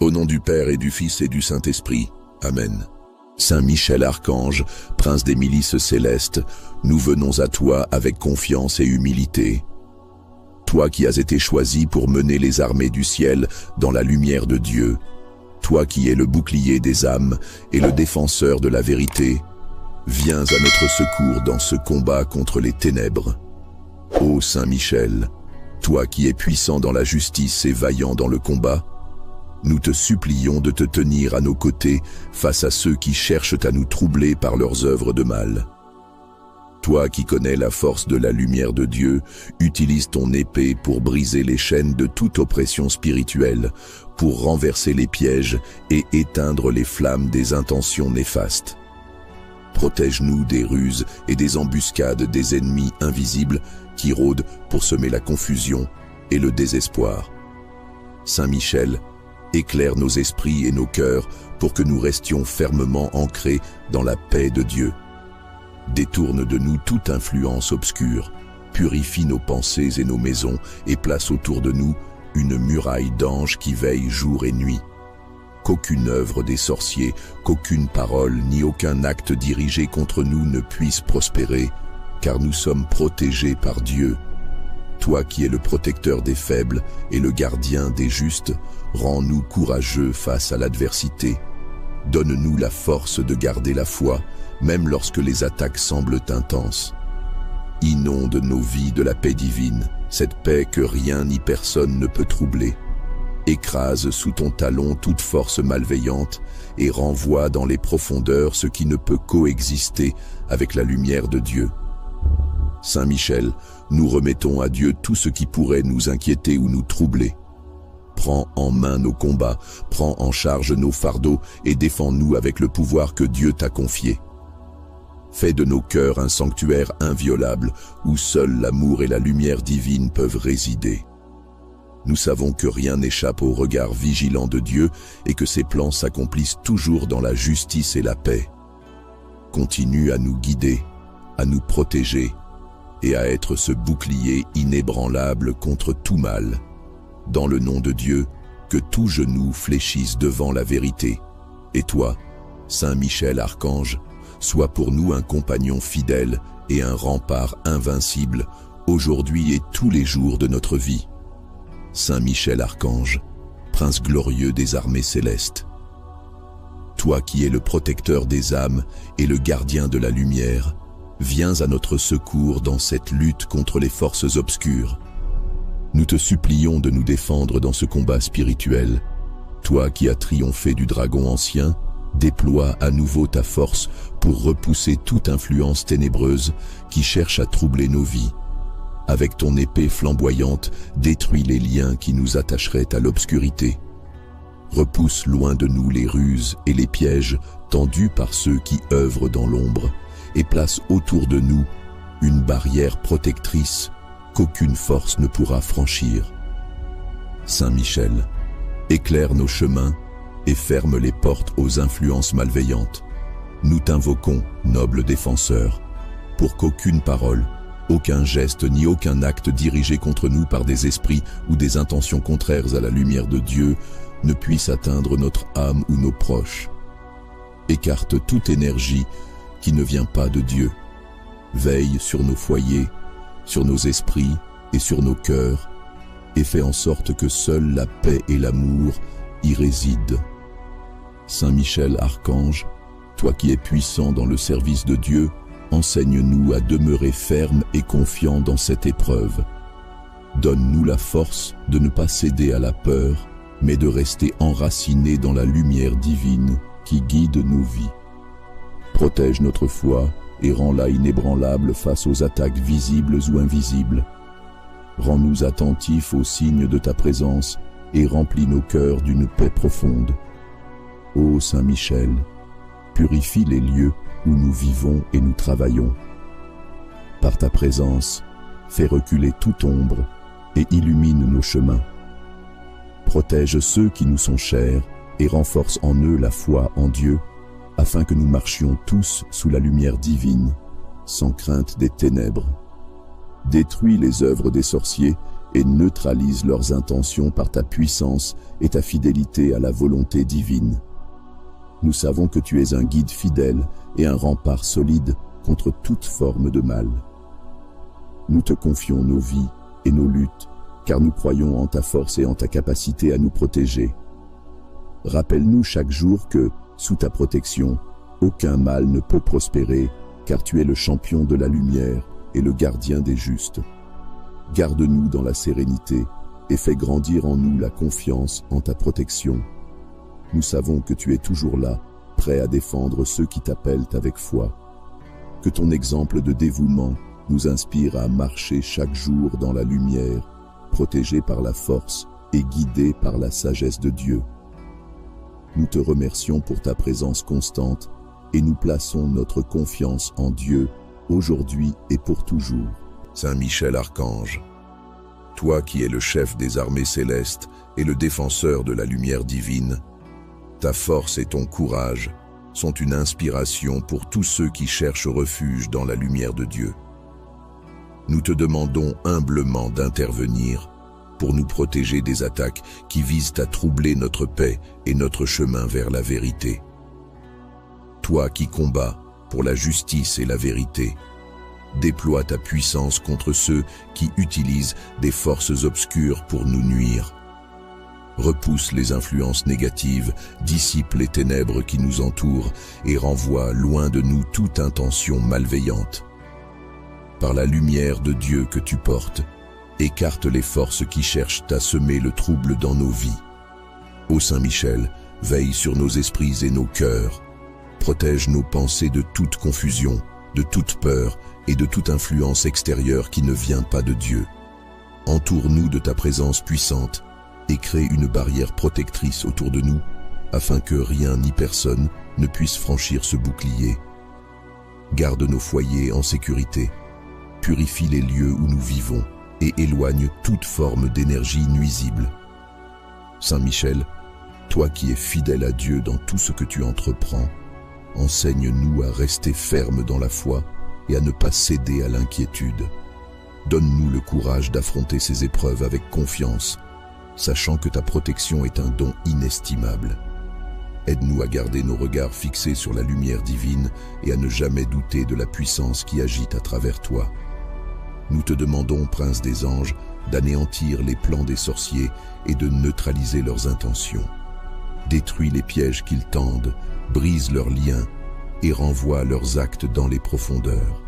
Au nom du Père et du Fils et du Saint-Esprit. Amen. Saint Michel Archange, prince des milices célestes, nous venons à toi avec confiance et humilité. Toi qui as été choisi pour mener les armées du ciel dans la lumière de Dieu, toi qui es le bouclier des âmes et le défenseur de la vérité, viens à notre secours dans ce combat contre les ténèbres. Ô Saint Michel, toi qui es puissant dans la justice et vaillant dans le combat, nous te supplions de te tenir à nos côtés face à ceux qui cherchent à nous troubler par leurs œuvres de mal. Toi qui connais la force de la lumière de Dieu, utilise ton épée pour briser les chaînes de toute oppression spirituelle, pour renverser les pièges et éteindre les flammes des intentions néfastes. Protège-nous des ruses et des embuscades des ennemis invisibles qui rôdent pour semer la confusion et le désespoir. Saint Michel, éclaire nos esprits et nos cœurs pour que nous restions fermement ancrés dans la paix de Dieu. Détourne de nous toute influence obscure, purifie nos pensées et nos maisons et place autour de nous une muraille d'anges qui veillent jour et nuit. Qu'aucune œuvre des sorciers, qu'aucune parole ni aucun acte dirigé contre nous ne puisse prospérer, car nous sommes protégés par Dieu. Toi qui es le protecteur des faibles et le gardien des justes, rends-nous courageux face à l'adversité. Donne-nous la force de garder la foi, même lorsque les attaques semblent intenses. Inonde nos vies de la paix divine, cette paix que rien ni personne ne peut troubler. Écrase sous ton talon toute force malveillante et renvoie dans les profondeurs ce qui ne peut coexister avec la lumière de Dieu. Saint Michel, nous remettons à Dieu tout ce qui pourrait nous inquiéter ou nous troubler. Prends en main nos combats, prends en charge nos fardeaux et défends-nous avec le pouvoir que Dieu t'a confié. Fais de nos cœurs un sanctuaire inviolable où seul l'amour et la lumière divine peuvent résider. Nous savons que rien n'échappe au regard vigilant de Dieu et que ses plans s'accomplissent toujours dans la justice et la paix. Continue à nous guider, à nous protéger et à être ce bouclier inébranlable contre tout mal. Dans le nom de Dieu, que tout genou fléchisse devant la vérité. Et toi, Saint Michel Archange, sois pour nous un compagnon fidèle et un rempart invincible, aujourd'hui et tous les jours de notre vie. Saint Michel Archange, prince glorieux des armées célestes. Toi qui es le protecteur des âmes et le gardien de la lumière, viens à notre secours dans cette lutte contre les forces obscures. Nous te supplions de nous défendre dans ce combat spirituel. Toi qui as triomphé du dragon ancien, déploie à nouveau ta force pour repousser toute influence ténébreuse qui cherche à troubler nos vies. Avec ton épée flamboyante, détruis les liens qui nous attacheraient à l'obscurité. Repousse loin de nous les ruses et les pièges tendus par ceux qui œuvrent dans l'ombre et place autour de nous une barrière protectrice qu'aucune force ne pourra franchir. Saint Michel, éclaire nos chemins et ferme les portes aux influences malveillantes. Nous t'invoquons, noble défenseur, pour qu'aucune parole, aucun geste ni aucun acte dirigé contre nous par des esprits ou des intentions contraires à la lumière de Dieu ne puisse atteindre notre âme ou nos proches. Écarte toute énergie qui ne vient pas de Dieu. Veille sur nos foyers, sur nos esprits et sur nos cœurs, et fais en sorte que seule la paix et l'amour y résident. Saint Michel Archange, toi qui es puissant dans le service de Dieu, enseigne-nous à demeurer fermes et confiants dans cette épreuve. Donne-nous la force de ne pas céder à la peur, mais de rester enracinés dans la lumière divine qui guide nos vies. Protège notre foi et rends-la inébranlable face aux attaques visibles ou invisibles. Rends-nous attentifs aux signes de ta présence et remplis nos cœurs d'une paix profonde. Ô Saint Michel, purifie les lieux où nous vivons et nous travaillons. Par ta présence, fais reculer toute ombre et illumine nos chemins. Protège ceux qui nous sont chers et renforce en eux la foi en Dieu, afin que nous marchions tous sous la lumière divine, sans crainte des ténèbres. Détruis les œuvres des sorciers et neutralise leurs intentions par ta puissance et ta fidélité à la volonté divine. Nous savons que tu es un guide fidèle et un rempart solide contre toute forme de mal. Nous te confions nos vies et nos luttes, car nous croyons en ta force et en ta capacité à nous protéger. Rappelle-nous chaque jour que, sous ta protection, aucun mal ne peut prospérer, car tu es le champion de la lumière et le gardien des justes. Garde-nous dans la sérénité et fais grandir en nous la confiance en ta protection. Nous savons que tu es toujours là, prêt à défendre ceux qui t'appellent avec foi. Que ton exemple de dévouement nous inspire à marcher chaque jour dans la lumière, protégés par la force et guidés par la sagesse de Dieu. Nous te remercions pour ta présence constante et nous plaçons notre confiance en Dieu, aujourd'hui et pour toujours. Saint Michel Archange, toi qui es le chef des armées célestes et le défenseur de la lumière divine, ta force et ton courage sont une inspiration pour tous ceux qui cherchent refuge dans la lumière de Dieu. Nous te demandons humblement d'intervenir pour nous protéger des attaques qui visent à troubler notre paix et notre chemin vers la vérité. Toi qui combats pour la justice et la vérité, déploie ta puissance contre ceux qui utilisent des forces obscures pour nous nuire. Repousse les influences négatives, dissipe les ténèbres qui nous entourent et renvoie loin de nous toute intention malveillante. Par la lumière de Dieu que tu portes, écarte les forces qui cherchent à semer le trouble dans nos vies. Ô Saint Michel, veille sur nos esprits et nos cœurs. Protège nos pensées de toute confusion, de toute peur et de toute influence extérieure qui ne vient pas de Dieu. Entoure-nous de ta présence puissante et crée une barrière protectrice autour de nous, afin que rien ni personne ne puisse franchir ce bouclier. Garde nos foyers en sécurité, purifie les lieux où nous vivons et éloigne toute forme d'énergie nuisible. Saint Michel, toi qui es fidèle à Dieu dans tout ce que tu entreprends, enseigne-nous à rester fermes dans la foi et à ne pas céder à l'inquiétude. Donne-nous le courage d'affronter ces épreuves avec confiance, sachant que ta protection est un don inestimable. Aide-nous à garder nos regards fixés sur la lumière divine et à ne jamais douter de la puissance qui agite à travers toi. Nous te demandons, Prince des anges, d'anéantir les plans des sorciers et de neutraliser leurs intentions. Détruis les pièges qu'ils tendent, brise leurs liens et renvoie leurs actes dans les profondeurs.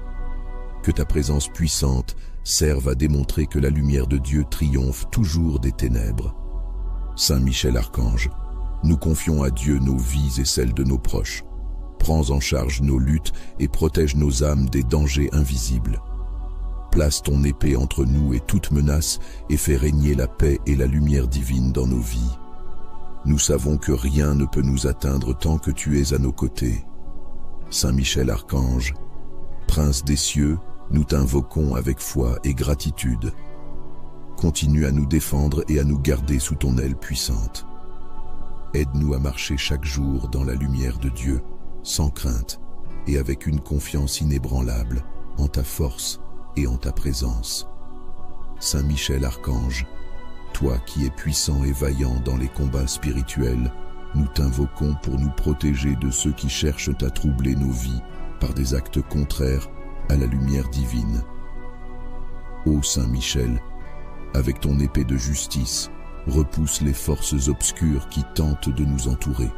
Que ta présence puissante serve à démontrer que la lumière de Dieu triomphe toujours des ténèbres. Saint Michel Archange, nous confions à Dieu nos vies et celles de nos proches. Prends en charge nos luttes et protège nos âmes des dangers invisibles. Place ton épée entre nous et toute menace et fais régner la paix et la lumière divine dans nos vies. Nous savons que rien ne peut nous atteindre tant que tu es à nos côtés. Saint Michel Archange, Prince des cieux, nous t'invoquons avec foi et gratitude. Continue à nous défendre et à nous garder sous ton aile puissante. Aide-nous à marcher chaque jour dans la lumière de Dieu, sans crainte et avec une confiance inébranlable en ta force et en ta présence. Saint Michel Archange, toi qui es puissant et vaillant dans les combats spirituels, nous t'invoquons pour nous protéger de ceux qui cherchent à troubler nos vies par des actes contraires à la lumière divine. Ô Saint Michel, avec ton épée de justice, repousse les forces obscures qui tentent de nous entourer.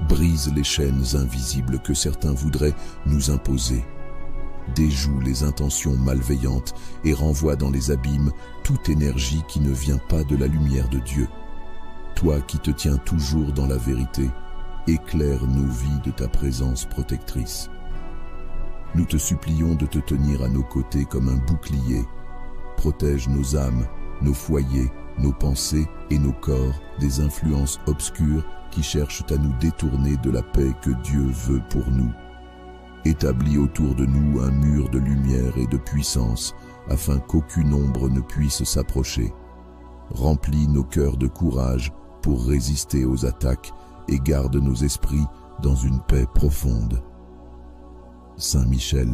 Brise les chaînes invisibles que certains voudraient nous imposer. Déjoue les intentions malveillantes et renvoie dans les abîmes toute énergie qui ne vient pas de la lumière de Dieu. Toi qui te tiens toujours dans la vérité, éclaire nos vies de ta présence protectrice. Nous te supplions de te tenir à nos côtés comme un bouclier. Protège nos âmes, nos foyers, nos pensées et nos corps des influences obscures qui cherchent à nous détourner de la paix que Dieu veut pour nous. Établis autour de nous un mur de lumière et de puissance, afin qu'aucune ombre ne puisse s'approcher. Remplis nos cœurs de courage pour résister aux attaques et garde nos esprits dans une paix profonde. Saint Michel,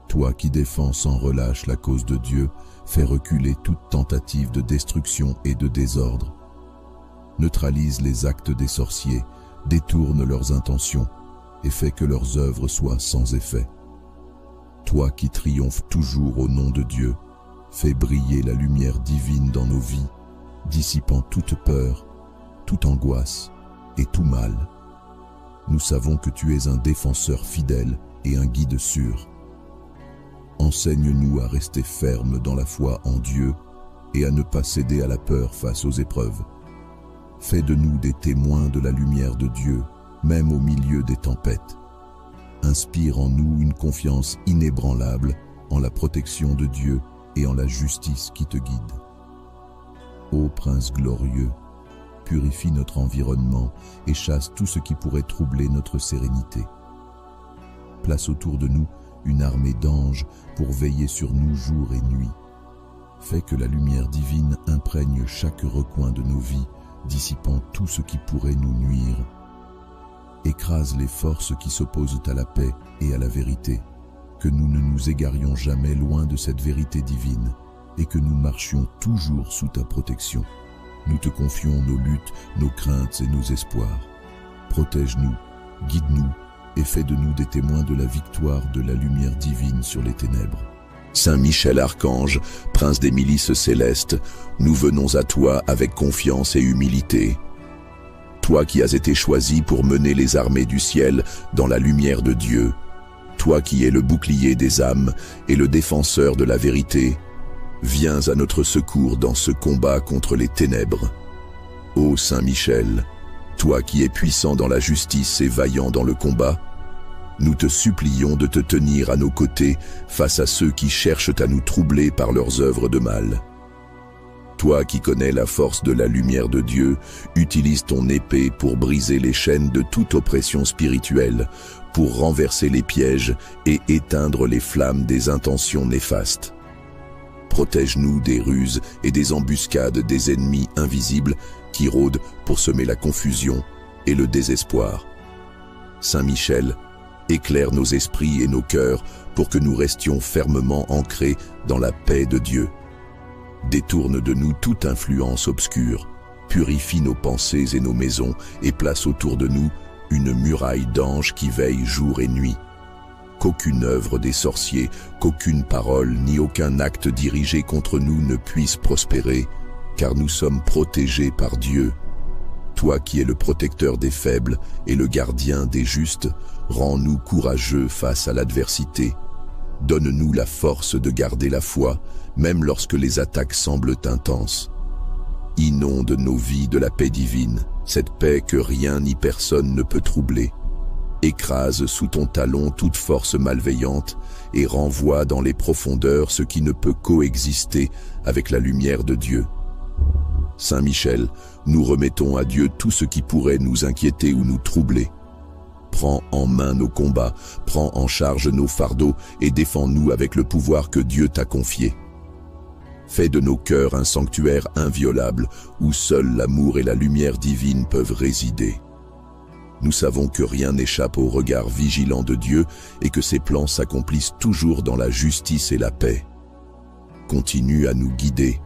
Toi qui défends sans relâche la cause de Dieu, fais reculer toute tentative de destruction et de désordre. Neutralise les actes des sorciers, détourne leurs intentions et fais que leurs œuvres soient sans effet. Toi qui triomphes toujours au nom de Dieu, fais briller la lumière divine dans nos vies, dissipant toute peur, toute angoisse et tout mal. Nous savons que tu es un défenseur fidèle et un guide sûr. Enseigne-nous à rester fermes dans la foi en Dieu et à ne pas céder à la peur face aux épreuves. Fais de nous des témoins de la lumière de Dieu, même au milieu des tempêtes. Inspire en nous une confiance inébranlable en la protection de Dieu et en la justice qui te guide. Ô Prince glorieux, purifie notre environnement et chasse tout ce qui pourrait troubler notre sérénité. Place autour de nous une armée d'anges pour veiller sur nous jour et nuit. Fais que la lumière divine imprègne chaque recoin de nos vies, dissipant tout ce qui pourrait nous nuire. Écrase les forces qui s'opposent à la paix et à la vérité, que nous ne nous égarions jamais loin de cette vérité divine et que nous marchions toujours sous ta protection. Nous te confions nos luttes, nos craintes et nos espoirs. Protège-nous, guide-nous et fais de nous des témoins de la victoire de la lumière divine sur les ténèbres. Saint Michel Archange, prince des milices célestes, nous venons à toi avec confiance et humilité. Toi qui as été choisi pour mener les armées du ciel dans la lumière de Dieu, toi qui es le bouclier des âmes et le défenseur de la vérité, viens à notre secours dans ce combat contre les ténèbres. Ô Saint Michel, toi qui es puissant dans la justice et vaillant dans le combat, nous te supplions de te tenir à nos côtés face à ceux qui cherchent à nous troubler par leurs œuvres de mal. Toi qui connais la force de la lumière de Dieu, utilise ton épée pour briser les chaînes de toute oppression spirituelle, pour renverser les pièges et éteindre les flammes des intentions néfastes. Protège-nous des ruses et des embuscades des ennemis invisibles qui rôdent pour semer la confusion et le désespoir. Saint Michel, éclaire nos esprits et nos cœurs pour que nous restions fermement ancrés dans la paix de Dieu. Détourne de nous toute influence obscure, purifie nos pensées et nos maisons et place autour de nous une muraille d'anges qui veillent jour et nuit. Qu'aucune œuvre des sorciers, qu'aucune parole ni aucun acte dirigé contre nous ne puisse prospérer, car nous sommes protégés par Dieu. Toi qui es le protecteur des faibles et le gardien des justes, rends-nous courageux face à l'adversité. Donne-nous la force de garder la foi, même lorsque les attaques semblent intenses. Inonde nos vies de la paix divine, cette paix que rien ni personne ne peut troubler. Écrase sous ton talon toute force malveillante et renvoie dans les profondeurs ce qui ne peut coexister avec la lumière de Dieu. Saint Michel, nous remettons à Dieu tout ce qui pourrait nous inquiéter ou nous troubler. Prends en main nos combats, prends en charge nos fardeaux et défends-nous avec le pouvoir que Dieu t'a confié. Fais de nos cœurs un sanctuaire inviolable où seul l'amour et la lumière divine peuvent résider. Nous savons que rien n'échappe au regard vigilant de Dieu et que ses plans s'accomplissent toujours dans la justice et la paix. Continue à nous guider,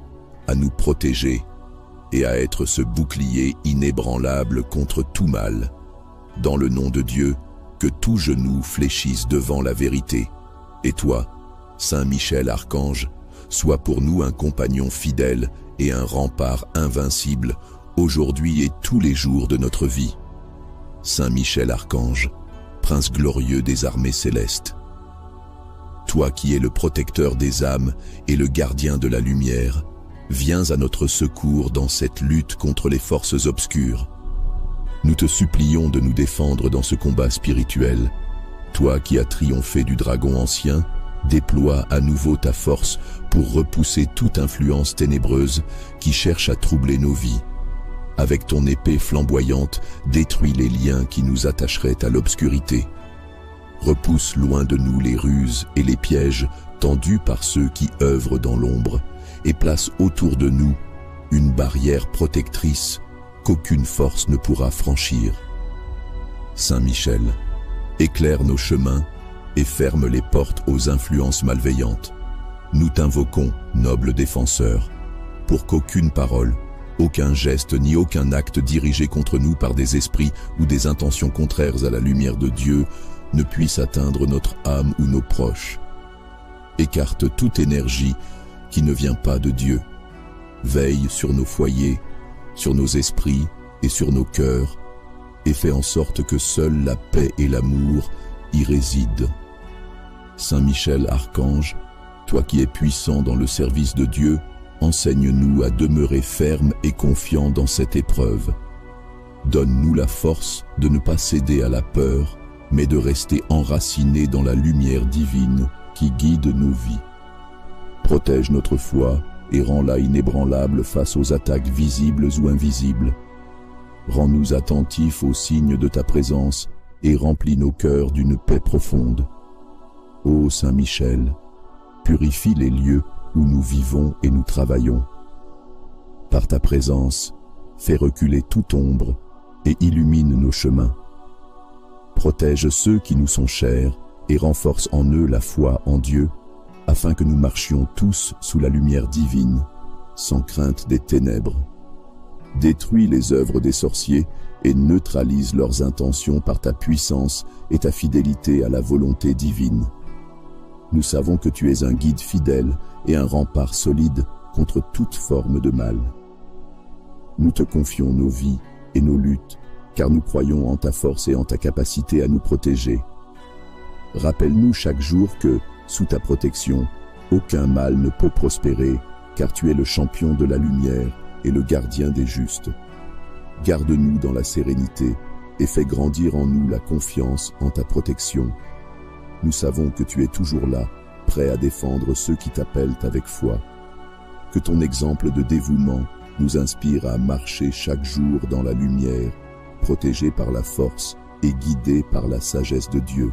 à nous protéger et à être ce bouclier inébranlable contre tout mal. Dans le nom de Dieu, que tout genou fléchisse devant la vérité. Et toi, Saint Michel Archange, sois pour nous un compagnon fidèle et un rempart invincible, aujourd'hui et tous les jours de notre vie. Saint Michel Archange, prince glorieux des armées célestes. Toi qui es le protecteur des âmes et le gardien de la lumière, viens à notre secours dans cette lutte contre les forces obscures. Nous te supplions de nous défendre dans ce combat spirituel. Toi qui as triomphé du dragon ancien, déploie à nouveau ta force pour repousser toute influence ténébreuse qui cherche à troubler nos vies. Avec ton épée flamboyante, détruis les liens qui nous attacheraient à l'obscurité. Repousse loin de nous les ruses et les pièges tendus par ceux qui œuvrent dans l'ombre et place autour de nous une barrière protectrice qu'aucune force ne pourra franchir. Saint Michel, éclaire nos chemins et ferme les portes aux influences malveillantes. Nous t'invoquons, noble défenseur, pour qu'aucune parole, aucun geste ni aucun acte dirigé contre nous par des esprits ou des intentions contraires à la lumière de Dieu ne puisse atteindre notre âme ou nos proches. Écarte toute énergie qui ne vient pas de Dieu. Veille sur nos foyers, sur nos esprits et sur nos cœurs, et fais en sorte que seule la paix et l'amour y résident. Saint Michel Archange, toi qui es puissant dans le service de Dieu, enseigne-nous à demeurer fermes et confiants dans cette épreuve. Donne-nous la force de ne pas céder à la peur, mais de rester enracinés dans la lumière divine qui guide nos vies. Protège notre foi et rends-la inébranlable face aux attaques visibles ou invisibles. Rends-nous attentifs aux signes de ta présence et remplis nos cœurs d'une paix profonde. Ô Saint Michel, purifie les lieux où nous vivons et nous travaillons. Par ta présence, fais reculer toute ombre et illumine nos chemins. Protège ceux qui nous sont chers et renforce en eux la foi en Dieu, afin que nous marchions tous sous la lumière divine, sans crainte des ténèbres. Détruis les œuvres des sorciers et neutralise leurs intentions par ta puissance et ta fidélité à la volonté divine. Nous savons que tu es un guide fidèle et un rempart solide contre toute forme de mal. Nous te confions nos vies et nos luttes, car nous croyons en ta force et en ta capacité à nous protéger. Rappelle-nous chaque jour que, sous ta protection, aucun mal ne peut prospérer, car tu es le champion de la lumière et le gardien des justes. Garde-nous dans la sérénité et fais grandir en nous la confiance en ta protection. Nous savons que tu es toujours là, prêt à défendre ceux qui t'appellent avec foi. Que ton exemple de dévouement nous inspire à marcher chaque jour dans la lumière, protégés par la force et guidés par la sagesse de Dieu.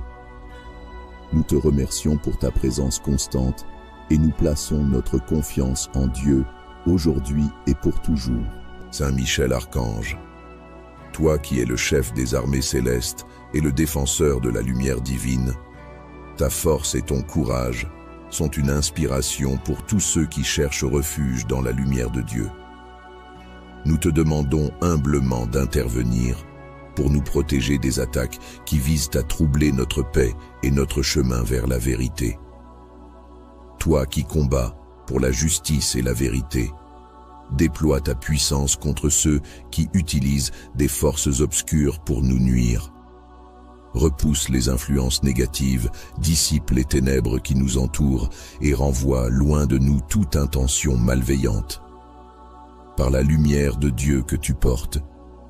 Nous te remercions pour ta présence constante et nous plaçons notre confiance en Dieu, aujourd'hui et pour toujours. Saint Michel Archange, toi qui es le chef des armées célestes et le défenseur de la lumière divine, ta force et ton courage sont une inspiration pour tous ceux qui cherchent refuge dans la lumière de Dieu. Nous te demandons humblement d'intervenir pour nous protéger des attaques qui visent à troubler notre paix et notre chemin vers la vérité. Toi qui combats pour la justice et la vérité, déploie ta puissance contre ceux qui utilisent des forces obscures pour nous nuire. Repousse les influences négatives, dissipe les ténèbres qui nous entourent et renvoie loin de nous toute intention malveillante. Par la lumière de Dieu que tu portes,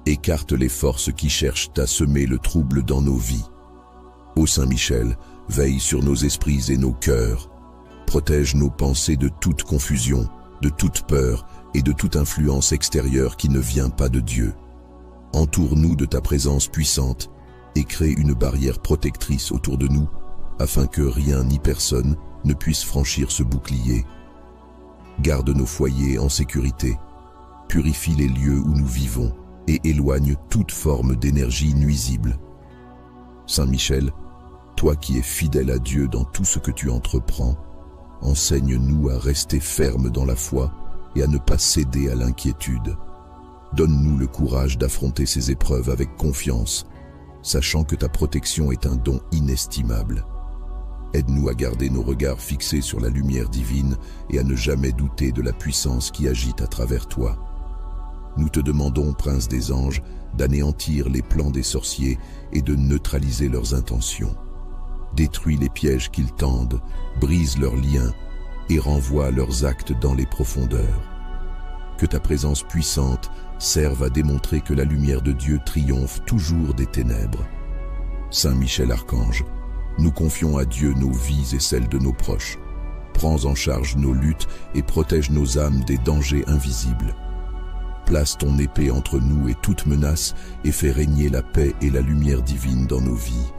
écarte les forces qui cherchent à semer le trouble dans nos vies. Ô Saint Michel, veille sur nos esprits et nos cœurs. Protège nos pensées de toute confusion, de toute peur et de toute influence extérieure qui ne vient pas de Dieu. Entoure-nous de ta présence puissante et crée une barrière protectrice autour de nous, afin que rien ni personne ne puisse franchir ce bouclier. Garde nos foyers en sécurité, purifie les lieux où nous vivons et éloigne toute forme d'énergie nuisible. Saint Michel, toi qui es fidèle à Dieu dans tout ce que tu entreprends, enseigne-nous à rester fermes dans la foi et à ne pas céder à l'inquiétude. Donne-nous le courage d'affronter ces épreuves avec confiance, sachant que ta protection est un don inestimable. Aide-nous à garder nos regards fixés sur la lumière divine et à ne jamais douter de la puissance qui agite à travers toi. Nous te demandons, Prince des anges, d'anéantir les plans des sorciers et de neutraliser leurs intentions. Détruis les pièges qu'ils tendent, brise leurs liens et renvoie leurs actes dans les profondeurs. Que ta présence puissante serve à démontrer que la lumière de Dieu triomphe toujours des ténèbres. Saint Michel Archange, nous confions à Dieu nos vies et celles de nos proches. Prends en charge nos luttes et protège nos âmes des dangers invisibles. Place ton épée entre nous et toute menace et fais régner la paix et la lumière divine dans nos vies.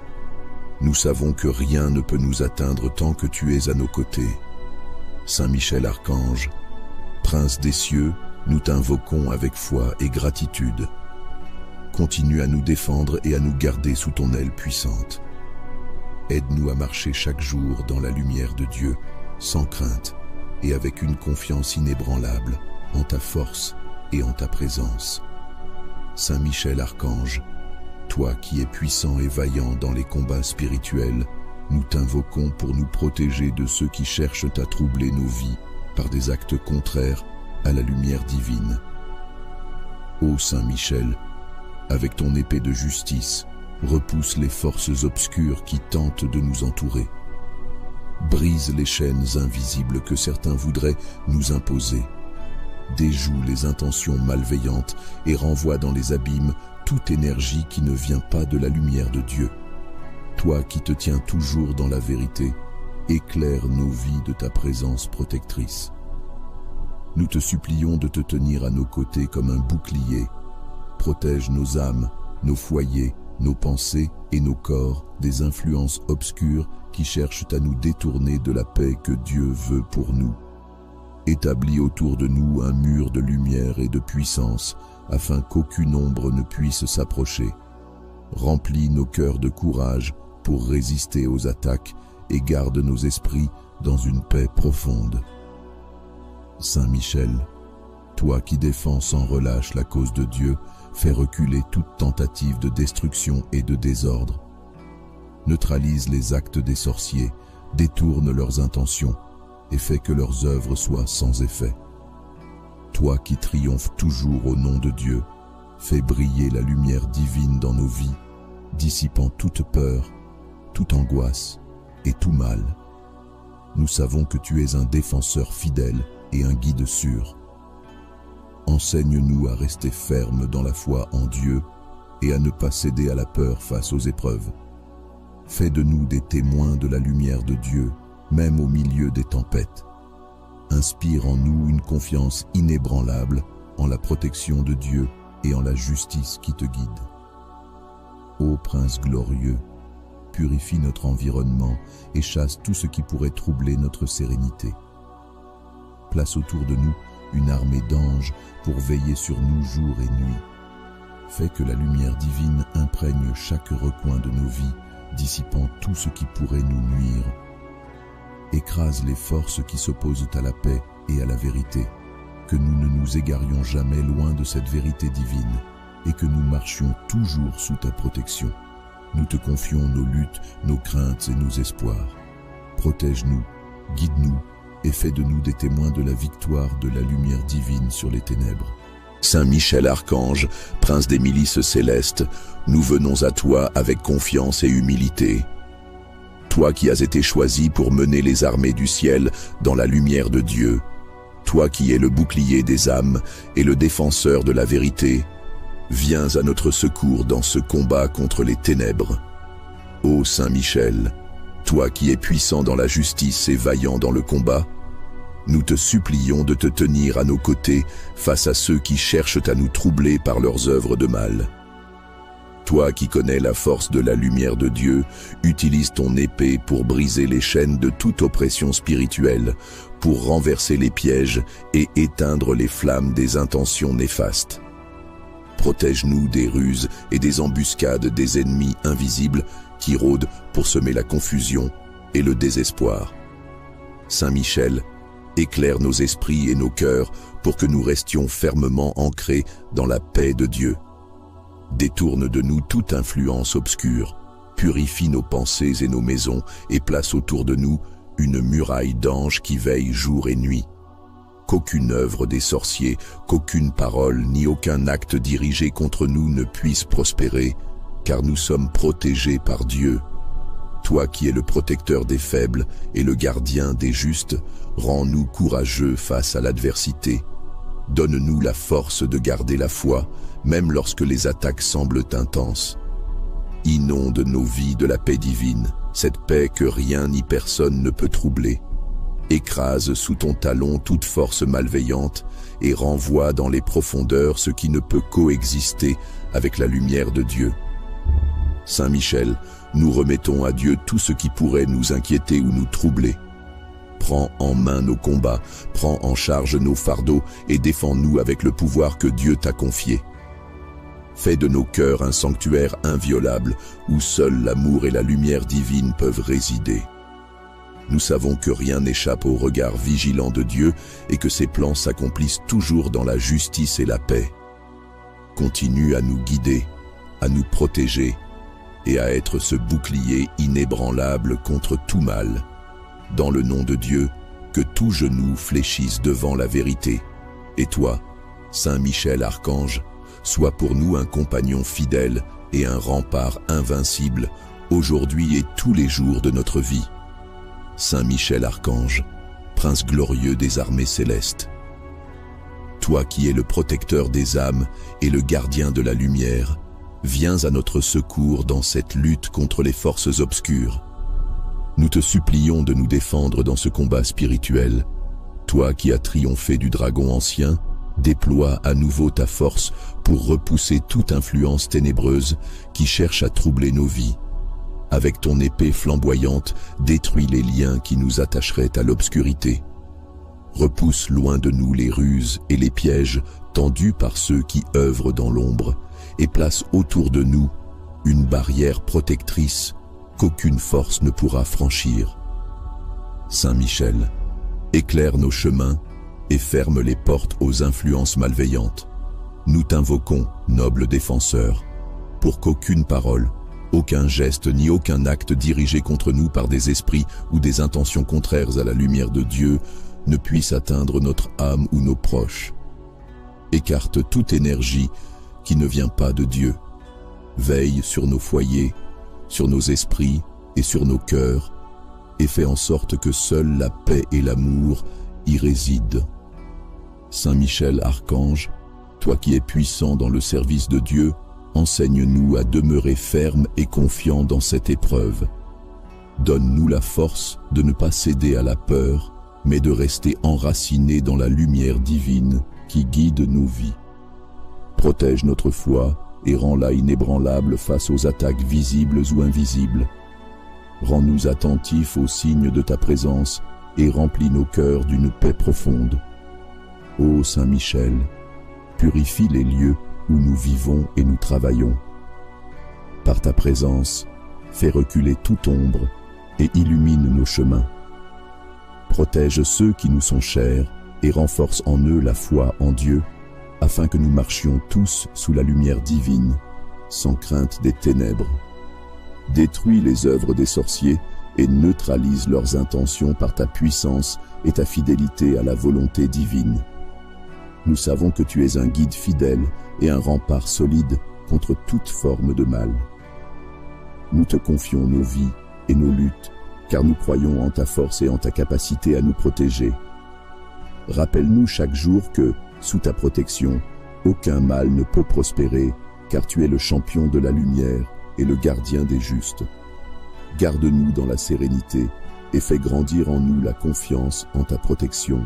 Nous savons que rien ne peut nous atteindre tant que tu es à nos côtés. Saint Michel Archange, Prince des cieux, nous t'invoquons avec foi et gratitude. Continue à nous défendre et à nous garder sous ton aile puissante. Aide-nous à marcher chaque jour dans la lumière de Dieu, sans crainte et avec une confiance inébranlable en ta force et en ta présence. Saint Michel Archange, toi qui es puissant et vaillant dans les combats spirituels, nous t'invoquons pour nous protéger de ceux qui cherchent à troubler nos vies par des actes contraires à la lumière divine. Ô Saint Michel, avec ton épée de justice, repousse les forces obscures qui tentent de nous entourer. Brise les chaînes invisibles que certains voudraient nous imposer. Déjoue les intentions malveillantes et renvoie dans les abîmes toute énergie qui ne vient pas de la lumière de Dieu. Toi qui te tiens toujours dans la vérité, éclaire nos vies de ta présence protectrice. Nous te supplions de te tenir à nos côtés comme un bouclier. Protège nos âmes, nos foyers, nos pensées et nos corps des influences obscures qui cherchent à nous détourner de la paix que Dieu veut pour nous. Établis autour de nous un mur de lumière et de puissance, afin qu'aucune ombre ne puisse s'approcher. Remplis nos cœurs de courage pour résister aux attaques et garde nos esprits dans une paix profonde. Saint Michel, toi qui défends sans relâche la cause de Dieu, fais reculer toute tentative de destruction et de désordre. Neutralise les actes des sorciers, détourne leurs intentions et fais que leurs œuvres soient sans effet. Toi qui triomphes toujours au nom de Dieu, fais briller la lumière divine dans nos vies, dissipant toute peur, toute angoisse et tout mal. Nous savons que tu es un défenseur fidèle et un guide sûr. Enseigne-nous à rester fermes dans la foi en Dieu et à ne pas céder à la peur face aux épreuves. Fais de nous des témoins de la lumière de Dieu, même au milieu des tempêtes. Inspire en nous une confiance inébranlable en la protection de Dieu et en la justice qui te guide. Ô Prince glorieux, purifie notre environnement et chasse tout ce qui pourrait troubler notre sérénité. Place autour de nous une armée d'anges pour veiller sur nous jour et nuit. Fais que la lumière divine imprègne chaque recoin de nos vies, dissipant tout ce qui pourrait nous nuire. Écrase les forces qui s'opposent à la paix et à la vérité, que nous ne nous égarions jamais loin de cette vérité divine et que nous marchions toujours sous ta protection. Nous te confions nos luttes, nos craintes et nos espoirs. Protège-nous, guide-nous et fais de nous des témoins de la victoire de la lumière divine sur les ténèbres. Saint Michel Archange, prince des milices célestes, nous venons à toi avec confiance et humilité. Toi qui as été choisi pour mener les armées du ciel dans la lumière de Dieu, toi qui es le bouclier des âmes et le défenseur de la vérité, viens à notre secours dans ce combat contre les ténèbres. Ô Saint Michel, toi qui es puissant dans la justice et vaillant dans le combat, nous te supplions de te tenir à nos côtés face à ceux qui cherchent à nous troubler par leurs œuvres de mal. Toi qui connais la force de la lumière de Dieu, utilise ton épée pour briser les chaînes de toute oppression spirituelle, pour renverser les pièges et éteindre les flammes des intentions néfastes. Protège-nous des ruses et des embuscades des ennemis invisibles qui rôdent pour semer la confusion et le désespoir. Saint Michel, éclaire nos esprits et nos cœurs pour que nous restions fermement ancrés dans la paix de Dieu. Détourne de nous toute influence obscure, purifie nos pensées et nos maisons et place autour de nous une muraille d'anges qui veillent jour et nuit. Qu'aucune œuvre des sorciers, qu'aucune parole ni aucun acte dirigé contre nous ne puisse prospérer, car nous sommes protégés par Dieu. Toi qui es le protecteur des faibles et le gardien des justes, rends-nous courageux face à l'adversité. Donne-nous la force de garder la foi, même lorsque les attaques semblent intenses. Inonde nos vies de la paix divine, cette paix que rien ni personne ne peut troubler. Écrase sous ton talon toute force malveillante et renvoie dans les profondeurs ce qui ne peut coexister avec la lumière de Dieu. Saint Michel, nous remettons à Dieu tout ce qui pourrait nous inquiéter ou nous troubler. Prends en main nos combats, prends en charge nos fardeaux et défends-nous avec le pouvoir que Dieu t'a confié. Fais de nos cœurs un sanctuaire inviolable où seul l'amour et la lumière divine peuvent résider. Nous savons que rien n'échappe au regard vigilant de Dieu et que ses plans s'accomplissent toujours dans la justice et la paix. Continue à nous guider, à nous protéger et à être ce bouclier inébranlable contre tout mal. Dans le nom de Dieu, que tout genou fléchisse devant la vérité. Et toi, Saint Michel Archange, sois pour nous un compagnon fidèle et un rempart invincible, aujourd'hui et tous les jours de notre vie. Saint Michel Archange, prince glorieux des armées célestes. Toi qui es le protecteur des âmes et le gardien de la lumière, viens à notre secours dans cette lutte contre les forces obscures. Nous te supplions de nous défendre dans ce combat spirituel. Toi qui as triomphé du dragon ancien, déploie à nouveau ta force pour repousser toute influence ténébreuse qui cherche à troubler nos vies. Avec ton épée flamboyante, détruis les liens qui nous attacheraient à l'obscurité. Repousse loin de nous les ruses et les pièges tendus par ceux qui œuvrent dans l'ombre et place autour de nous une barrière protectrice qu'aucune force ne pourra franchir. Saint Michel, éclaire nos chemins et ferme les portes aux influences malveillantes. Nous t'invoquons, noble défenseur, pour qu'aucune parole, aucun geste ni aucun acte dirigé contre nous par des esprits ou des intentions contraires à la lumière de Dieu ne puisse atteindre notre âme ou nos proches. Écarte toute énergie qui ne vient pas de Dieu. Veille sur nos foyers, sur nos esprits et sur nos cœurs, et fais en sorte que seule la paix et l'amour y résident. Saint Michel Archange, toi qui es puissant dans le service de Dieu, enseigne-nous à demeurer fermes et confiants dans cette épreuve. Donne-nous la force de ne pas céder à la peur, mais de rester enracinés dans la lumière divine qui guide nos vies. Protège notre foi et rends-la inébranlable face aux attaques visibles ou invisibles. Rends-nous attentifs aux signes de ta présence et remplis nos cœurs d'une paix profonde. Ô Saint Michel, purifie les lieux où nous vivons et nous travaillons. Par ta présence, fais reculer toute ombre et illumine nos chemins. Protège ceux qui nous sont chers et renforce en eux la foi en Dieu, afin que nous marchions tous sous la lumière divine, sans crainte des ténèbres. Détruis les œuvres des sorciers et neutralise leurs intentions par ta puissance et ta fidélité à la volonté divine. Nous savons que tu es un guide fidèle et un rempart solide contre toute forme de mal. Nous te confions nos vies et nos luttes, car nous croyons en ta force et en ta capacité à nous protéger. Rappelle-nous chaque jour que, sous ta protection, aucun mal ne peut prospérer, car tu es le champion de la lumière et le gardien des justes. Garde-nous dans la sérénité et fais grandir en nous la confiance en ta protection.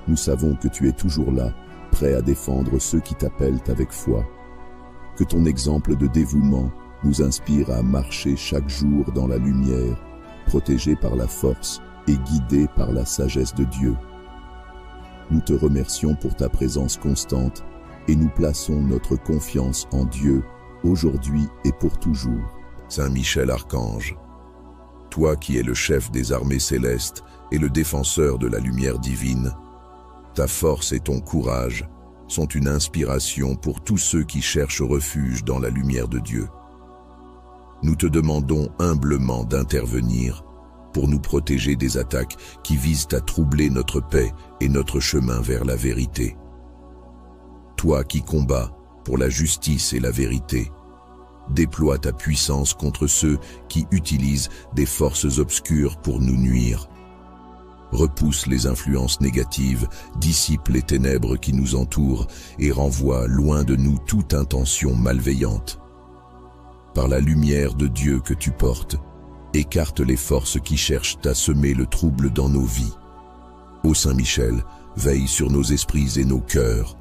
Nous savons que tu es toujours là, prêt à défendre ceux qui t'appellent avec foi. Que ton exemple de dévouement nous inspire à marcher chaque jour dans la lumière, protégés par la force et guidés par la sagesse de Dieu. Nous te remercions pour ta présence constante et nous plaçons notre confiance en Dieu, aujourd'hui et pour toujours. Saint Michel Archange, toi qui es le chef des armées célestes et le défenseur de la lumière divine, ta force et ton courage sont une inspiration pour tous ceux qui cherchent refuge dans la lumière de Dieu. Nous te demandons humblement d'intervenir pour nous protéger des attaques qui visent à troubler notre paix et notre chemin vers la vérité. Toi qui combats pour la justice et la vérité, déploie ta puissance contre ceux qui utilisent des forces obscures pour nous nuire. Repousse les influences négatives, dissipe les ténèbres qui nous entourent et renvoie loin de nous toute intention malveillante. Par la lumière de Dieu que tu portes, écarte les forces qui cherchent à semer le trouble dans nos vies. Ô Saint Michel, veille sur nos esprits et nos cœurs.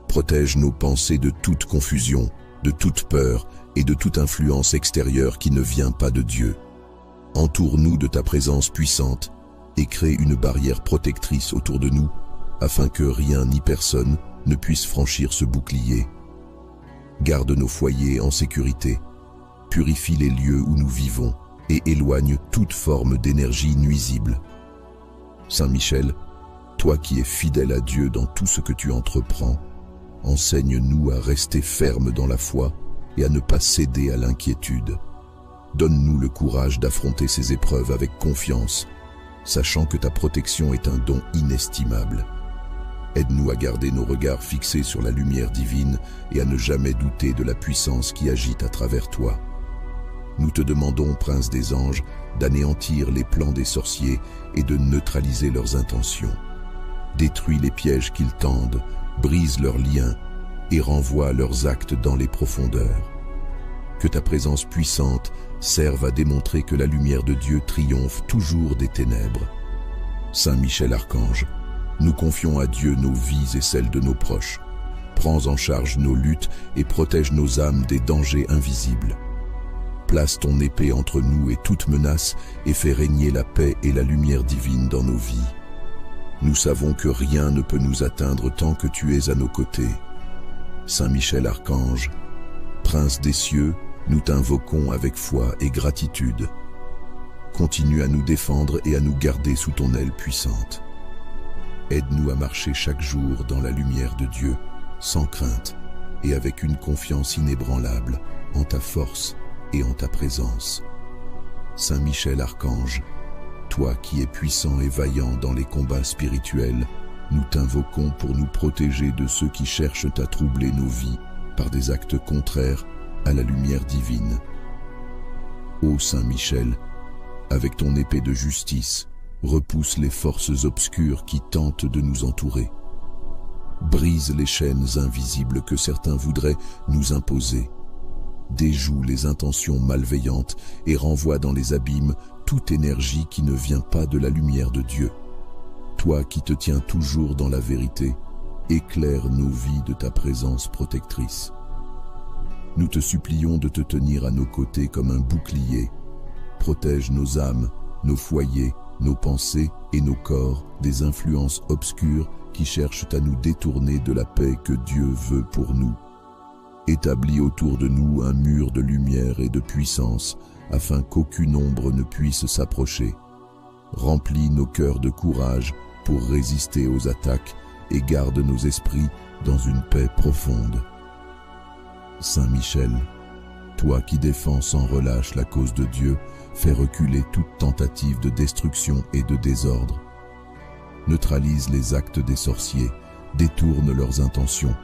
Protège nos pensées de toute confusion, de toute peur et de toute influence extérieure qui ne vient pas de Dieu. Entoure-nous de ta présence puissante et crée une barrière protectrice autour de nous, afin que rien ni personne ne puisse franchir ce bouclier. garde nos foyers en sécurité, purifie les lieux où nous vivons et éloigne toute forme d'énergie nuisible. Saint Michel, toi qui es fidèle à Dieu dans tout ce que tu entreprends, enseigne-nous à rester fermes dans la foi et à ne pas céder à l'inquiétude. Donne-nous le courage d'affronter ces épreuves avec confiance, sachant que ta protection est un don inestimable. Aide-nous à garder nos regards fixés sur la lumière divine et à ne jamais douter de la puissance qui agite à travers toi. Nous te demandons, Prince des anges, d'anéantir les plans des sorciers et de neutraliser leurs intentions. Détruis les pièges qu'ils tendent, brise leurs liens et renvoie leurs actes dans les profondeurs. Que ta présence puissante serve à démontrer que la lumière de Dieu triomphe toujours des ténèbres. Saint Michel Archange, nous confions à Dieu nos vies et celles de nos proches. Prends en charge nos luttes et protège nos âmes des dangers invisibles. Place ton épée entre nous et toute menace et fais régner la paix et la lumière divine dans nos vies. Nous savons que rien ne peut nous atteindre tant que tu es à nos côtés. Saint Michel Archange, Prince des cieux, nous t'invoquons avec foi et gratitude. Continue à nous défendre et à nous garder sous ton aile puissante. Aide-nous à marcher chaque jour dans la lumière de Dieu, sans crainte et avec une confiance inébranlable en ta force et en ta présence. Saint Michel Archange, toi qui es puissant et vaillant dans les combats spirituels, nous t'invoquons pour nous protéger de ceux qui cherchent à troubler nos vies par des actes contraires à la lumière divine. Ô Saint Michel, avec ton épée de justice, repousse les forces obscures qui tentent de nous entourer. Brise les chaînes invisibles que certains voudraient nous imposer. Déjoue les intentions malveillantes et renvoie dans les abîmes toute énergie qui ne vient pas de la lumière de Dieu. Toi qui te tiens toujours dans la vérité, éclaire nos vies de ta présence protectrice. Nous te supplions de te tenir à nos côtés comme un bouclier. Protège nos âmes, nos foyers, nos pensées et nos corps des influences obscures qui cherchent à nous détourner de la paix que Dieu veut pour nous. Établis autour de nous un mur de lumière et de puissance afin qu'aucune ombre ne puisse s'approcher. Remplis nos cœurs de courage pour résister aux attaques et garde nos esprits dans une paix profonde. Saint Michel, toi qui défends sans relâche la cause de Dieu, fais reculer toute tentative de destruction et de désordre. Neutralise les actes des sorciers, détourne leurs intentions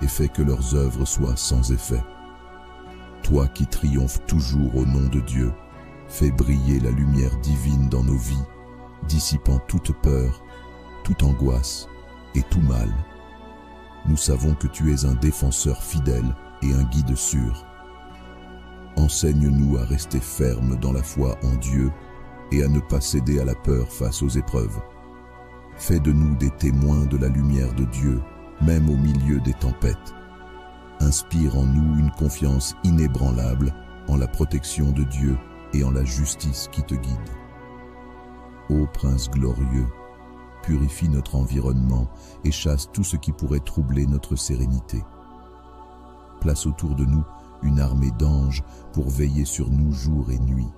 et fais que leurs œuvres soient sans effet. Toi qui triomphes toujours au nom de Dieu, fais briller la lumière divine dans nos vies, dissipant toute peur, toute angoisse et tout mal. Nous savons que tu es un défenseur fidèle et un guide sûr. Enseigne-nous à rester fermes dans la foi en Dieu et à ne pas céder à la peur face aux épreuves. Fais de nous des témoins de la lumière de Dieu, même au milieu des tempêtes. Inspire en nous une confiance inébranlable en la protection de Dieu et en la justice qui te guide. Ô Prince glorieux, purifie notre environnement et chasse tout ce qui pourrait troubler notre sérénité. Place autour de nous une armée d'anges pour veiller sur nous jour et nuit.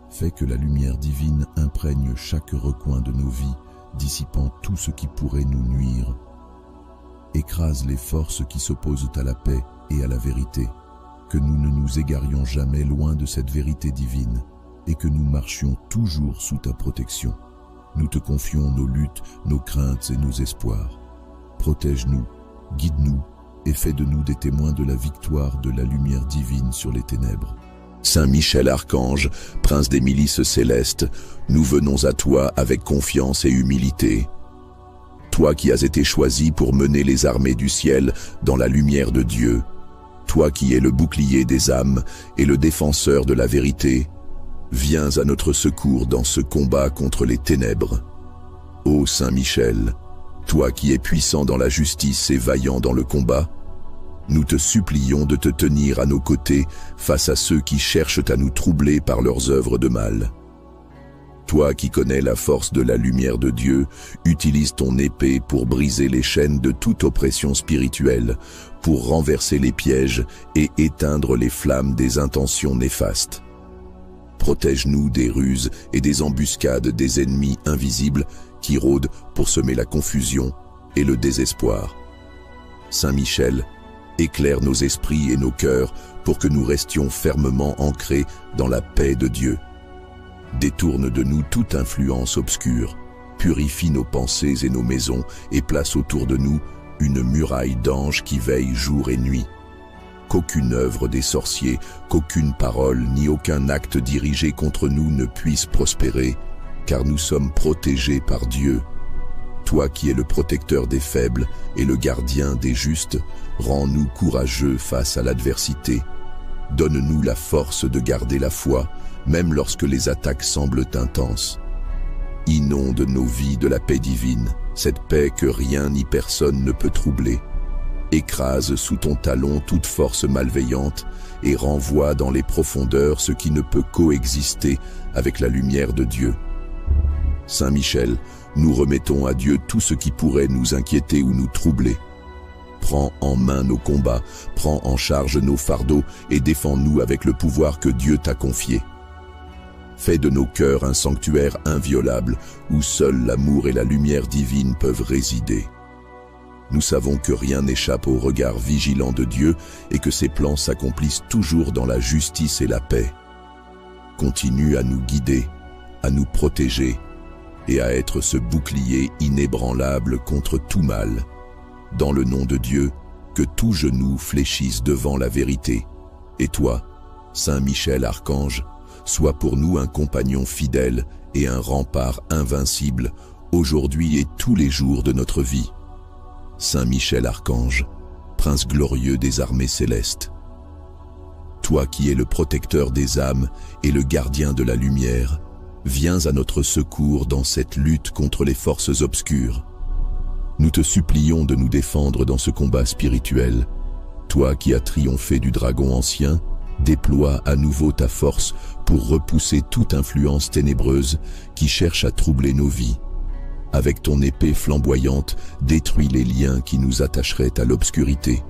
Fais que la lumière divine imprègne chaque recoin de nos vies, dissipant tout ce qui pourrait nous nuire. Écrase les forces qui s'opposent à la paix et à la vérité, que nous ne nous égarions jamais loin de cette vérité divine et que nous marchions toujours sous ta protection. Nous te confions nos luttes, nos craintes et nos espoirs. Protège-nous, guide-nous et fais de nous des témoins de la victoire de la lumière divine sur les ténèbres. Saint Michel Archange, Prince des milices célestes, nous venons à toi avec confiance et humilité. Toi qui as été choisi pour mener les armées du ciel dans la lumière de Dieu, toi qui es le bouclier des âmes et le défenseur de la vérité, viens à notre secours dans ce combat contre les ténèbres. Ô Saint Michel, toi qui es puissant dans la justice et vaillant dans le combat, nous te supplions de te tenir à nos côtés face à ceux qui cherchent à nous troubler par leurs œuvres de mal. Toi qui connais la force de la lumière de Dieu, utilise ton épée pour briser les chaînes de toute oppression spirituelle, pour renverser les pièges et éteindre les flammes des intentions néfastes. Protège-nous des ruses et des embuscades des ennemis invisibles qui rôdent pour semer la confusion et le désespoir. Saint Michel, éclaire nos esprits et nos cœurs pour que nous restions fermement ancrés dans la paix de Dieu. Détourne de nous toute influence obscure, purifie nos pensées et nos maisons et place autour de nous une muraille d'anges qui veillent jour et nuit. Qu'aucune œuvre des sorciers, qu'aucune parole ni aucun acte dirigé contre nous ne puisse prospérer, car nous sommes protégés par Dieu. Toi qui es le protecteur des faibles et le gardien des justes, rends-nous courageux face à l'adversité. Donne-nous la force de garder la foi, même lorsque les attaques semblent intenses. Inonde nos vies de la paix divine, cette paix que rien ni personne ne peut troubler. Écrase sous ton talon toute force malveillante et renvoie dans les profondeurs ce qui ne peut coexister avec la lumière de Dieu. Saint Michel, nous remettons à Dieu tout ce qui pourrait nous inquiéter ou nous troubler. Prends en main nos combats, prends en charge nos fardeaux et défends-nous avec le pouvoir que Dieu t'a confié. Fais de nos cœurs un sanctuaire inviolable où seul l'amour et la lumière divine peuvent résider. Nous savons que rien n'échappe au regard vigilant de Dieu et que ses plans s'accomplissent toujours dans la justice et la paix. Continue à nous guider, à nous protéger et à être ce bouclier inébranlable contre tout mal. Dans le nom de Dieu, que tout genou fléchisse devant la vérité. Et toi, Saint Michel Archange, sois pour nous un compagnon fidèle et un rempart invincible, aujourd'hui et tous les jours de notre vie. Saint Michel Archange, prince glorieux des armées célestes. Toi qui es le protecteur des âmes et le gardien de la lumière, viens à notre secours dans cette lutte contre les forces obscures. Nous te supplions de nous défendre dans ce combat spirituel. Toi qui as triomphé du dragon ancien, déploie à nouveau ta force pour repousser toute influence ténébreuse qui cherche à troubler nos vies. Avec ton épée flamboyante, détruis les liens qui nous attacheraient à l'obscurité.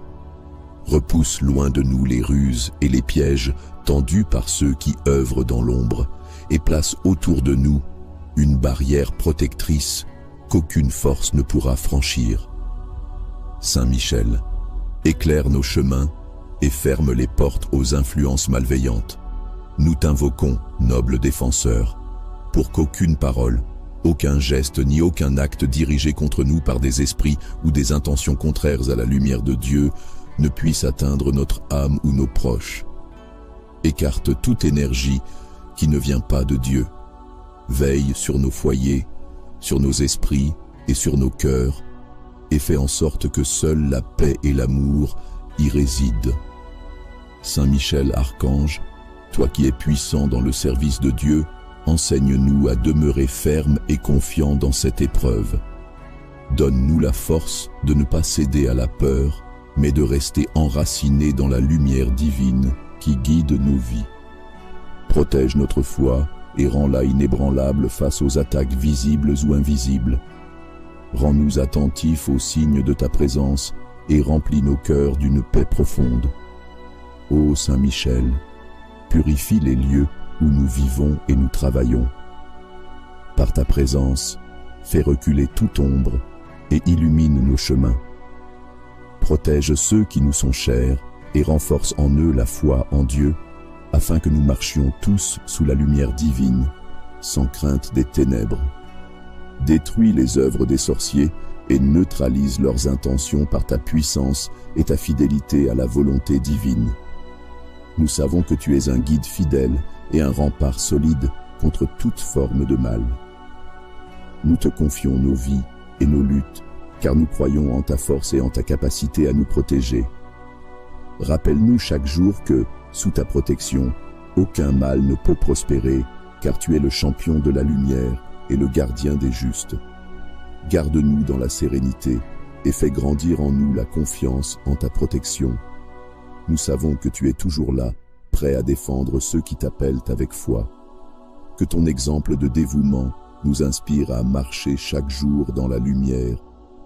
Repousse loin de nous les ruses et les pièges tendus par ceux qui œuvrent dans l'ombre et place autour de nous une barrière protectrice qu'aucune force ne pourra franchir. Saint Michel, éclaire nos chemins et ferme les portes aux influences malveillantes. Nous t'invoquons, noble défenseur, pour qu'aucune parole, aucun geste ni aucun acte dirigé contre nous par des esprits ou des intentions contraires à la lumière de Dieu ne puisse atteindre notre âme ou nos proches. Écarte toute énergie qui ne vient pas de Dieu. Veille sur nos foyers, sur nos esprits et sur nos cœurs, et fais en sorte que seule la paix et l'amour y résident. Saint Michel Archange, toi qui es puissant dans le service de Dieu, enseigne-nous à demeurer fermes et confiants dans cette épreuve. Donne-nous la force de ne pas céder à la peur, mais de rester enracinés dans la lumière divine qui guide nos vies. Protège notre foi et rends-la inébranlable face aux attaques visibles ou invisibles. Rends-nous attentifs aux signes de ta présence et remplis nos cœurs d'une paix profonde. Ô Saint Michel, purifie les lieux où nous vivons et nous travaillons. Par ta présence, fais reculer toute ombre et illumine nos chemins. Protège ceux qui nous sont chers et renforce en eux la foi en Dieu, afin que nous marchions tous sous la lumière divine, sans crainte des ténèbres. Détruis les œuvres des sorciers et neutralise leurs intentions par ta puissance et ta fidélité à la volonté divine. Nous savons que tu es un guide fidèle et un rempart solide contre toute forme de mal. Nous te confions nos vies et nos luttes, car nous croyons en ta force et en ta capacité à nous protéger. Rappelle-nous chaque jour que, sous ta protection, aucun mal ne peut prospérer, car tu es le champion de la lumière et le gardien des justes. Garde-nous dans la sérénité et fais grandir en nous la confiance en ta protection. Nous savons que tu es toujours là, prêt à défendre ceux qui t'appellent avec foi. Que ton exemple de dévouement nous inspire à marcher chaque jour dans la lumière,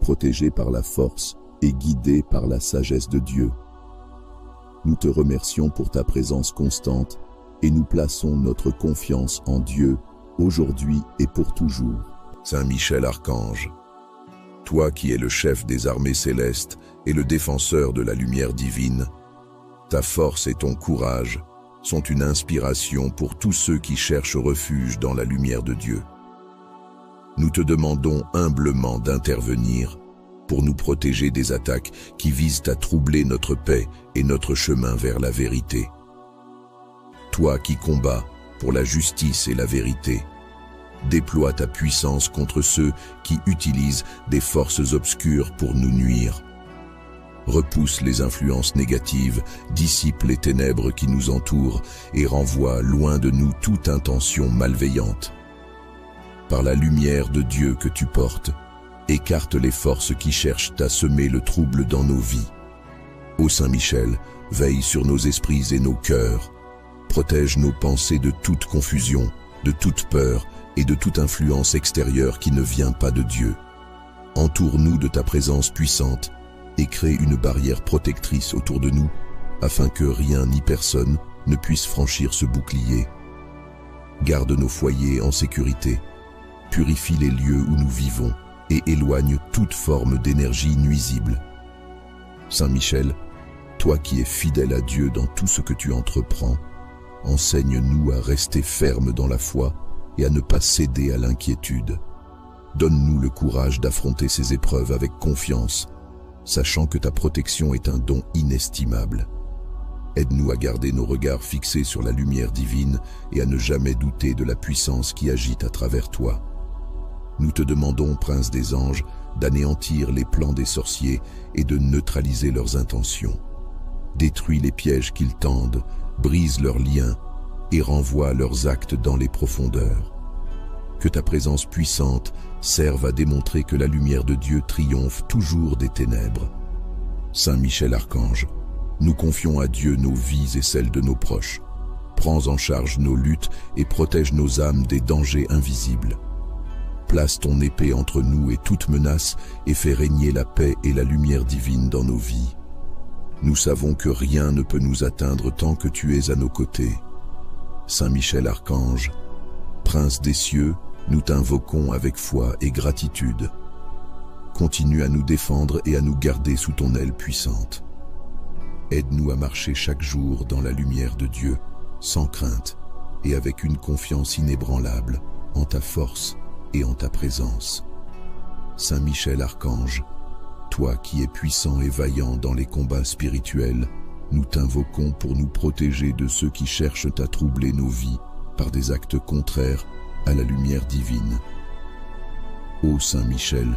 protégés par la force et guidés par la sagesse de Dieu. Nous te remercions pour ta présence constante et nous plaçons notre confiance en Dieu, aujourd'hui et pour toujours. Saint Michel Archange, toi qui es le chef des armées célestes et le défenseur de la lumière divine, ta force et ton courage sont une inspiration pour tous ceux qui cherchent refuge dans la lumière de Dieu. Nous te demandons humblement d'intervenir pour nous protéger des attaques qui visent à troubler notre paix et notre chemin vers la vérité. Toi qui combats pour la justice et la vérité, déploie ta puissance contre ceux qui utilisent des forces obscures pour nous nuire. Repousse les influences négatives, dissipe les ténèbres qui nous entourent et renvoie loin de nous toute intention malveillante. Par la lumière de Dieu que tu portes, écarte les forces qui cherchent à semer le trouble dans nos vies. Ô Saint Michel, veille sur nos esprits et nos cœurs. Protège nos pensées de toute confusion, de toute peur et de toute influence extérieure qui ne vient pas de Dieu. Entoure-nous de ta présence puissante et crée une barrière protectrice autour de nous, afin que rien ni personne ne puisse franchir ce bouclier. Garde nos foyers en sécurité, purifie les lieux où nous vivons et éloigne toute forme d'énergie nuisible. Saint Michel, toi qui es fidèle à Dieu dans tout ce que tu entreprends, enseigne-nous à rester fermes dans la foi et à ne pas céder à l'inquiétude. Donne-nous le courage d'affronter ces épreuves avec confiance, sachant que ta protection est un don inestimable. Aide-nous à garder nos regards fixés sur la lumière divine et à ne jamais douter de la puissance qui agite à travers toi. Nous te demandons, Prince des anges, d'anéantir les plans des sorciers et de neutraliser leurs intentions. Détruis les pièges qu'ils tendent, brise leurs liens et renvoie leurs actes dans les profondeurs. Que ta présence puissante serve à démontrer que la lumière de Dieu triomphe toujours des ténèbres. Saint Michel Archange, nous confions à Dieu nos vies et celles de nos proches. Prends en charge nos luttes et protège nos âmes des dangers invisibles. Place ton épée entre nous et toute menace et fais régner la paix et la lumière divine dans nos vies. Nous savons que rien ne peut nous atteindre tant que tu es à nos côtés. Saint Michel Archange, Prince des cieux, nous t'invoquons avec foi et gratitude. Continue à nous défendre et à nous garder sous ton aile puissante. Aide-nous à marcher chaque jour dans la lumière de Dieu, sans crainte et avec une confiance inébranlable en ta force et en ta présence. Saint Michel Archange, toi qui es puissant et vaillant dans les combats spirituels, nous t'invoquons pour nous protéger de ceux qui cherchent à troubler nos vies par des actes contraires à la lumière divine. Ô Saint Michel,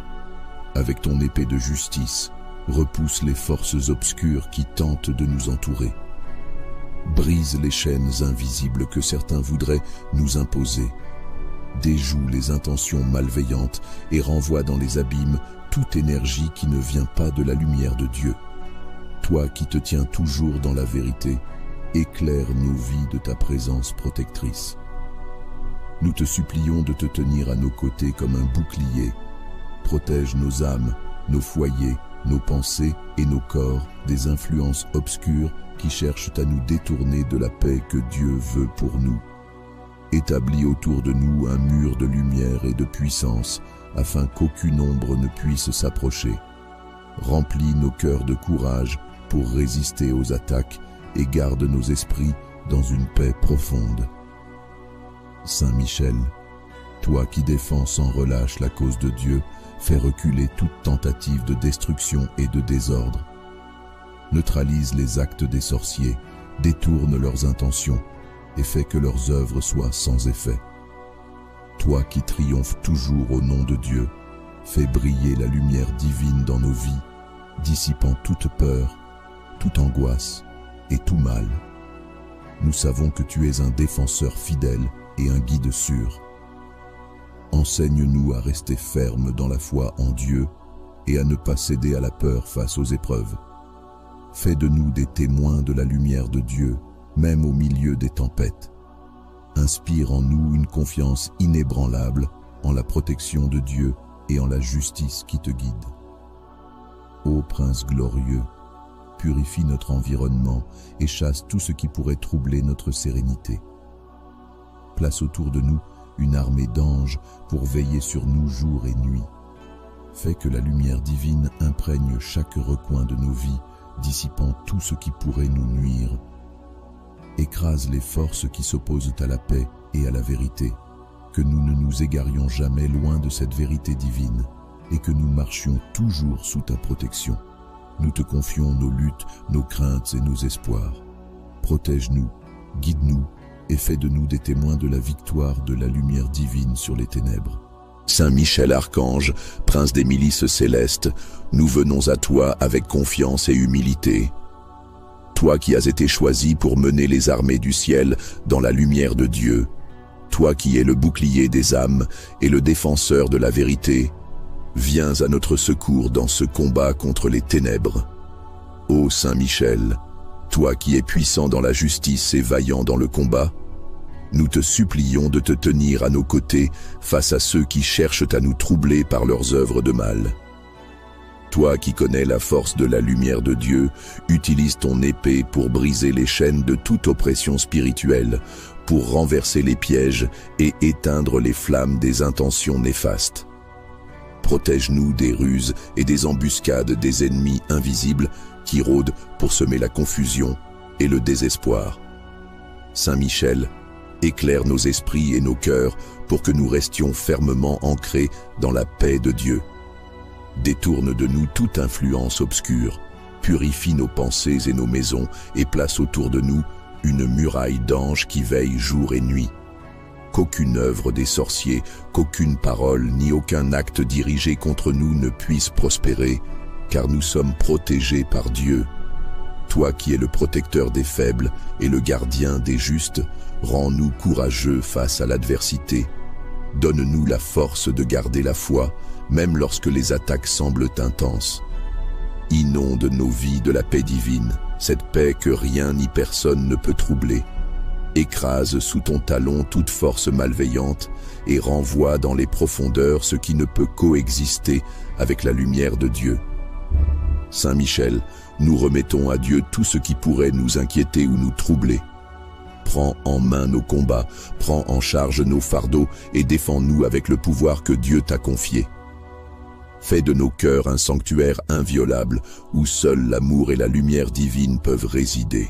avec ton épée de justice, repousse les forces obscures qui tentent de nous entourer. Brise les chaînes invisibles que certains voudraient nous imposer. Déjoue les intentions malveillantes et renvoie dans les abîmes toute énergie qui ne vient pas de la lumière de Dieu. Toi qui te tiens toujours dans la vérité, éclaire nos vies de ta présence protectrice. Nous te supplions de te tenir à nos côtés comme un bouclier. Protège nos âmes, nos foyers, nos pensées et nos corps des influences obscures qui cherchent à nous détourner de la paix que Dieu veut pour nous. Établis autour de nous un mur de lumière et de puissance, afin qu'aucune ombre ne puisse s'approcher. Remplis nos cœurs de courage pour résister aux attaques et garde nos esprits dans une paix profonde. Saint Michel, toi qui défends sans relâche la cause de Dieu, fais reculer toute tentative de destruction et de désordre. Neutralise les actes des sorciers, détourne leurs intentions et fais que leurs œuvres soient sans effet. Toi qui triomphes toujours au nom de Dieu, fais briller la lumière divine dans nos vies, dissipant toute peur, toute angoisse et tout mal. Nous savons que tu es un défenseur fidèle et un guide sûr. Enseigne-nous à rester fermes dans la foi en Dieu et à ne pas céder à la peur face aux épreuves. Fais de nous des témoins de la lumière de Dieu, même au milieu des tempêtes. inspire en nous une confiance inébranlable en la protection de Dieu et en la justice qui te guide. Ô Prince glorieux, purifie notre environnement et chasse tout ce qui pourrait troubler notre sérénité. Place autour de nous une armée d'anges pour veiller sur nous jour et nuit. Fais que la lumière divine imprègne chaque recoin de nos vies, dissipant tout ce qui pourrait nous nuire. Écrase les forces qui s'opposent à la paix et à la vérité, que nous ne nous égarions jamais loin de cette vérité divine et que nous marchions toujours sous ta protection. Nous te confions nos luttes, nos craintes et nos espoirs. Protège-nous, guide-nous et fais de nous des témoins de la victoire de la lumière divine sur les ténèbres. Saint Michel Archange, prince des milices célestes, nous venons à toi avec confiance et humilité. Toi qui as été choisi pour mener les armées du ciel dans la lumière de Dieu, toi qui es le bouclier des âmes et le défenseur de la vérité, viens à notre secours dans ce combat contre les ténèbres. Ô Saint Michel, toi qui es puissant dans la justice et vaillant dans le combat, nous te supplions de te tenir à nos côtés face à ceux qui cherchent à nous troubler par leurs œuvres de mal. Toi qui connais la force de la lumière de Dieu, utilise ton épée pour briser les chaînes de toute oppression spirituelle, pour renverser les pièges et éteindre les flammes des intentions néfastes. Protège-nous des ruses et des embuscades des ennemis invisibles qui rôdent pour semer la confusion et le désespoir. Saint Michel, éclaire nos esprits et nos cœurs pour que nous restions fermement ancrés dans la paix de Dieu. Détourne de nous toute influence obscure, purifie nos pensées et nos maisons et place autour de nous une muraille d'anges qui veille jour et nuit. Qu'aucune œuvre des sorciers, qu'aucune parole ni aucun acte dirigé contre nous ne puisse prospérer, car nous sommes protégés par Dieu. Toi qui es le protecteur des faibles et le gardien des justes, rends-nous courageux face à l'adversité. Donne-nous la force de garder la foi, même lorsque les attaques semblent intenses. Inonde nos vies de la paix divine, cette paix que rien ni personne ne peut troubler. Écrase sous ton talon toute force malveillante et renvoie dans les profondeurs ce qui ne peut coexister avec la lumière de Dieu. Saint Michel, nous remettons à Dieu tout ce qui pourrait nous inquiéter ou nous troubler. Prends en main nos combats, prends en charge nos fardeaux et défends-nous avec le pouvoir que Dieu t'a confié. Fais de nos cœurs un sanctuaire inviolable où seul l'amour et la lumière divine peuvent résider.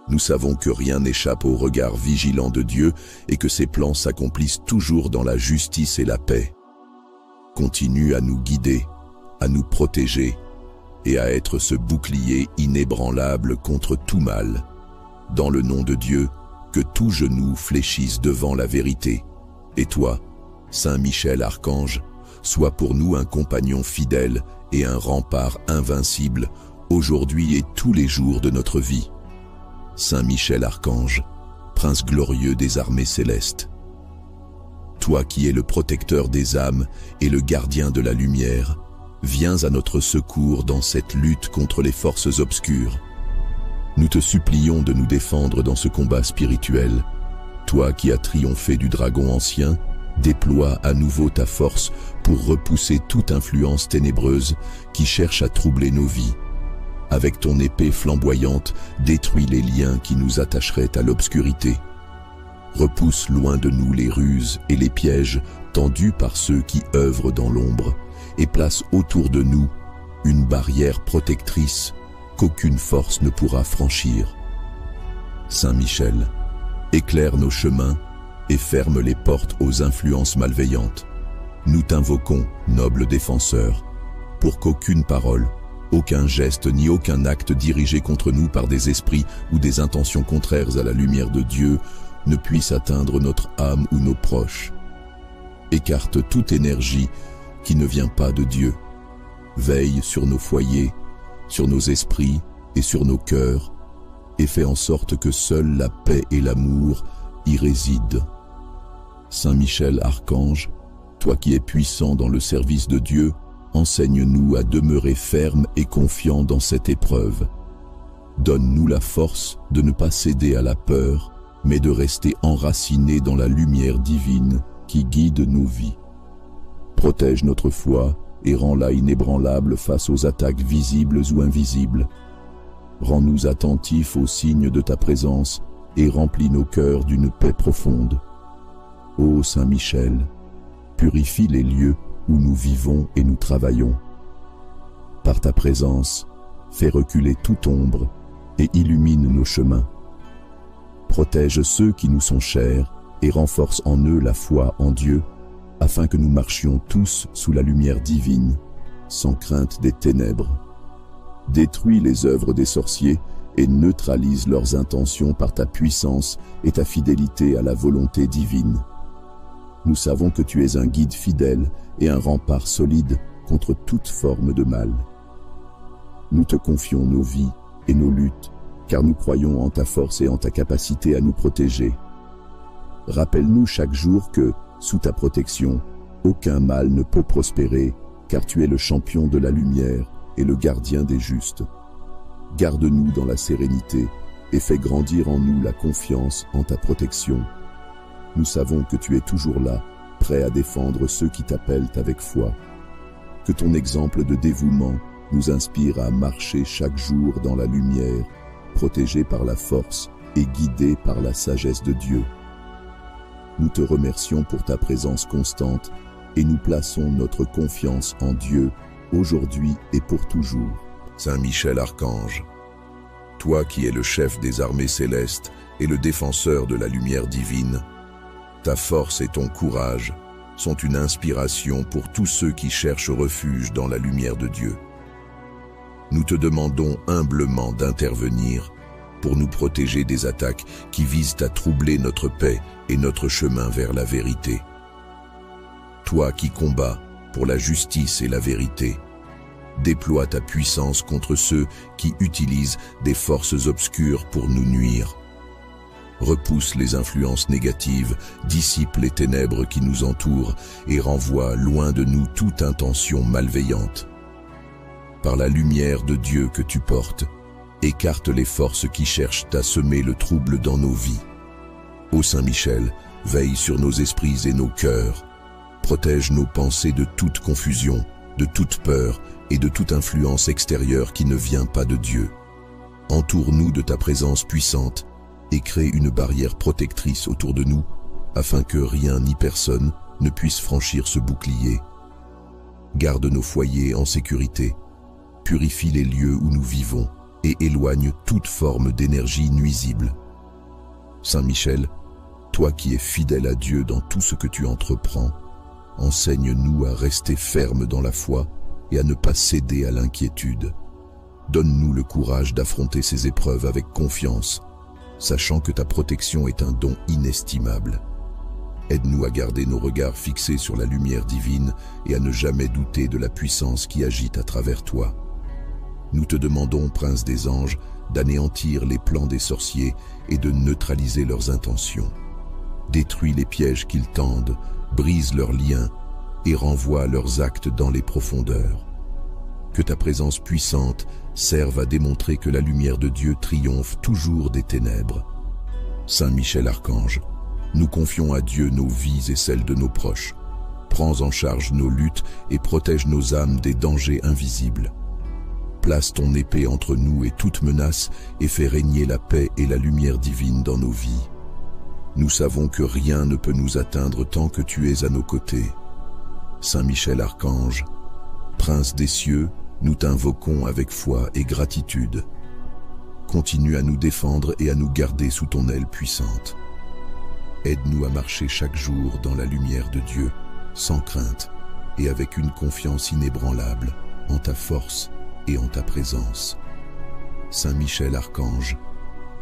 Nous savons que rien n'échappe au regard vigilant de Dieu et que ses plans s'accomplissent toujours dans la justice et la paix. Continue à nous guider, à nous protéger et à être ce bouclier inébranlable contre tout mal. Dans le nom de Dieu, que tout genou fléchisse devant la vérité. Et toi, Saint Michel Archange, sois pour nous un compagnon fidèle et un rempart invincible, aujourd'hui et tous les jours de notre vie. Saint Michel Archange, prince glorieux des armées célestes. Toi qui es le protecteur des âmes et le gardien de la lumière, viens à notre secours dans cette lutte contre les forces obscures. Nous te supplions de nous défendre dans ce combat spirituel. Toi qui as triomphé du dragon ancien, déploie à nouveau ta force pour repousser toute influence ténébreuse qui cherche à troubler nos vies. Avec ton épée flamboyante, détruis les liens qui nous attacheraient à l'obscurité. Repousse loin de nous les ruses et les pièges tendus par ceux qui œuvrent dans l'ombre et place autour de nous une barrière protectrice qu'aucune force ne pourra franchir. Saint Michel, éclaire nos chemins et ferme les portes aux influences malveillantes. Nous t'invoquons, noble défenseur, pour qu'aucune parole, aucun geste ni aucun acte dirigé contre nous par des esprits ou des intentions contraires à la lumière de Dieu ne puisse atteindre notre âme ou nos proches. Écarte toute énergie qui ne vient pas de Dieu. Veille sur nos foyers, sur nos esprits et sur nos cœurs, et fais en sorte que seule la paix et l'amour y résident. Saint Michel Archange, toi qui es puissant dans le service de Dieu, enseigne-nous à demeurer fermes et confiants dans cette épreuve. Donne-nous la force de ne pas céder à la peur, mais de rester enracinés dans la lumière divine qui guide nos vies. Protège notre foi et rends-la inébranlable face aux attaques visibles ou invisibles. Rends-nous attentifs aux signes de ta présence et remplis nos cœurs d'une paix profonde. Ô Saint Michel, purifie les lieux où nous vivons et nous travaillons. Par ta présence, fais reculer toute ombre et illumine nos chemins. Protège ceux qui nous sont chers et renforce en eux la foi en Dieu, afin que nous marchions tous sous la lumière divine, sans crainte des ténèbres. Détruis les œuvres des sorciers et neutralise leurs intentions par ta puissance et ta fidélité à la volonté divine. Nous savons que tu es un guide fidèle et un rempart solide contre toute forme de mal. Nous te confions nos vies et nos luttes, car nous croyons en ta force et en ta capacité à nous protéger. Rappelle-nous chaque jour que, sous ta protection, aucun mal ne peut prospérer, car tu es le champion de la lumière et le gardien des justes. Garde-nous dans la sérénité et fais grandir en nous la confiance en ta protection. Nous savons que tu es toujours là, prêt à défendre ceux qui t'appellent avec foi. Que ton exemple de dévouement nous inspire à marcher chaque jour dans la lumière, protégés par la force et guidés par la sagesse de Dieu. Nous te remercions pour ta présence constante et nous plaçons notre confiance en Dieu aujourd'hui et pour toujours. Saint Michel Archange, toi qui es le chef des armées célestes et le défenseur de la lumière divine, ta force et ton courage sont une inspiration pour tous ceux qui cherchent refuge dans la lumière de Dieu. Nous te demandons humblement d'intervenir pour nous protéger des attaques qui visent à troubler notre paix et notre chemin vers la vérité. Toi qui combats pour la justice et la vérité, déploie ta puissance contre ceux qui utilisent des forces obscures pour nous nuire. Repousse les influences négatives, dissipe les ténèbres qui nous entourent et renvoie loin de nous toute intention malveillante. Par la lumière de Dieu que tu portes, écarte les forces qui cherchent à semer le trouble dans nos vies. Ô Saint Michel, veille sur nos esprits et nos cœurs. Protège nos pensées de toute confusion, de toute peur et de toute influence extérieure qui ne vient pas de Dieu. Entoure-nous de ta présence puissante et crée une barrière protectrice autour de nous, afin que rien ni personne ne puisse franchir ce bouclier. Garde nos foyers en sécurité, purifie les lieux où nous vivons et éloigne toute forme d'énergie nuisible. Saint Michel, toi qui es fidèle à Dieu dans tout ce que tu entreprends, enseigne-nous à rester fermes dans la foi et à ne pas céder à l'inquiétude. Donne-nous le courage d'affronter ces épreuves avec confiance, sachant que ta protection est un don inestimable. Aide-nous à garder nos regards fixés sur la lumière divine et à ne jamais douter de la puissance qui agite à travers toi. Nous te demandons, Prince des anges, d'anéantir les plans des sorciers et de neutraliser leurs intentions. Détruis les pièges qu'ils tendent, brise leurs liens et renvoie leurs actes dans les profondeurs. Que ta présence puissante serve à démontrer que la lumière de Dieu triomphe toujours des ténèbres. Saint Michel Archange, nous confions à Dieu nos vies et celles de nos proches. Prends en charge nos luttes et protège nos âmes des dangers invisibles. Place ton épée entre nous et toute menace et fais régner la paix et la lumière divine dans nos vies. Nous savons que rien ne peut nous atteindre tant que tu es à nos côtés. Saint Michel Archange, Prince des cieux, nous t'invoquons avec foi et gratitude. Continue à nous défendre et à nous garder sous ton aile puissante. Aide-nous à marcher chaque jour dans la lumière de Dieu, sans crainte et avec une confiance inébranlable en ta force et en ta présence. Saint Michel Archange,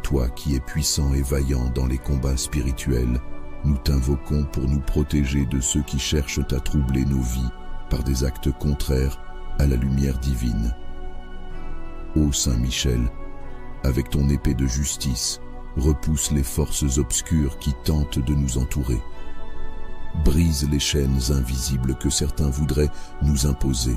toi qui es puissant et vaillant dans les combats spirituels, nous t'invoquons pour nous protéger de ceux qui cherchent à troubler nos vies par des actes contraires à la lumière divine. Ô Saint Michel, avec ton épée de justice, repousse les forces obscures qui tentent de nous entourer. Brise les chaînes invisibles que certains voudraient nous imposer.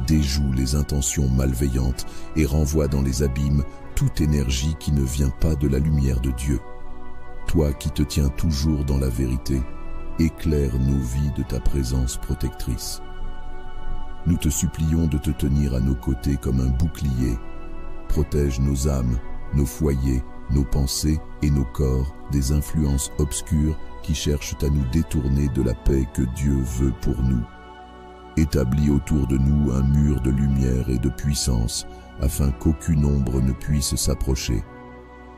Déjoue les intentions malveillantes et renvoie dans les abîmes toute énergie qui ne vient pas de la lumière de Dieu. toi qui te tiens toujours dans la vérité, éclaire nos vies de ta présence protectrice. Nous te supplions de te tenir à nos côtés comme un bouclier. Protège nos âmes, nos foyers, nos pensées et nos corps des influences obscures qui cherchent à nous détourner de la paix que Dieu veut pour nous. Établis autour de nous un mur de lumière et de puissance, afin qu'aucune ombre ne puisse s'approcher.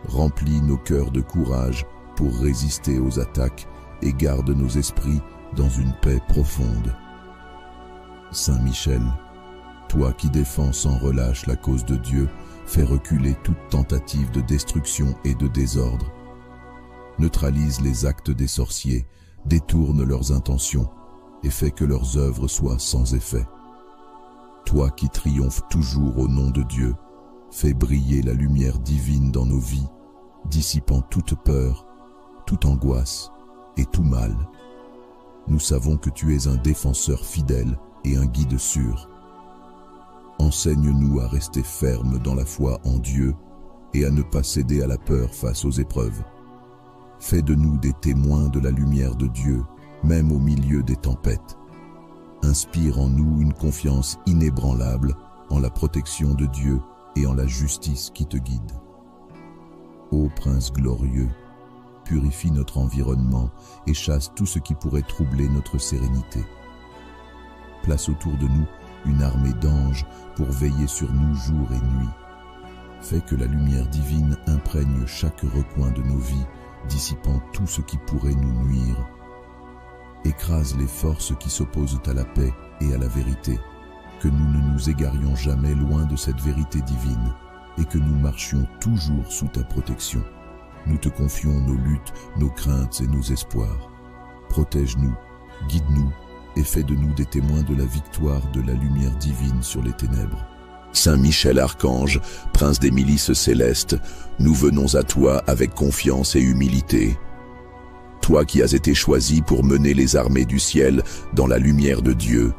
Remplis nos cœurs de courage pour résister aux attaques et garde nos esprits dans une paix profonde. Saint Michel, toi qui défends sans relâche la cause de Dieu, fais reculer toute tentative de destruction et de désordre. Neutralise les actes des sorciers, détourne leurs intentions et fais que leurs œuvres soient sans effet. Toi qui triomphes toujours au nom de Dieu, fais briller la lumière divine dans nos vies, dissipant toute peur, toute angoisse et tout mal. Nous savons que tu es un défenseur fidèle et un guide sûr. Enseigne-nous à rester fermes dans la foi en Dieu et à ne pas céder à la peur face aux épreuves. Fais de nous des témoins de la lumière de Dieu, même au milieu des tempêtes. Inspire en nous une confiance inébranlable en la protection de Dieu et en la justice qui te guide. Ô Prince glorieux, purifie notre environnement et chasse tout ce qui pourrait troubler notre sérénité. Place autour de nous une armée d'anges pour veiller sur nous jour et nuit. Fais que la lumière divine imprègne chaque recoin de nos vies, dissipant tout ce qui pourrait nous nuire. Écrase les forces qui s'opposent à la paix et à la vérité, que nous ne nous égarions jamais loin de cette vérité divine et que nous marchions toujours sous ta protection. Nous te confions nos luttes, nos craintes et nos espoirs. Protège-nous, guide-nous et fais de nous des témoins de la victoire de la lumière divine sur les ténèbres. Saint Michel Archange, prince des milices célestes, nous venons à toi avec confiance et humilité. Toi qui as été choisi pour mener les armées du ciel dans la lumière de Dieu,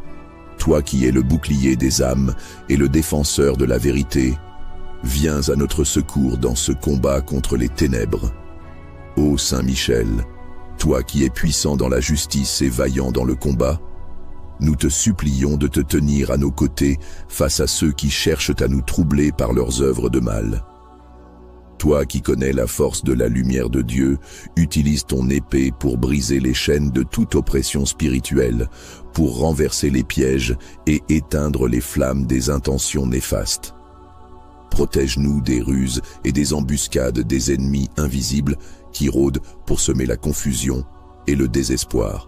toi qui es le bouclier des âmes et le défenseur de la vérité, viens à notre secours dans ce combat contre les ténèbres. Ô Saint Michel, toi qui es puissant dans la justice et vaillant dans le combat, nous te supplions de te tenir à nos côtés face à ceux qui cherchent à nous troubler par leurs œuvres de mal. Toi qui connais la force de la lumière de Dieu, utilise ton épée pour briser les chaînes de toute oppression spirituelle, pour renverser les pièges et éteindre les flammes des intentions néfastes. Protège-nous des ruses et des embuscades des ennemis invisibles qui rôdent pour semer la confusion et le désespoir.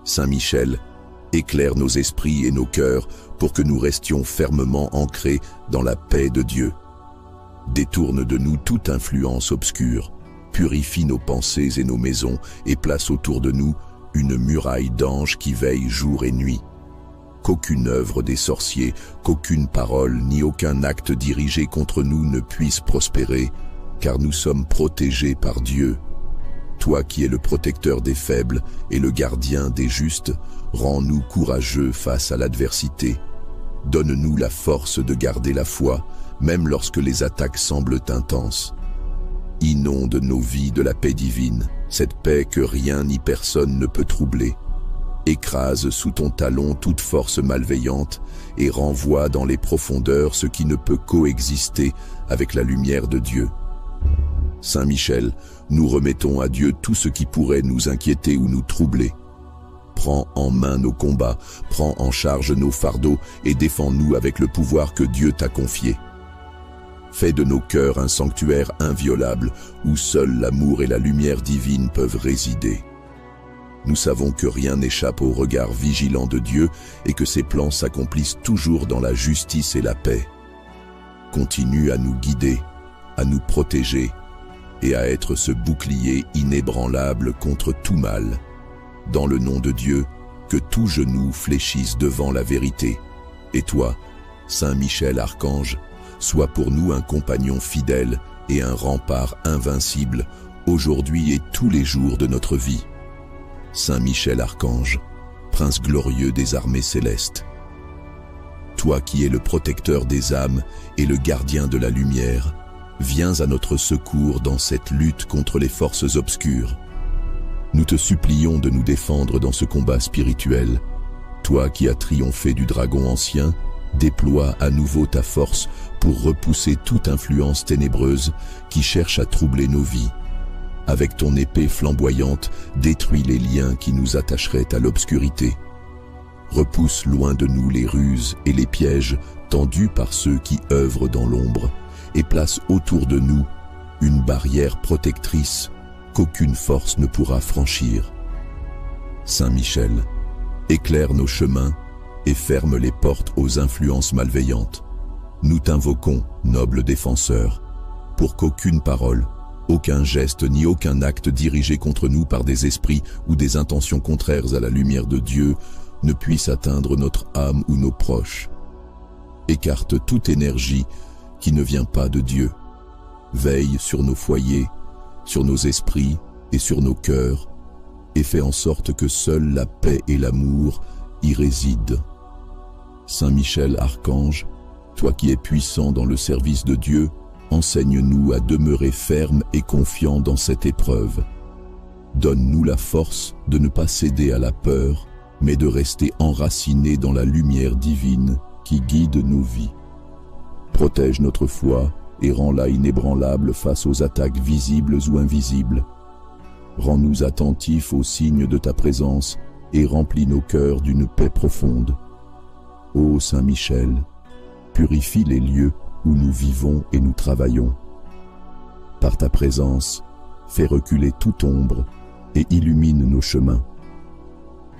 Saint Michel, éclaire nos esprits et nos cœurs pour que nous restions fermement ancrés dans la paix de Dieu. Détourne de nous toute influence obscure, purifie nos pensées et nos maisons et place autour de nous une muraille d'anges qui veillent jour et nuit. Qu'aucune œuvre des sorciers, qu'aucune parole ni aucun acte dirigé contre nous ne puisse prospérer, car nous sommes protégés par Dieu. Toi qui es le protecteur des faibles et le gardien des justes, rends-nous courageux face à l'adversité. Donne-nous la force de garder la foi, même lorsque les attaques semblent intenses. Inonde nos vies de la paix divine, cette paix que rien ni personne ne peut troubler. Écrase sous ton talon toute force malveillante et renvoie dans les profondeurs ce qui ne peut coexister avec la lumière de Dieu. Saint Michel, nous remettons à Dieu tout ce qui pourrait nous inquiéter ou nous troubler. Prends en main nos combats, prends en charge nos fardeaux et défends-nous avec le pouvoir que Dieu t'a confié. Fais de nos cœurs un sanctuaire inviolable où seul l'amour et la lumière divine peuvent résider. Nous savons que rien n'échappe au regard vigilant de Dieu et que ses plans s'accomplissent toujours dans la justice et la paix. Continue à nous guider, à nous protéger et à être ce bouclier inébranlable contre tout mal. Dans le nom de Dieu, que tout genou fléchisse devant la vérité. Et toi, Saint Michel Archange, sois pour nous un compagnon fidèle et un rempart invincible, aujourd'hui et tous les jours de notre vie. Saint Michel Archange, prince glorieux des armées célestes. Toi qui es le protecteur des âmes et le gardien de la lumière, viens à notre secours dans cette lutte contre les forces obscures. Nous te supplions de nous défendre dans ce combat spirituel. Toi qui as triomphé du dragon ancien, déploie à nouveau ta force pour repousser toute influence ténébreuse qui cherche à troubler nos vies. Avec ton épée flamboyante, détruis les liens qui nous attacheraient à l'obscurité. Repousse loin de nous les ruses et les pièges tendus par ceux qui œuvrent dans l'ombre et place autour de nous une barrière protectrice qu'aucune force ne pourra franchir. Saint Michel, éclaire nos chemins et ferme les portes aux influences malveillantes. Nous t'invoquons, noble défenseur, pour qu'aucune parole, aucun geste ni aucun acte dirigé contre nous par des esprits ou des intentions contraires à la lumière de Dieu ne puisse atteindre notre âme ou nos proches. Écarte toute énergie qui ne vient pas de Dieu. Veille sur nos foyers, sur nos esprits et sur nos cœurs, et fais en sorte que seule la paix et l'amour y résident. Saint Michel Archange, toi qui es puissant dans le service de Dieu, enseigne-nous à demeurer fermes et confiants dans cette épreuve. Donne-nous la force de ne pas céder à la peur, mais de rester enracinés dans la lumière divine qui guide nos vies. Protège notre foi et rends-la inébranlable face aux attaques visibles ou invisibles. Rends-nous attentifs aux signes de ta présence et remplis nos cœurs d'une paix profonde. Ô Saint Michel, purifie les lieux où nous vivons et nous travaillons. Par ta présence, fais reculer toute ombre et illumine nos chemins.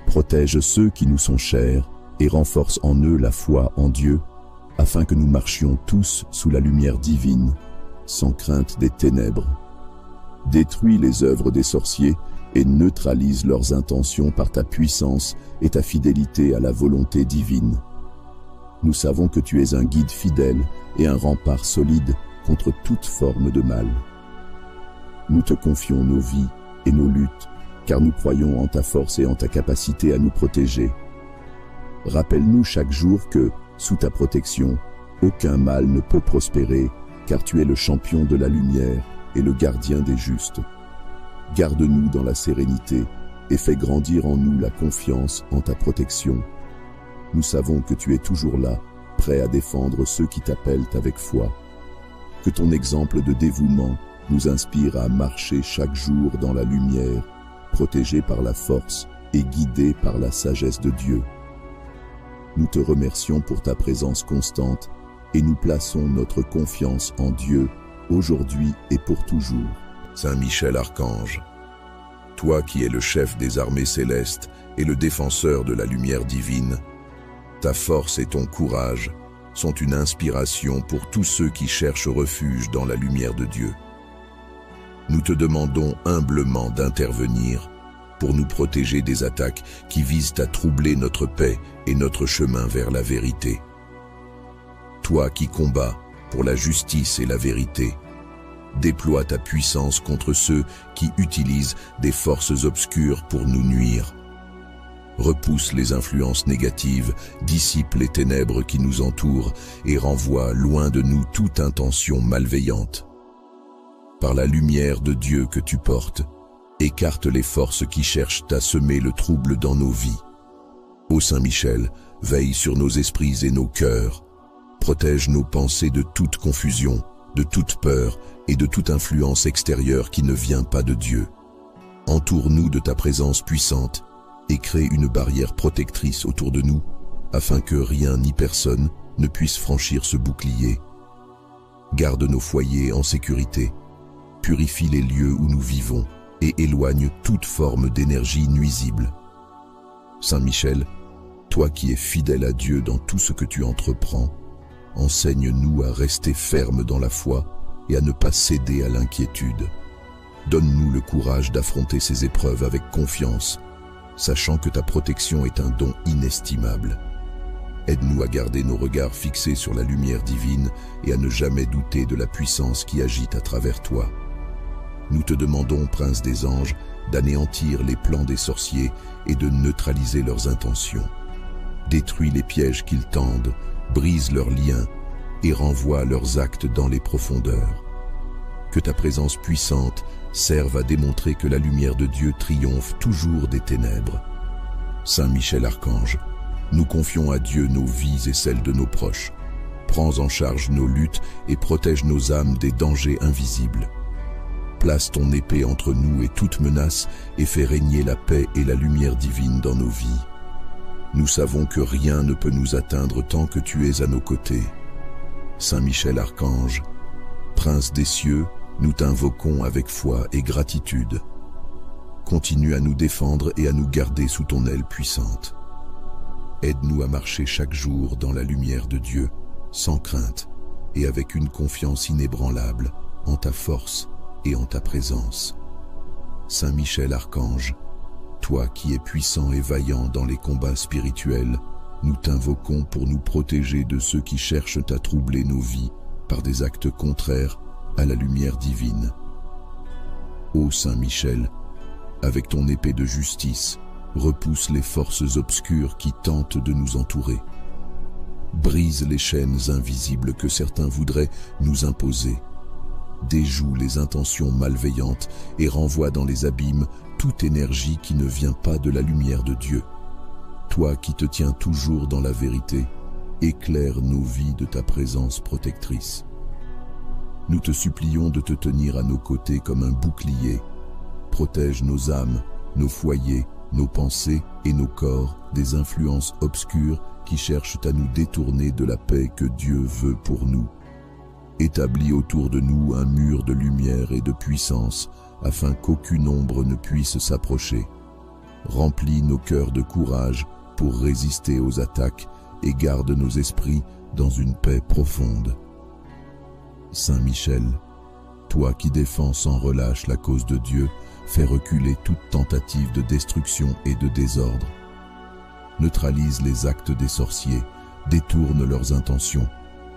Protège ceux qui nous sont chers et renforce en eux la foi en Dieu, afin que nous marchions tous sous la lumière divine, sans crainte des ténèbres. Détruis les œuvres des sorciers et neutralise leurs intentions par ta puissance et ta fidélité à la volonté divine. Nous savons que tu es un guide fidèle et un rempart solide contre toute forme de mal. Nous te confions nos vies et nos luttes, car nous croyons en ta force et en ta capacité à nous protéger. Rappelle-nous chaque jour que, sous ta protection, aucun mal ne peut prospérer, car tu es le champion de la lumière et le gardien des justes. Garde-nous dans la sérénité et fais grandir en nous la confiance en ta protection. Nous savons que tu es toujours là, prêt à défendre ceux qui t'appellent avec foi. Que ton exemple de dévouement nous inspire à marcher chaque jour dans la lumière, protégés par la force et guidés par la sagesse de Dieu. Nous te remercions pour ta présence constante et nous plaçons notre confiance en Dieu, aujourd'hui et pour toujours. Saint Michel Archange, toi qui es le chef des armées célestes et le défenseur de la lumière divine, ta force et ton courage sont une inspiration pour tous ceux qui cherchent refuge dans la lumière de Dieu. Nous te demandons humblement d'intervenir pour nous protéger des attaques qui visent à troubler notre paix et notre chemin vers la vérité. Toi qui combats pour la justice et la vérité, déploie ta puissance contre ceux qui utilisent des forces obscures pour nous nuire. Repousse les influences négatives, dissipe les ténèbres qui nous entourent et renvoie loin de nous toute intention malveillante. Par la lumière de Dieu que tu portes, écarte les forces qui cherchent à semer le trouble dans nos vies. Ô Saint Michel, veille sur nos esprits et nos cœurs. Protège nos pensées de toute confusion, de toute peur et de toute influence extérieure qui ne vient pas de Dieu. Entoure-nous de ta présence puissante et crée une barrière protectrice autour de nous, afin que rien ni personne ne puisse franchir ce bouclier. Garde nos foyers en sécurité, purifie les lieux où nous vivons et éloigne toute forme d'énergie nuisible. Saint Michel, toi qui es fidèle à Dieu dans tout ce que tu entreprends, enseigne-nous à rester fermes dans la foi et à ne pas céder à l'inquiétude. Donne-nous le courage d'affronter ces épreuves avec confiance, sachant que ta protection est un don inestimable. Aide-nous à garder nos regards fixés sur la lumière divine et à ne jamais douter de la puissance qui agite à travers toi. Nous te demandons, Prince des anges, d'anéantir les plans des sorciers et de neutraliser leurs intentions. Détruis les pièges qu'ils tendent, brise leurs liens et renvoie leurs actes dans les profondeurs. que ta présence puissante serve à démontrer que la lumière de Dieu triomphe toujours des ténèbres. Saint Michel Archange, nous confions à Dieu nos vies et celles de nos proches. Prends en charge nos luttes et protège nos âmes des dangers invisibles. Place ton épée entre nous et toute menace et fais régner la paix et la lumière divine dans nos vies. Nous savons que rien ne peut nous atteindre tant que tu es à nos côtés. Saint Michel Archange, Prince des cieux, nous t'invoquons avec foi et gratitude. Continue à nous défendre et à nous garder sous ton aile puissante. Aide-nous à marcher chaque jour dans la lumière de Dieu, sans crainte et avec une confiance inébranlable en ta force et en ta présence. Saint Michel Archange, toi qui es puissant et vaillant dans les combats spirituels, nous t'invoquons pour nous protéger de ceux qui cherchent à troubler nos vies par des actes contraires à la lumière divine. Ô Saint Michel, avec ton épée de justice, repousse les forces obscures qui tentent de nous entourer. Brise les chaînes invisibles que certains voudraient nous imposer. Déjoue les intentions malveillantes et renvoie dans les abîmes toute énergie qui ne vient pas de la lumière de Dieu. Toi qui te tiens toujours dans la vérité, éclaire nos vies de ta présence protectrice. Nous te supplions de te tenir à nos côtés comme un bouclier. Protège nos âmes, nos foyers, nos pensées et nos corps des influences obscures qui cherchent à nous détourner de la paix que Dieu veut pour nous. Établis autour de nous un mur de lumière et de puissance afin qu'aucune ombre ne puisse s'approcher. Remplis nos cœurs de courage pour résister aux attaques et garde nos esprits dans une paix profonde. Saint Michel, toi qui défends sans relâche la cause de Dieu, fais reculer toute tentative de destruction et de désordre. Neutralise les actes des sorciers, détourne leurs intentions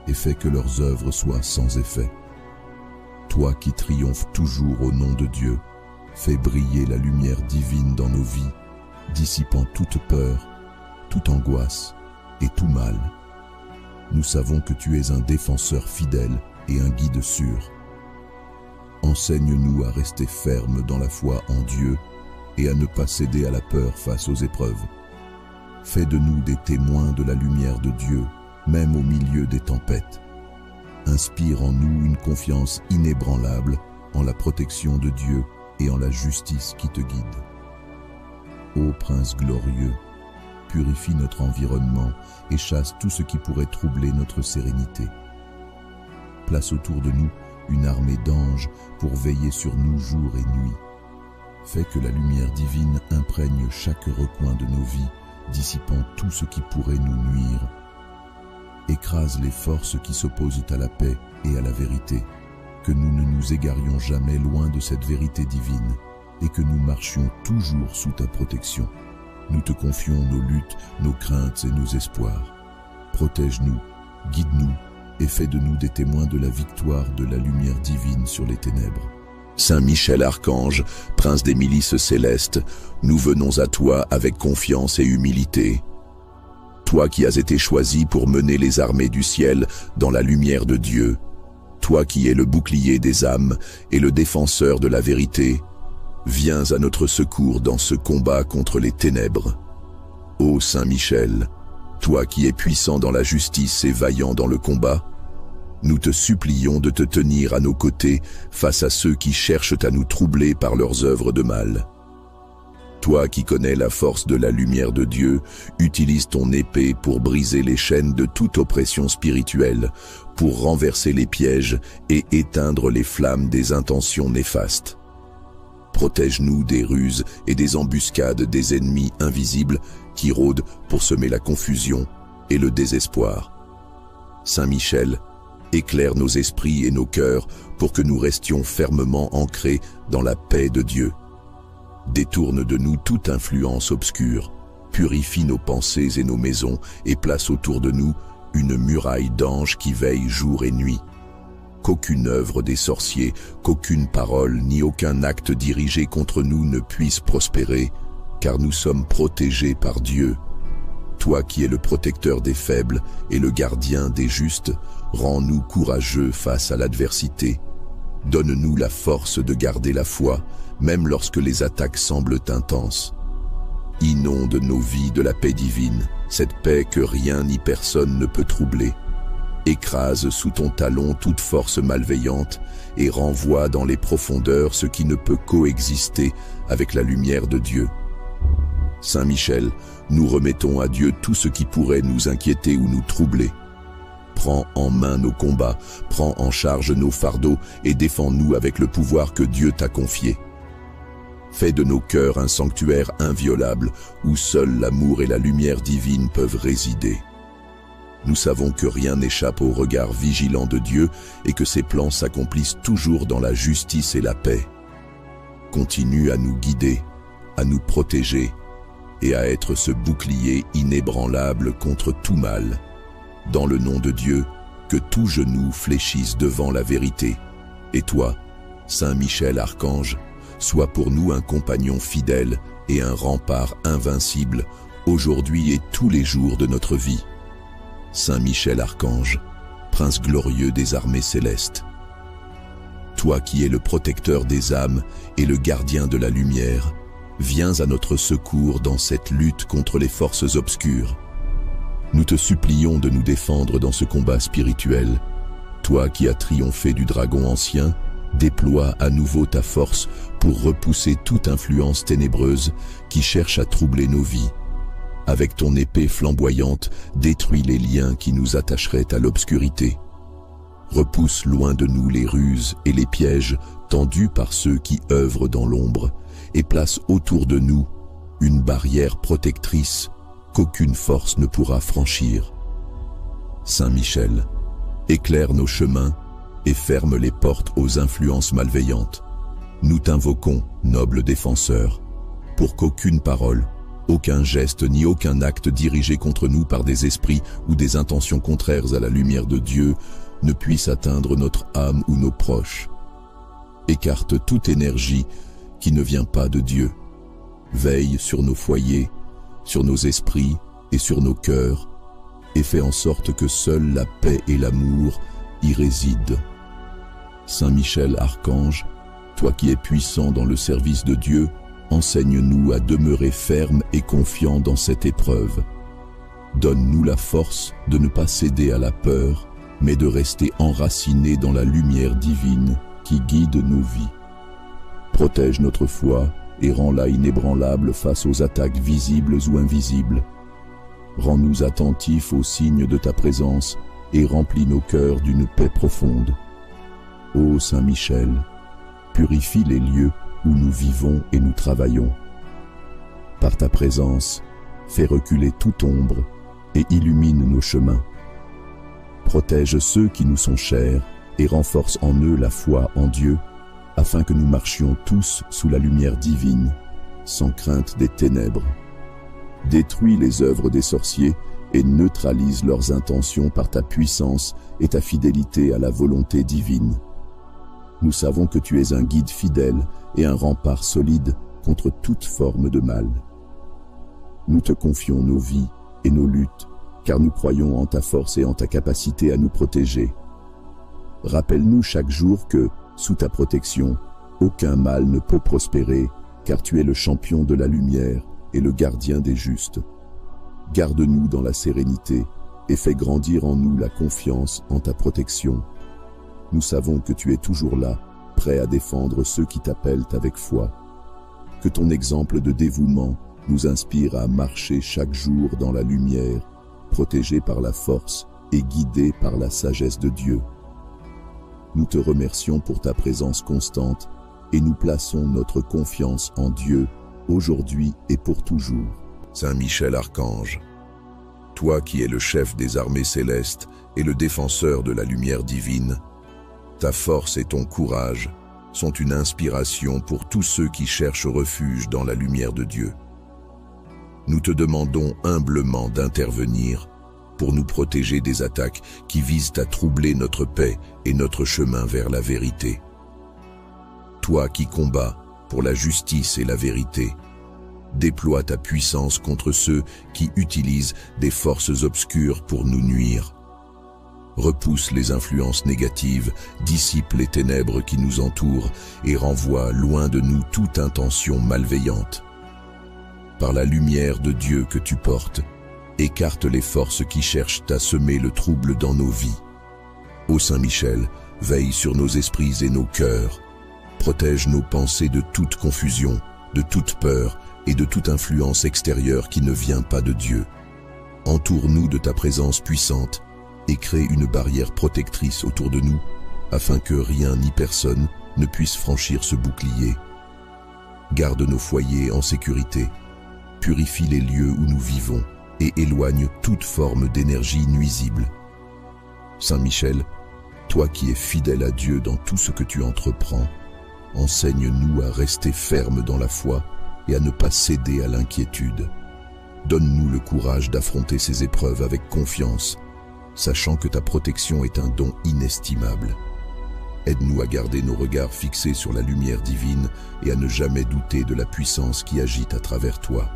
et fais que leurs œuvres soient sans effet. Toi qui triomphes toujours au nom de Dieu, fais briller la lumière divine dans nos vies, dissipant toute peur, toute angoisse et tout mal. Nous savons que tu es un défenseur fidèle et un guide sûr. Enseigne-nous à rester fermes dans la foi en Dieu et à ne pas céder à la peur face aux épreuves. Fais de nous des témoins de la lumière de Dieu, même au milieu des tempêtes. Inspire en nous une confiance inébranlable en la protection de Dieu et en la justice qui te guide. Ô Prince glorieux, purifie notre environnement et chasse tout ce qui pourrait troubler notre sérénité. Place autour de nous une armée d'anges pour veiller sur nous jour et nuit. Fais que la lumière divine imprègne chaque recoin de nos vies, dissipant tout ce qui pourrait nous nuire. Écrase les forces qui s'opposent à la paix et à la vérité, que nous ne nous égarions jamais loin de cette vérité divine et que nous marchions toujours sous ta protection. Nous te confions nos luttes, nos craintes et nos espoirs. Protège-nous, guide-nous et fais de nous des témoins de la victoire de la lumière divine sur les ténèbres. Saint Michel Archange, Prince des milices célestes, nous venons à toi avec confiance et humilité. Toi qui as été choisi pour mener les armées du ciel dans la lumière de Dieu, toi qui es le bouclier des âmes et le défenseur de la vérité, viens à notre secours dans ce combat contre les ténèbres. Ô Saint Michel, toi qui es puissant dans la justice et vaillant dans le combat, nous te supplions de te tenir à nos côtés face à ceux qui cherchent à nous troubler par leurs œuvres de mal. Toi qui connais la force de la lumière de Dieu, utilise ton épée pour briser les chaînes de toute oppression spirituelle, pour renverser les pièges et éteindre les flammes des intentions néfastes. Protège-nous des ruses et des embuscades des ennemis invisibles qui rôdent pour semer la confusion et le désespoir. Saint Michel, éclaire nos esprits et nos cœurs pour que nous restions fermement ancrés dans la paix de Dieu. Détourne de nous toute influence obscure, purifie nos pensées et nos maisons et place autour de nous une muraille d'anges qui veille jour et nuit. Qu'aucune œuvre des sorciers, qu'aucune parole ni aucun acte dirigé contre nous ne puisse prospérer, car nous sommes protégés par Dieu. Toi qui es le protecteur des faibles et le gardien des justes, rends-nous courageux face à l'adversité. Donne-nous la force de garder la foi, même lorsque les attaques semblent intenses. Inonde nos vies de la paix divine, cette paix que rien ni personne ne peut troubler. Écrase sous ton talon toute force malveillante et renvoie dans les profondeurs ce qui ne peut coexister avec la lumière de Dieu. Saint Michel, nous remettons à Dieu tout ce qui pourrait nous inquiéter ou nous troubler. Prends en main nos combats, prends en charge nos fardeaux et défends-nous avec le pouvoir que Dieu t'a confié. Fais de nos cœurs un sanctuaire inviolable où seul l'amour et la lumière divine peuvent résider. Nous savons que rien n'échappe au regard vigilant de Dieu et que ses plans s'accomplissent toujours dans la justice et la paix. Continue à nous guider, à nous protéger et à être ce bouclier inébranlable contre tout mal. Dans le nom de Dieu, que tout genou fléchisse devant la vérité. Et toi, Saint Michel Archange, sois pour nous un compagnon fidèle et un rempart invincible, aujourd'hui et tous les jours de notre vie. Saint Michel Archange, prince glorieux des armées célestes. Toi qui es le protecteur des âmes et le gardien de la lumière, viens à notre secours dans cette lutte contre les forces obscures. Nous te supplions de nous défendre dans ce combat spirituel. Toi qui as triomphé du dragon ancien, déploie à nouveau ta force pour repousser toute influence ténébreuse qui cherche à troubler nos vies. Avec ton épée flamboyante, détruis les liens qui nous attacheraient à l'obscurité. Repousse loin de nous les ruses et les pièges tendus par ceux qui œuvrent dans l'ombre et place autour de nous une barrière protectrice qu'aucune force ne pourra franchir. Saint Michel, éclaire nos chemins et ferme les portes aux influences malveillantes. Nous t'invoquons, noble défenseur, pour qu'aucune parole, aucun geste ni aucun acte dirigé contre nous par des esprits ou des intentions contraires à la lumière de Dieu ne puisse atteindre notre âme ou nos proches. Écarte toute énergie qui ne vient pas de Dieu. Veille sur nos foyers, sur nos esprits et sur nos cœurs, et fais en sorte que seule la paix et l'amour y résident. Saint Michel Archange, toi qui es puissant dans le service de Dieu, enseigne-nous à demeurer fermes et confiants dans cette épreuve. Donne-nous la force de ne pas céder à la peur, mais de rester enracinés dans la lumière divine qui guide nos vies. Protège notre foi et rends-la inébranlable face aux attaques visibles ou invisibles. Rends-nous attentifs aux signes de ta présence et remplis nos cœurs d'une paix profonde. Ô Saint Michel, purifie les lieux où nous vivons et nous travaillons. Par ta présence, fais reculer toute ombre et illumine nos chemins. Protège ceux qui nous sont chers et renforce en eux la foi en Dieu, afin que nous marchions tous sous la lumière divine, sans crainte des ténèbres. Détruis les œuvres des sorciers et neutralise leurs intentions par ta puissance et ta fidélité à la volonté divine. Nous savons que tu es un guide fidèle et un rempart solide contre toute forme de mal. Nous te confions nos vies et nos luttes, car nous croyons en ta force et en ta capacité à nous protéger. Rappelle-nous chaque jour que, sous ta protection, aucun mal ne peut prospérer, car tu es le champion de la lumière et le gardien des justes. Garde-nous dans la sérénité et fais grandir en nous la confiance en ta protection. Nous savons que tu es toujours là, prêt à défendre ceux qui t'appellent avec foi. Que ton exemple de dévouement nous inspire à marcher chaque jour dans la lumière, protégés par la force et guidés par la sagesse de Dieu. Nous te remercions pour ta présence constante et nous plaçons notre confiance en Dieu, aujourd'hui et pour toujours. Saint Michel Archange, toi qui es le chef des armées célestes et le défenseur de la lumière divine, ta force et ton courage sont une inspiration pour tous ceux qui cherchent refuge dans la lumière de Dieu. Nous te demandons humblement d'intervenir pour nous protéger des attaques qui visent à troubler notre paix et notre chemin vers la vérité. Toi qui combats pour la justice et la vérité, déploie ta puissance contre ceux qui utilisent des forces obscures pour nous nuire. repousse les influences négatives, dissipe les ténèbres qui nous entourent et renvoie loin de nous toute intention malveillante. Par la lumière de Dieu que tu portes, écarte les forces qui cherchent à semer le trouble dans nos vies. Ô Saint Michel, veille sur nos esprits et nos cœurs. Protège nos pensées de toute confusion, de toute peur et de toute influence extérieure qui ne vient pas de Dieu. Entoure-nous de ta présence puissante et crée une barrière protectrice autour de nous, afin que rien ni personne ne puisse franchir ce bouclier. Garde nos foyers en sécurité, purifie les lieux où nous vivons et éloigne toute forme d'énergie nuisible. Saint Michel, toi qui es fidèle à Dieu dans tout ce que tu entreprends, enseigne-nous à rester fermes dans la foi et à ne pas céder à l'inquiétude. Donne-nous le courage d'affronter ces épreuves avec confiance, sachant que ta protection est un don inestimable. Aide-nous à garder nos regards fixés sur la lumière divine et à ne jamais douter de la puissance qui agite à travers toi.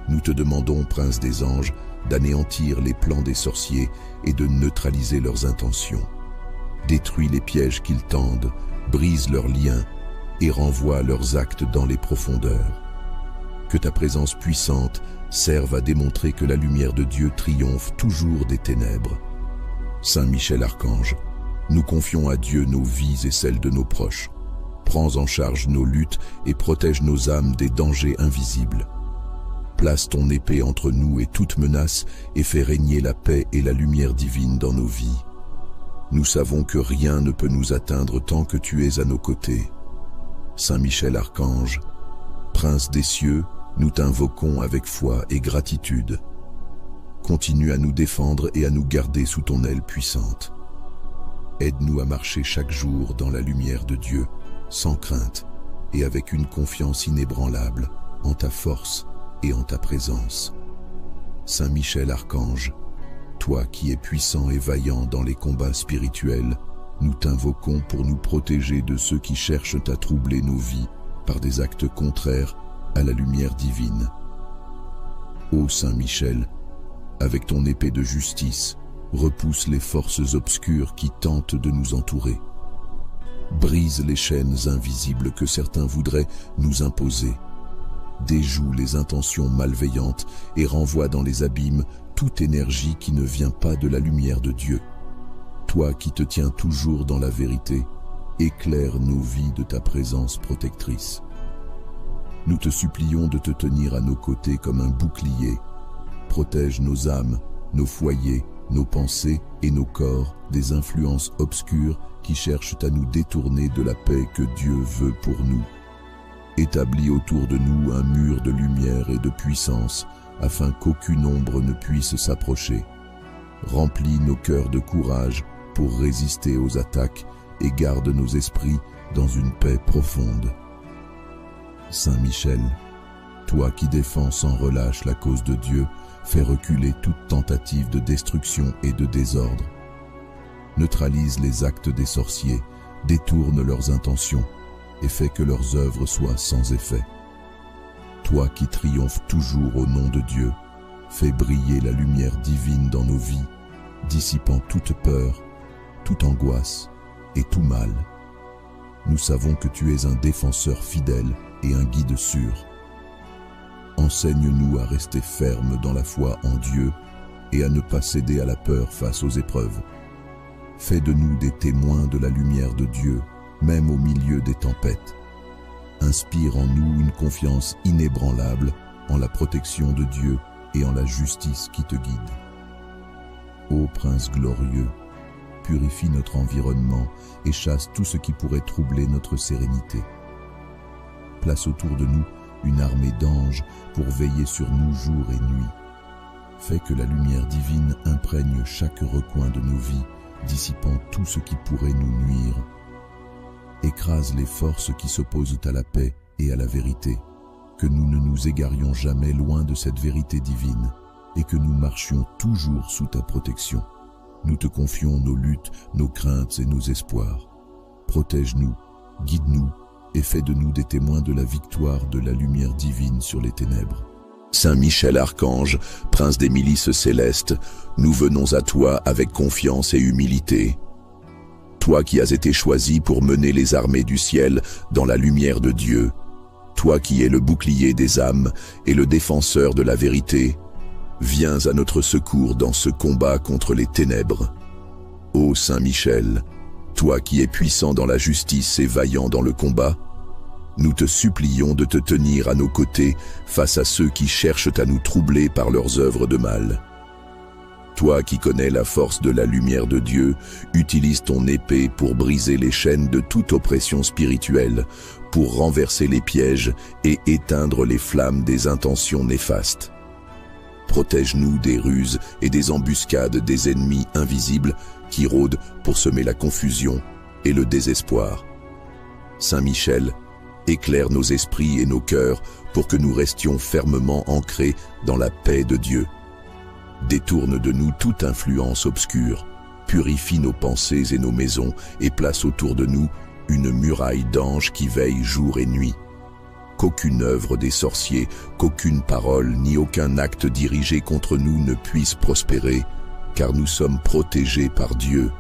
Nous te demandons, Prince des anges, d'anéantir les plans des sorciers et de neutraliser leurs intentions. Détruis les pièges qu'ils tendent, brise leurs liens et renvoie leurs actes dans les profondeurs. Que ta présence puissante serve à démontrer que la lumière de Dieu triomphe toujours des ténèbres. Saint Michel Archange, nous confions à Dieu nos vies et celles de nos proches. Prends en charge nos luttes et protège nos âmes des dangers invisibles. Place ton épée entre nous et toute menace et fais régner la paix et la lumière divine dans nos vies. Nous savons que rien ne peut nous atteindre tant que tu es à nos côtés. Saint Michel Archange, Prince des cieux, nous t'invoquons avec foi et gratitude. Continue à nous défendre et à nous garder sous ton aile puissante. Aide-nous à marcher chaque jour dans la lumière de Dieu, sans crainte et avec une confiance inébranlable en ta force et en ta présence. Saint Michel Archange, toi qui es puissant et vaillant dans les combats spirituels, nous t'invoquons pour nous protéger de ceux qui cherchent à troubler nos vies par des actes contraires à la lumière divine. Ô Saint Michel, avec ton épée de justice, repousse les forces obscures qui tentent de nous entourer. Brise les chaînes invisibles que certains voudraient nous imposer. Déjoue les intentions malveillantes et renvoie dans les abîmes toute énergie qui ne vient pas de la lumière de Dieu. Toi qui te tiens toujours dans la vérité, éclaire nos vies de ta présence protectrice. Nous te supplions de te tenir à nos côtés comme un bouclier. Protège nos âmes, nos foyers, nos pensées et nos corps des influences obscures qui cherchent à nous détourner de la paix que Dieu veut pour nous. Établis autour de nous un mur de lumière et de puissance, afin qu'aucune ombre ne puisse s'approcher. Remplis nos cœurs de courage pour résister aux attaques et garde nos esprits dans une paix profonde. Saint Michel, toi qui défends sans relâche la cause de Dieu, fais reculer toute tentative de destruction et de désordre. Neutralise les actes des sorciers, détourne leurs intentions et fais que leurs œuvres soient sans effet. Toi qui triomphes toujours au nom de Dieu, fais briller la lumière divine dans nos vies, dissipant toute peur, toute angoisse et tout mal. Nous savons que tu es un défenseur fidèle et un guide sûr. Enseigne-nous à rester fermes dans la foi en Dieu et à ne pas céder à la peur face aux épreuves. Fais de nous des témoins de la lumière de Dieu, même au milieu des tempêtes. Inspire en nous une confiance inébranlable en la protection de Dieu et en la justice qui te guide. Ô Prince glorieux, purifie notre environnement et chasse tout ce qui pourrait troubler notre sérénité. Place autour de nous une armée d'anges pour veiller sur nous jour et nuit. Fais que la lumière divine imprègne chaque recoin de nos vies, dissipant tout ce qui pourrait nous nuire. Écrase les forces qui s'opposent à la paix et à la vérité, que nous ne nous égarions jamais loin de cette vérité divine et que nous marchions toujours sous ta protection. Nous te confions nos luttes, nos craintes et nos espoirs. Protège-nous, guide-nous et fais de nous des témoins de la victoire de la lumière divine sur les ténèbres. Saint Michel Archange, prince des milices célestes, nous venons à toi avec confiance et humilité. Toi qui as été choisi pour mener les armées du ciel dans la lumière de Dieu, toi qui es le bouclier des âmes et le défenseur de la vérité, viens à notre secours dans ce combat contre les ténèbres. Ô Saint Michel, toi qui es puissant dans la justice et vaillant dans le combat, nous te supplions de te tenir à nos côtés face à ceux qui cherchent à nous troubler par leurs œuvres de mal. Toi qui connais la force de la lumière de Dieu, utilise ton épée pour briser les chaînes de toute oppression spirituelle, pour renverser les pièges et éteindre les flammes des intentions néfastes. Protège-nous des ruses et des embuscades des ennemis invisibles qui rôdent pour semer la confusion et le désespoir. Saint Michel, éclaire nos esprits et nos cœurs pour que nous restions fermement ancrés dans la paix de Dieu. Détourne de nous toute influence obscure, purifie nos pensées et nos maisons et place autour de nous une muraille d'anges qui veillent jour et nuit. Qu'aucune œuvre des sorciers, qu'aucune parole ni aucun acte dirigé contre nous ne puisse prospérer, car nous sommes protégés par Dieu.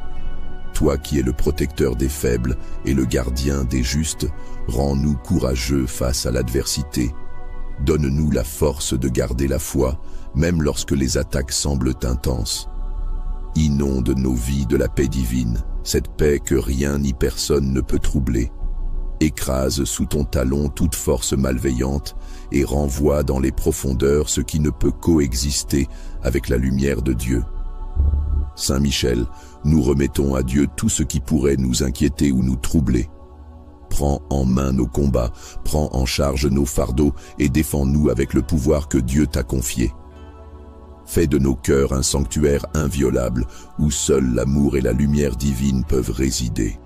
Toi qui es le protecteur des faibles et le gardien des justes, rends-nous courageux face à l'adversité. Donne-nous la force de garder la foi, même lorsque les attaques semblent intenses. Inonde nos vies de la paix divine, cette paix que rien ni personne ne peut troubler. Écrase sous ton talon toute force malveillante et renvoie dans les profondeurs ce qui ne peut coexister avec la lumière de Dieu. Saint Michel, nous remettons à Dieu tout ce qui pourrait nous inquiéter ou nous troubler. Prends en main nos combats, prends en charge nos fardeaux et défends-nous avec le pouvoir que Dieu t'a confié. Fais de nos cœurs un sanctuaire inviolable où seul l'amour et la lumière divine peuvent résider.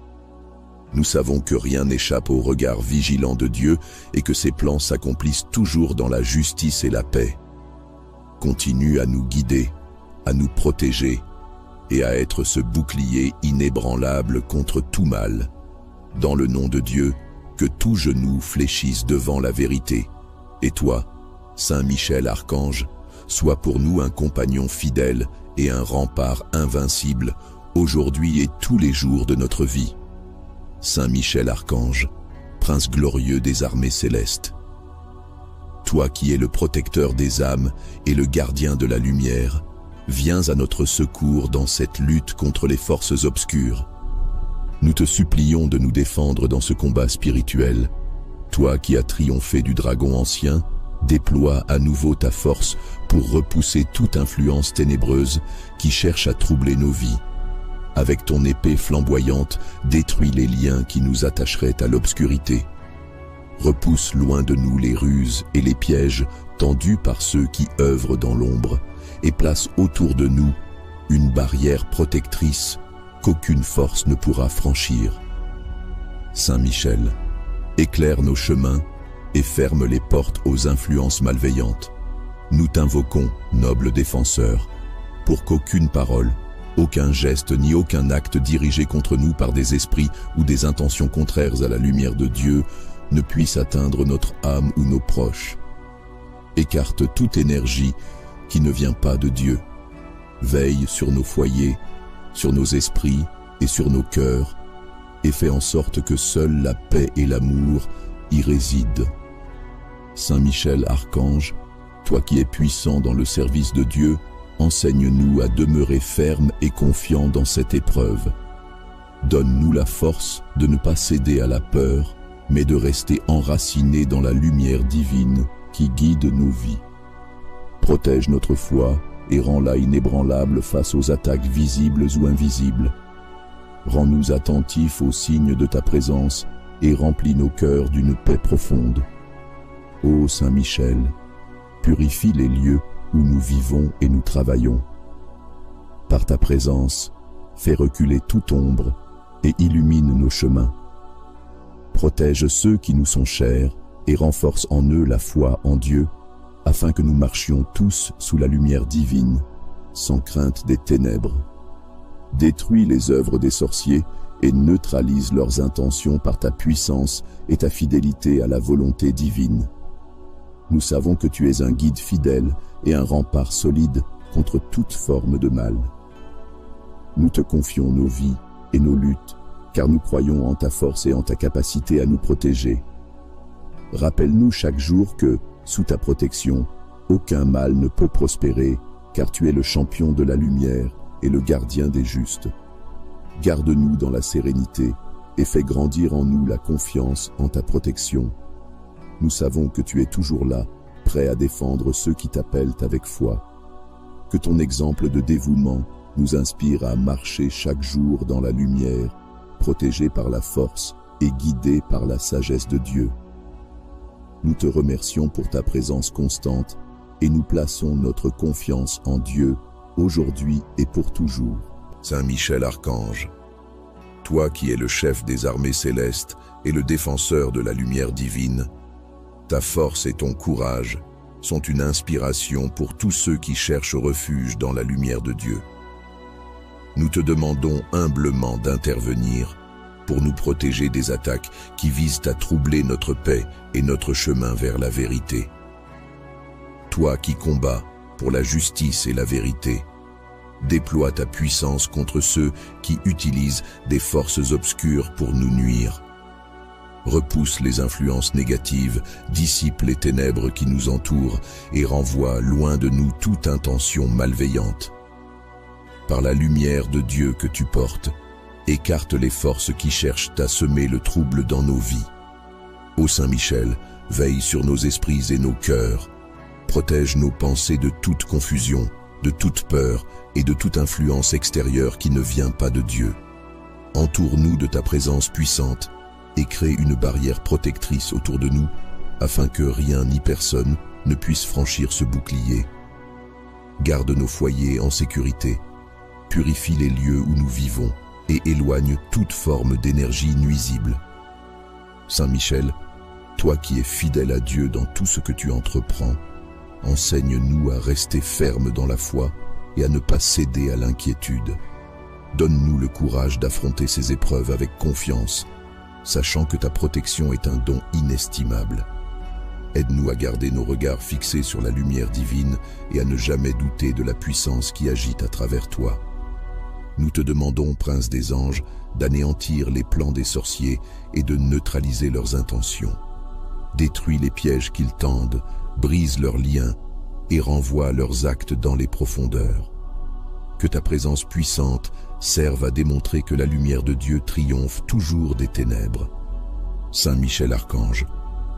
Nous savons que rien n'échappe au regard vigilant de Dieu et que ses plans s'accomplissent toujours dans la justice et la paix. Continue à nous guider, à nous protéger et à être ce bouclier inébranlable contre tout mal. Dans le nom de Dieu, que tout genou fléchisse devant la vérité. Et toi, Saint Michel Archange, sois pour nous un compagnon fidèle et un rempart invincible, aujourd'hui et tous les jours de notre vie. Saint Michel Archange, prince glorieux des armées célestes. Toi qui es le protecteur des âmes et le gardien de la lumière, viens à notre secours dans cette lutte contre les forces obscures. Nous te supplions de nous défendre dans ce combat spirituel. Toi qui as triomphé du dragon ancien, déploie à nouveau ta force pour repousser toute influence ténébreuse qui cherche à troubler nos vies. Avec ton épée flamboyante, détruis les liens qui nous attacheraient à l'obscurité. Repousse loin de nous les ruses et les pièges tendus par ceux qui œuvrent dans l'ombre et place autour de nous une barrière protectrice qu'aucune force ne pourra franchir. Saint Michel, éclaire nos chemins et ferme les portes aux influences malveillantes. Nous t'invoquons, noble défenseur, pour qu'aucune parole, aucun geste ni aucun acte dirigé contre nous par des esprits ou des intentions contraires à la lumière de Dieu ne puisse atteindre notre âme ou nos proches. Écarte toute énergie qui ne vient pas de Dieu. Veille sur nos foyers, sur nos esprits et sur nos cœurs, et fais en sorte que seule la paix et l'amour y résident. Saint Michel Archange, toi qui es puissant dans le service de Dieu, enseigne-nous à demeurer fermes et confiants dans cette épreuve. Donne-nous la force de ne pas céder à la peur, mais de rester enracinés dans la lumière divine qui guide nos vies. Protège notre foi et rends-la inébranlable face aux attaques visibles ou invisibles. Rends-nous attentifs aux signes de ta présence et remplis nos cœurs d'une paix profonde. Ô Saint Michel, purifie les lieux où nous vivons et nous travaillons. Par ta présence, fais reculer toute ombre et illumine nos chemins. Protège ceux qui nous sont chers et renforce en eux la foi en Dieu, afin que nous marchions tous sous la lumière divine, sans crainte des ténèbres. Détruis les œuvres des sorciers et neutralise leurs intentions par ta puissance et ta fidélité à la volonté divine. Nous savons que tu es un guide fidèle et un rempart solide contre toute forme de mal. Nous te confions nos vies et nos luttes, car nous croyons en ta force et en ta capacité à nous protéger. Rappelle-nous chaque jour que, sous ta protection, aucun mal ne peut prospérer, car tu es le champion de la lumière et le gardien des justes. Garde-nous dans la sérénité et fais grandir en nous la confiance en ta protection. Nous savons que tu es toujours là, prêt à défendre ceux qui t'appellent avec foi. Que ton exemple de dévouement nous inspire à marcher chaque jour dans la lumière, protégés par la force et guidés par la sagesse de Dieu. Nous te remercions pour ta présence constante et nous plaçons notre confiance en Dieu, aujourd'hui et pour toujours. Saint Michel Archange, toi qui es le chef des armées célestes et le défenseur de la lumière divine, ta force et ton courage sont une inspiration pour tous ceux qui cherchent refuge dans la lumière de Dieu. Nous te demandons humblement d'intervenir pour nous protéger des attaques qui visent à troubler notre paix et notre chemin vers la vérité. Toi qui combats pour la justice et la vérité, déploie ta puissance contre ceux qui utilisent des forces obscures pour nous nuire. Repousse les influences négatives, dissipe les ténèbres qui nous entourent et renvoie loin de nous toute intention malveillante. Par la lumière de Dieu que tu portes, écarte les forces qui cherchent à semer le trouble dans nos vies. Ô Saint Michel, veille sur nos esprits et nos cœurs. Protège nos pensées de toute confusion, de toute peur et de toute influence extérieure qui ne vient pas de Dieu. Entoure-nous de ta présence puissante et crée une barrière protectrice autour de nous, afin que rien ni personne ne puisse franchir ce bouclier. Garde nos foyers en sécurité, purifie les lieux où nous vivons et éloigne toute forme d'énergie nuisible. Saint Michel, toi qui es fidèle à Dieu dans tout ce que tu entreprends, enseigne-nous à rester fermes dans la foi et à ne pas céder à l'inquiétude. Donne-nous le courage d'affronter ces épreuves avec confiance, sachant que ta protection est un don inestimable. Aide-nous à garder nos regards fixés sur la lumière divine et à ne jamais douter de la puissance qui agite à travers toi. Nous te demandons, Prince des anges, d'anéantir les plans des sorciers et de neutraliser leurs intentions. Détruis les pièges qu'ils tendent, brise leurs liens et renvoie leurs actes dans les profondeurs. Que ta présence puissante serve à démontrer que la lumière de Dieu triomphe toujours des ténèbres. Saint Michel Archange,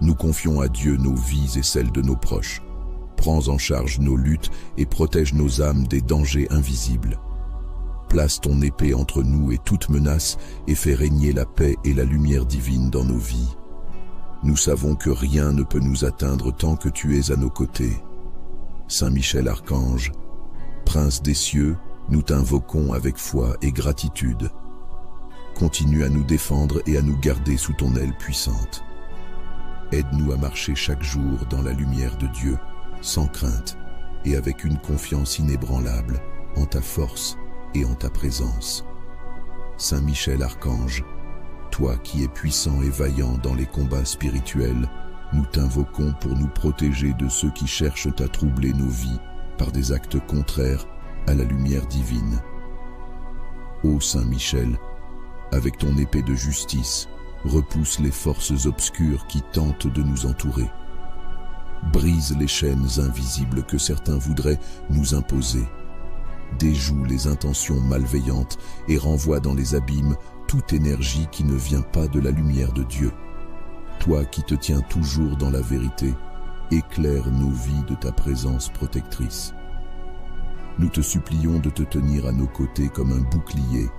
nous confions à Dieu nos vies et celles de nos proches. Prends en charge nos luttes et protège nos âmes des dangers invisibles. Place ton épée entre nous et toute menace et fais régner la paix et la lumière divine dans nos vies. Nous savons que rien ne peut nous atteindre tant que tu es à nos côtés. Saint Michel Archange, Prince des cieux, nous t'invoquons avec foi et gratitude. Continue à nous défendre et à nous garder sous ton aile puissante. Aide-nous à marcher chaque jour dans la lumière de Dieu, sans crainte et avec une confiance inébranlable en ta force et en ta présence. Saint Michel Archange, toi qui es puissant et vaillant dans les combats spirituels, nous t'invoquons pour nous protéger de ceux qui cherchent à troubler nos vies par des actes contraires à la lumière divine. Ô Saint Michel, avec ton épée de justice, repousse les forces obscures qui tentent de nous entourer. Brise les chaînes invisibles que certains voudraient nous imposer. Déjoue les intentions malveillantes et renvoie dans les abîmes toute énergie qui ne vient pas de la lumière de Dieu. Toi qui te tiens toujours dans la vérité, éclaire nos vies de ta présence protectrice. Nous te supplions de te tenir à nos côtés comme un bouclier.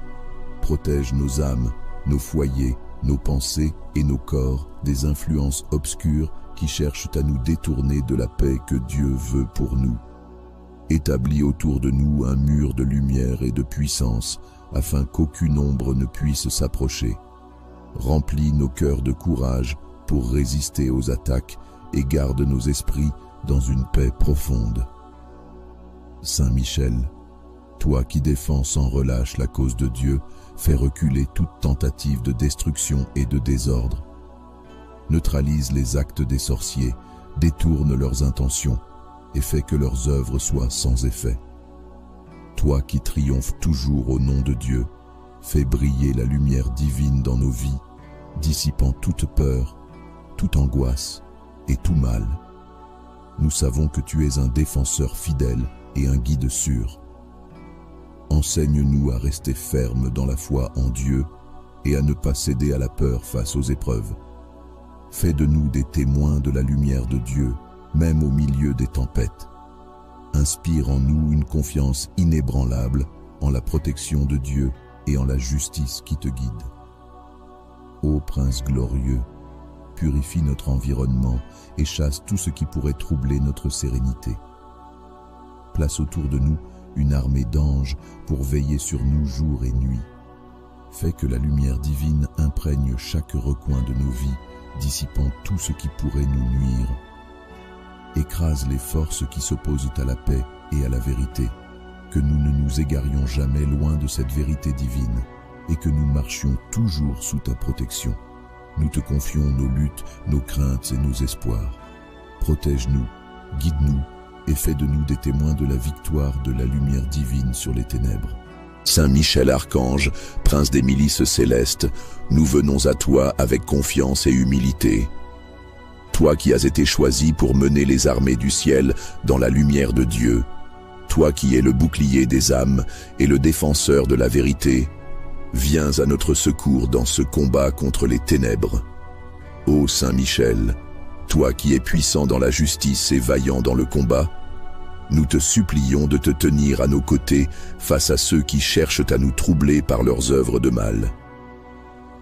Protège nos âmes, nos foyers, nos pensées et nos corps des influences obscures qui cherchent à nous détourner de la paix que Dieu veut pour nous. Établis autour de nous un mur de lumière et de puissance, afin qu'aucune ombre ne puisse s'approcher. Remplis nos cœurs de courage pour résister aux attaques et garde nos esprits dans une paix profonde. Saint Michel, toi qui défends sans relâche la cause de Dieu, fais reculer toute tentative de destruction et de désordre. Neutralise les actes des sorciers, détourne leurs intentions et fait que leurs œuvres soient sans effet. Toi qui triomphes toujours au nom de Dieu, fais briller la lumière divine dans nos vies, dissipant toute peur, toute angoisse et tout mal. Nous savons que tu es un défenseur fidèle et un guide sûr. Enseigne-nous à rester fermes dans la foi en Dieu et à ne pas céder à la peur face aux épreuves. Fais de nous des témoins de la lumière de Dieu, même au milieu des tempêtes. Inspire en nous une confiance inébranlable en la protection de Dieu et en la justice qui te guide. Ô Prince glorieux, purifie notre environnement et chasse tout ce qui pourrait troubler notre sérénité. Place autour de nous une armée d'anges pour veiller sur nous jour et nuit. Fais que la lumière divine imprègne chaque recoin de nos vies, dissipant tout ce qui pourrait nous nuire. Écrase les forces qui s'opposent à la paix et à la vérité, que nous ne nous égarions jamais loin de cette vérité divine et que nous marchions toujours sous ta protection. Nous te confions nos luttes, nos craintes et nos espoirs. Protège-nous, guide-nous et fais de nous des témoins de la victoire de la lumière divine sur les ténèbres. Saint Michel Archange, prince des milices célestes, nous venons à toi avec confiance et humilité. Toi qui as été choisi pour mener les armées du ciel dans la lumière de Dieu, toi qui es le bouclier des âmes et le défenseur de la vérité, viens à notre secours dans ce combat contre les ténèbres. Ô Saint Michel, toi qui es puissant dans la justice et vaillant dans le combat, nous te supplions de te tenir à nos côtés face à ceux qui cherchent à nous troubler par leurs œuvres de mal.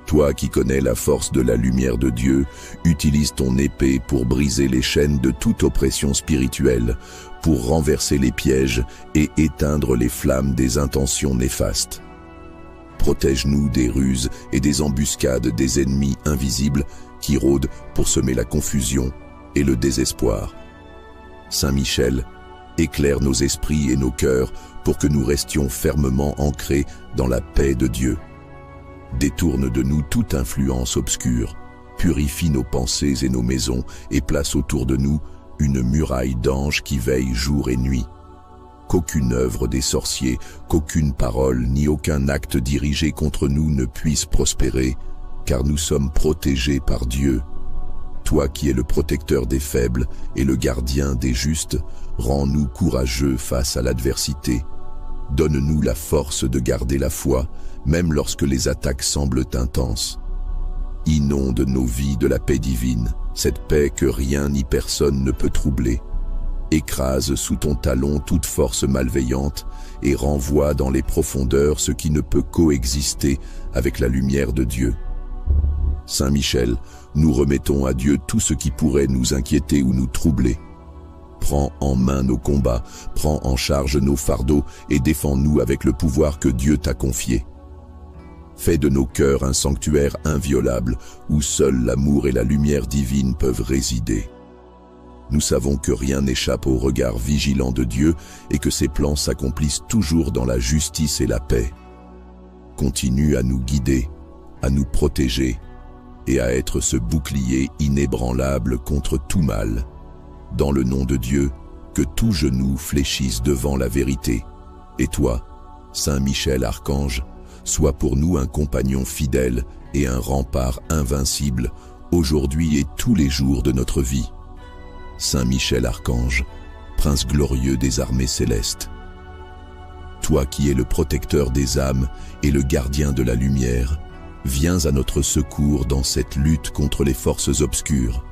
Toi qui connais la force de la lumière de Dieu, utilise ton épée pour briser les chaînes de toute oppression spirituelle, pour renverser les pièges et éteindre les flammes des intentions néfastes. Protège-nous des ruses et des embuscades des ennemis invisibles qui rôdent pour semer la confusion et le désespoir. Saint Michel, éclaire nos esprits et nos cœurs pour que nous restions fermement ancrés dans la paix de Dieu. Détourne de nous toute influence obscure, purifie nos pensées et nos maisons et place autour de nous une muraille d'anges qui veillent jour et nuit. Qu'aucune œuvre des sorciers, qu'aucune parole ni aucun acte dirigé contre nous ne puisse prospérer, car nous sommes protégés par Dieu. Toi qui es le protecteur des faibles et le gardien des justes, rends-nous courageux face à l'adversité. Donne-nous la force de garder la foi, même lorsque les attaques semblent intenses. Inonde nos vies de la paix divine, cette paix que rien ni personne ne peut troubler. Écrase sous ton talon toute force malveillante et renvoie dans les profondeurs ce qui ne peut coexister avec la lumière de Dieu. Saint Michel, nous remettons à Dieu tout ce qui pourrait nous inquiéter ou nous troubler. Prends en main nos combats, prends en charge nos fardeaux et défends-nous avec le pouvoir que Dieu t'a confié. Fais de nos cœurs un sanctuaire inviolable où seul l'amour et la lumière divine peuvent résider. Nous savons que rien n'échappe au regard vigilant de Dieu et que ses plans s'accomplissent toujours dans la justice et la paix. Continue à nous guider, à nous protéger et à être ce bouclier inébranlable contre tout mal. Dans le nom de Dieu, que tout genou fléchisse devant la vérité. Et toi, Saint Michel Archange, sois pour nous un compagnon fidèle et un rempart invincible, aujourd'hui et tous les jours de notre vie. Saint Michel Archange, prince glorieux des armées célestes. Toi qui es le protecteur des âmes et le gardien de la lumière, viens à notre secours dans cette lutte contre les forces obscures.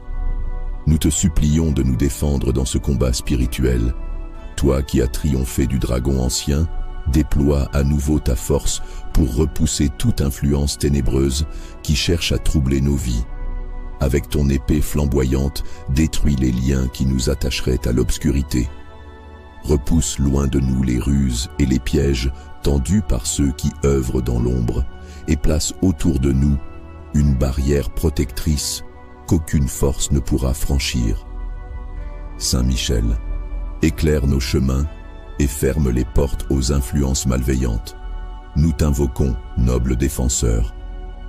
Nous te supplions de nous défendre dans ce combat spirituel. Toi qui as triomphé du dragon ancien, déploie à nouveau ta force pour repousser toute influence ténébreuse qui cherche à troubler nos vies. Avec ton épée flamboyante, détruis les liens qui nous attacheraient à l'obscurité. Repousse loin de nous les ruses et les pièges tendus par ceux qui œuvrent dans l'ombre et place autour de nous une barrière protectrice qu'aucune force ne pourra franchir. Saint Michel, éclaire nos chemins et ferme les portes aux influences malveillantes. Nous t'invoquons, noble défenseur,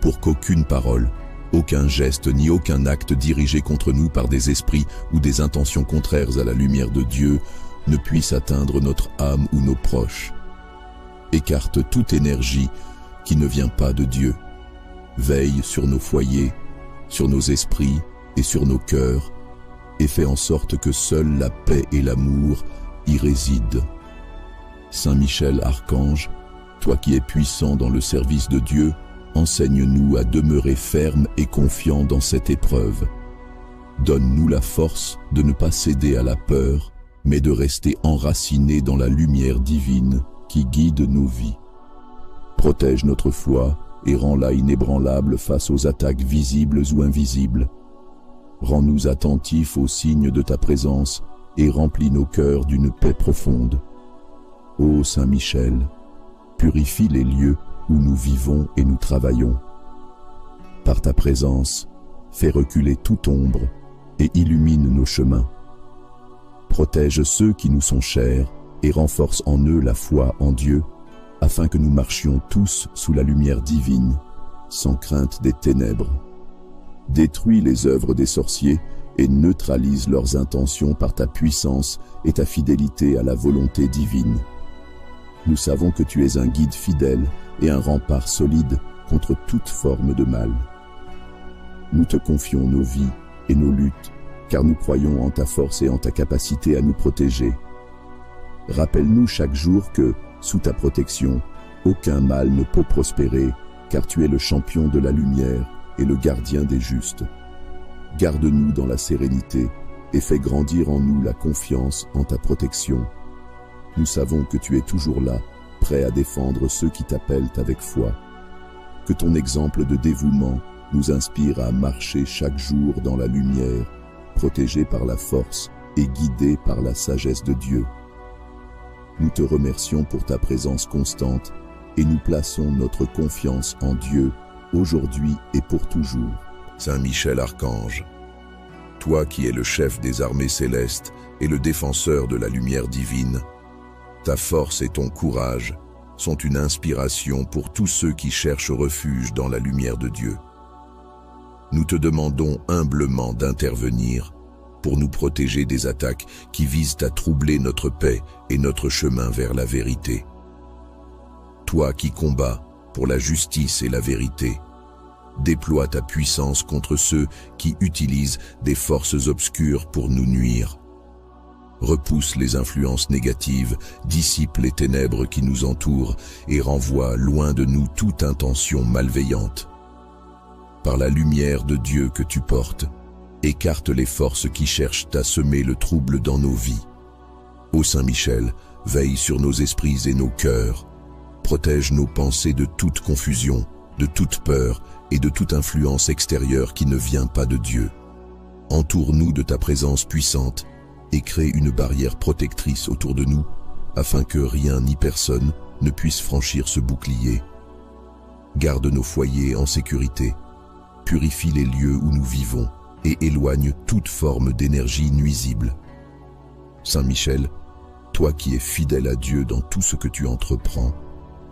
pour qu'aucune parole, Aucun geste ni aucun acte dirigé contre nous par des esprits ou des intentions contraires à la lumière de Dieu ne puisse atteindre notre âme ou nos proches. Écarte toute énergie qui ne vient pas de Dieu. Veille sur nos foyers, sur nos esprits et sur nos cœurs, et fais en sorte que seule la paix et l'amour y résident. Saint Michel Archange, toi qui es puissant dans le service de Dieu, enseigne-nous à demeurer fermes et confiants dans cette épreuve. Donne-nous la force de ne pas céder à la peur, mais de rester enracinés dans la lumière divine qui guide nos vies. Protège notre foi et rends-la inébranlable face aux attaques visibles ou invisibles. Rends-nous attentifs aux signes de ta présence et remplis nos cœurs d'une paix profonde. Ô Saint Michel, purifie les lieux où nous vivons et nous travaillons. Par ta présence, fais reculer toute ombre et illumine nos chemins. Protège ceux qui nous sont chers et renforce en eux la foi en Dieu, afin que nous marchions tous sous la lumière divine, sans crainte des ténèbres. Détruis les œuvres des sorciers et neutralise leurs intentions par ta puissance et ta fidélité à la volonté divine. Nous savons que tu es un guide fidèle et un rempart solide contre toute forme de mal. Nous te confions nos vies et nos luttes, car nous croyons en ta force et en ta capacité à nous protéger. Rappelle-nous chaque jour que, sous ta protection, aucun mal ne peut prospérer, car tu es le champion de la lumière et le gardien des justes. Garde-nous dans la sérénité et fais grandir en nous la confiance en ta protection. Nous savons que tu es toujours là, prêt à défendre ceux qui t'appellent avec foi. Que ton exemple de dévouement nous inspire à marcher chaque jour dans la lumière, protégés par la force et guidés par la sagesse de Dieu. Nous te remercions pour ta présence constante et nous plaçons notre confiance en Dieu, aujourd'hui et pour toujours. Saint Michel Archange, toi qui es le chef des armées célestes et le défenseur de la lumière divine, ta force et ton courage sont une inspiration pour tous ceux qui cherchent refuge dans la lumière de Dieu. Nous te demandons humblement d'intervenir pour nous protéger des attaques qui visent à troubler notre paix et notre chemin vers la vérité. Toi qui combats pour la justice et la vérité, déploie ta puissance contre ceux qui utilisent des forces obscures pour nous nuire. Repousse les influences négatives, dissipe les ténèbres qui nous entourent et renvoie loin de nous toute intention malveillante. Par la lumière de Dieu que tu portes, écarte les forces qui cherchent à semer le trouble dans nos vies. Ô Saint Michel, veille sur nos esprits et nos cœurs. Protège nos pensées de toute confusion, de toute peur et de toute influence extérieure qui ne vient pas de Dieu. Entoure-nous de ta présence puissante et crée une barrière protectrice autour de nous, afin que rien ni personne ne puisse franchir ce bouclier. Garde nos foyers en sécurité, purifie les lieux où nous vivons et éloigne toute forme d'énergie nuisible. Saint Michel, toi qui es fidèle à Dieu dans tout ce que tu entreprends,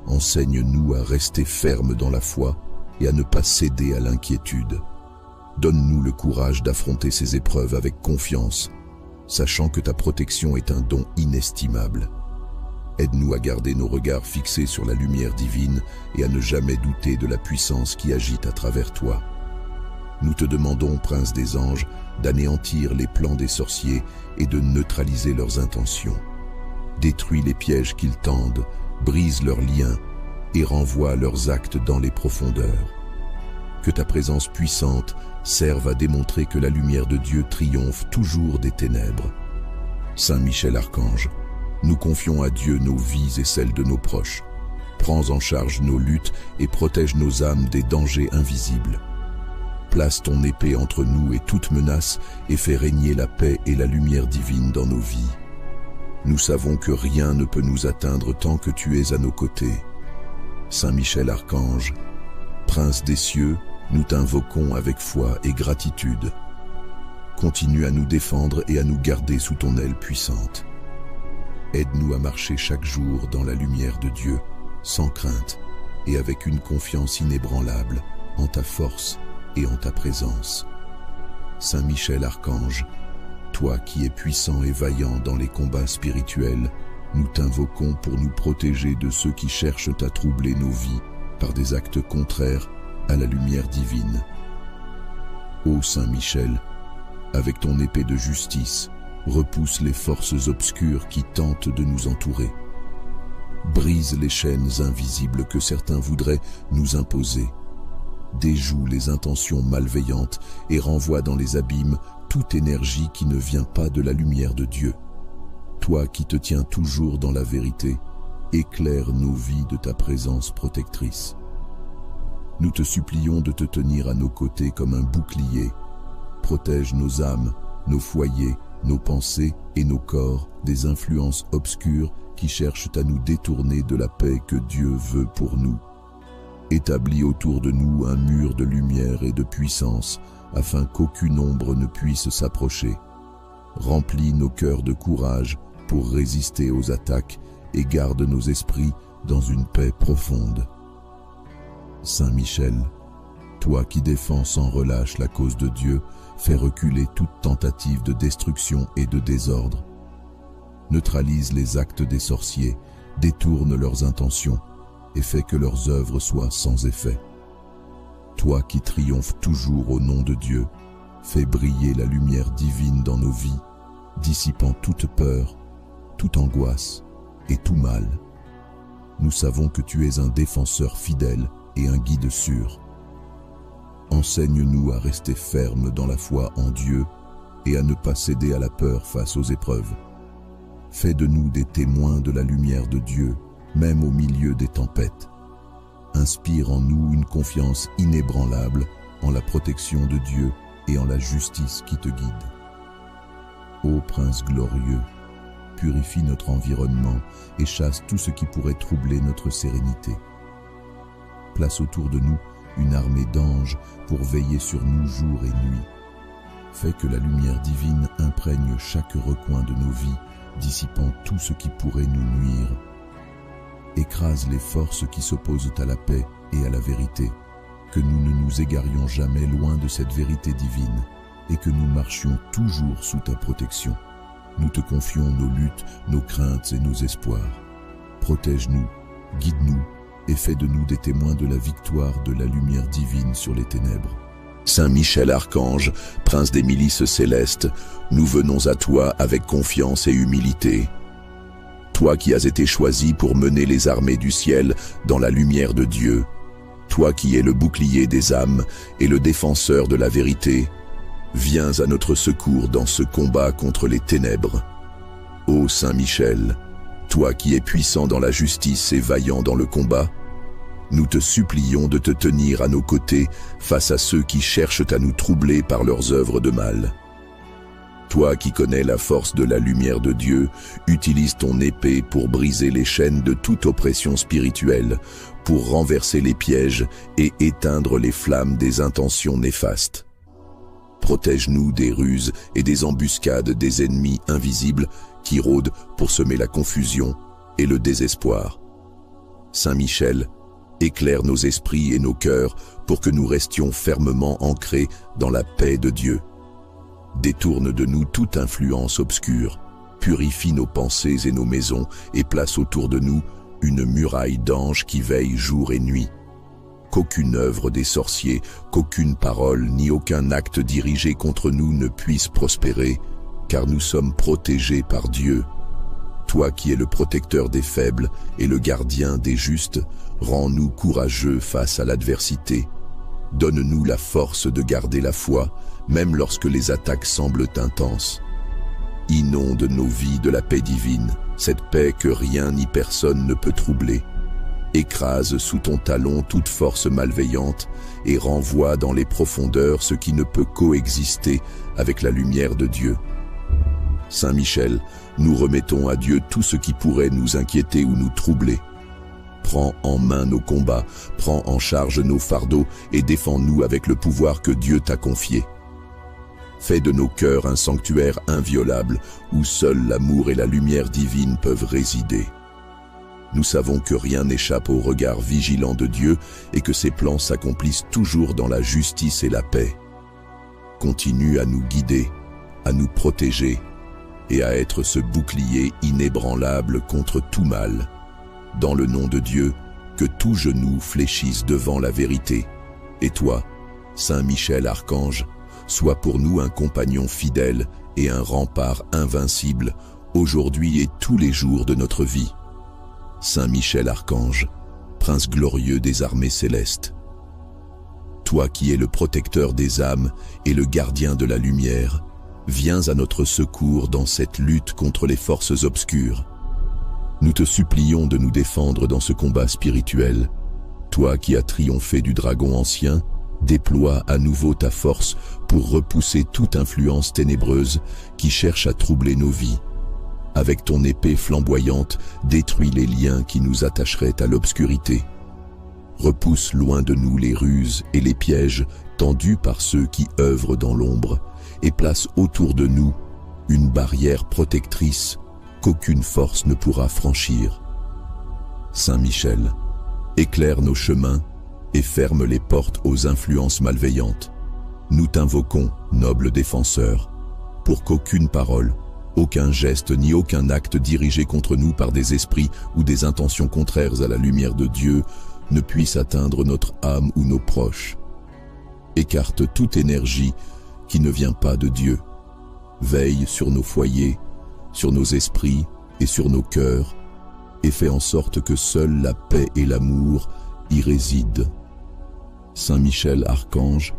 enseigne-nous à rester fermes dans la foi et à ne pas céder à l'inquiétude. Donne-nous le courage d'affronter ces épreuves avec confiance, sachant que ta protection est un don inestimable. Aide-nous à garder nos regards fixés sur la lumière divine et à ne jamais douter de la puissance qui agite à travers toi. Nous te demandons, Prince des anges, d'anéantir les plans des sorciers et de neutraliser leurs intentions. Détruis les pièges qu'ils tendent, brise leurs liens et renvoie leurs actes dans les profondeurs. Que ta présence puissante serve à démontrer que la lumière de Dieu triomphe toujours des ténèbres. Saint Michel Archange, nous confions à Dieu nos vies et celles de nos proches. Prends en charge nos luttes et protège nos âmes des dangers invisibles. Place ton épée entre nous et toute menace et fais régner la paix et la lumière divine dans nos vies. Nous savons que rien ne peut nous atteindre tant que tu es à nos côtés. Saint Michel Archange, Prince des cieux, nous t'invoquons avec foi et gratitude. Continue à nous défendre et à nous garder sous ton aile puissante. Aide-nous à marcher chaque jour dans la lumière de Dieu, sans crainte et avec une confiance inébranlable en ta force et en ta présence. Saint Michel Archange, toi qui es puissant et vaillant dans les combats spirituels, nous t'invoquons pour nous protéger de ceux qui cherchent à troubler nos vies par des actes contraires à la lumière divine. Ô Saint Michel, avec ton épée de justice, repousse les forces obscures qui tentent de nous entourer. Brise les chaînes invisibles que certains voudraient nous imposer. Déjoue les intentions malveillantes et renvoie dans les abîmes toute énergie qui ne vient pas de la lumière de Dieu. Toi qui te tiens toujours dans la vérité, éclaire nos vies de ta présence protectrice. Nous te supplions de te tenir à nos côtés comme un bouclier. Protège nos âmes, nos foyers, nos pensées et nos corps des influences obscures qui cherchent à nous détourner de la paix que Dieu veut pour nous. Établis autour de nous un mur de lumière et de puissance, afin qu'aucune ombre ne puisse s'approcher. Remplis nos cœurs de courage pour résister aux attaques et garde nos esprits dans une paix profonde. Saint Michel, toi qui défends sans relâche la cause de Dieu, fais reculer toute tentative de destruction et de désordre. Neutralise les actes des sorciers, détourne leurs intentions et fais que leurs œuvres soient sans effet. Toi qui triomphes toujours au nom de Dieu, fais briller la lumière divine dans nos vies, dissipant toute peur, toute angoisse et tout mal. Nous savons que tu es un défenseur fidèle et un guide sûr. Enseigne-nous à rester fermes dans la foi en Dieu et à ne pas céder à la peur face aux épreuves. Fais de nous des témoins de la lumière de Dieu, même au milieu des tempêtes. Inspire en nous une confiance inébranlable en la protection de Dieu et en la justice qui te guide. Ô Prince glorieux, purifie notre environnement et chasse tout ce qui pourrait troubler notre sérénité. Place autour de nous une armée d'anges pour veiller sur nous jour et nuit. Fais que la lumière divine imprègne chaque recoin de nos vies, dissipant tout ce qui pourrait nous nuire. Écrase les forces qui s'opposent à la paix et à la vérité, que nous ne nous égarions jamais loin de cette vérité divine et que nous marchions toujours sous ta protection. Nous te confions nos luttes, nos craintes et nos espoirs. Protège-nous, guide-nous et fais de nous des témoins de la victoire de la lumière divine sur les ténèbres. Saint Michel Archange, prince des milices célestes, nous venons à toi avec confiance et humilité. Toi qui as été choisi pour mener les armées du ciel dans la lumière de Dieu, toi qui es le bouclier des âmes et le défenseur de la vérité, viens à notre secours dans ce combat contre les ténèbres. Ô Saint Michel, toi qui es puissant dans la justice et vaillant dans le combat, nous te supplions de te tenir à nos côtés face à ceux qui cherchent à nous troubler par leurs œuvres de mal. Toi qui connais la force de la lumière de Dieu, utilise ton épée pour briser les chaînes de toute oppression spirituelle, pour renverser les pièges et éteindre les flammes des intentions néfastes. Protège-nous des ruses et des embuscades des ennemis invisibles qui rôdent pour semer la confusion et le désespoir. Saint Michel, éclaire nos esprits et nos cœurs pour que nous restions fermement ancrés dans la paix de Dieu. Détourne de nous toute influence obscure, purifie nos pensées et nos maisons et place autour de nous une muraille d'anges qui veillent jour et nuit. Qu'aucune œuvre des sorciers, qu'aucune parole ni aucun acte dirigé contre nous ne puisse prospérer, car nous sommes protégés par Dieu. Toi qui es le protecteur des faibles et le gardien des justes, rends-nous courageux face à l'adversité. Donne-nous la force de garder la foi, même lorsque les attaques semblent intenses. Inonde nos vies de la paix divine, cette paix que rien ni personne ne peut troubler. Écrase sous ton talon toute force malveillante et renvoie dans les profondeurs ce qui ne peut coexister avec la lumière de Dieu. Saint Michel, nous remettons à Dieu tout ce qui pourrait nous inquiéter ou nous troubler. Prends en main nos combats, prends en charge nos fardeaux et défends-nous avec le pouvoir que Dieu t'a confié. Fais de nos cœurs un sanctuaire inviolable où seul l'amour et la lumière divine peuvent résider. Nous savons que rien n'échappe au regard vigilant de Dieu et que ses plans s'accomplissent toujours dans la justice et la paix. Continue à nous guider, à nous protéger et à être ce bouclier inébranlable contre tout mal. Dans le nom de Dieu, que tout genou fléchisse devant la vérité. Et toi, Saint Michel Archange, sois pour nous un compagnon fidèle et un rempart invincible, aujourd'hui et tous les jours de notre vie. Saint Michel Archange, prince glorieux des armées célestes. Toi qui es le protecteur des âmes et le gardien de la lumière, viens à notre secours dans cette lutte contre les forces obscures. Nous te supplions de nous défendre dans ce combat spirituel. Toi qui as triomphé du dragon ancien, déploie à nouveau ta force pour repousser toute influence ténébreuse qui cherche à troubler nos vies. Avec ton épée flamboyante, détruis les liens qui nous attacheraient à l'obscurité. Repousse loin de nous les ruses et les pièges tendus par ceux qui œuvrent dans l'ombre et place autour de nous une barrière protectrice qu'aucune force ne pourra franchir. Saint Michel, éclaire nos chemins et ferme les portes aux influences malveillantes. Nous t'invoquons, noble défenseur, pour qu'aucune parole, aucun geste ni aucun acte dirigé contre nous par des esprits ou des intentions contraires à la lumière de Dieu ne puisse atteindre notre âme ou nos proches. Écarte toute énergie qui ne vient pas de Dieu. Veille sur nos foyers, sur nos esprits et sur nos cœurs, et fais en sorte que seule la paix et l'amour y résident. Saint Michel Archange,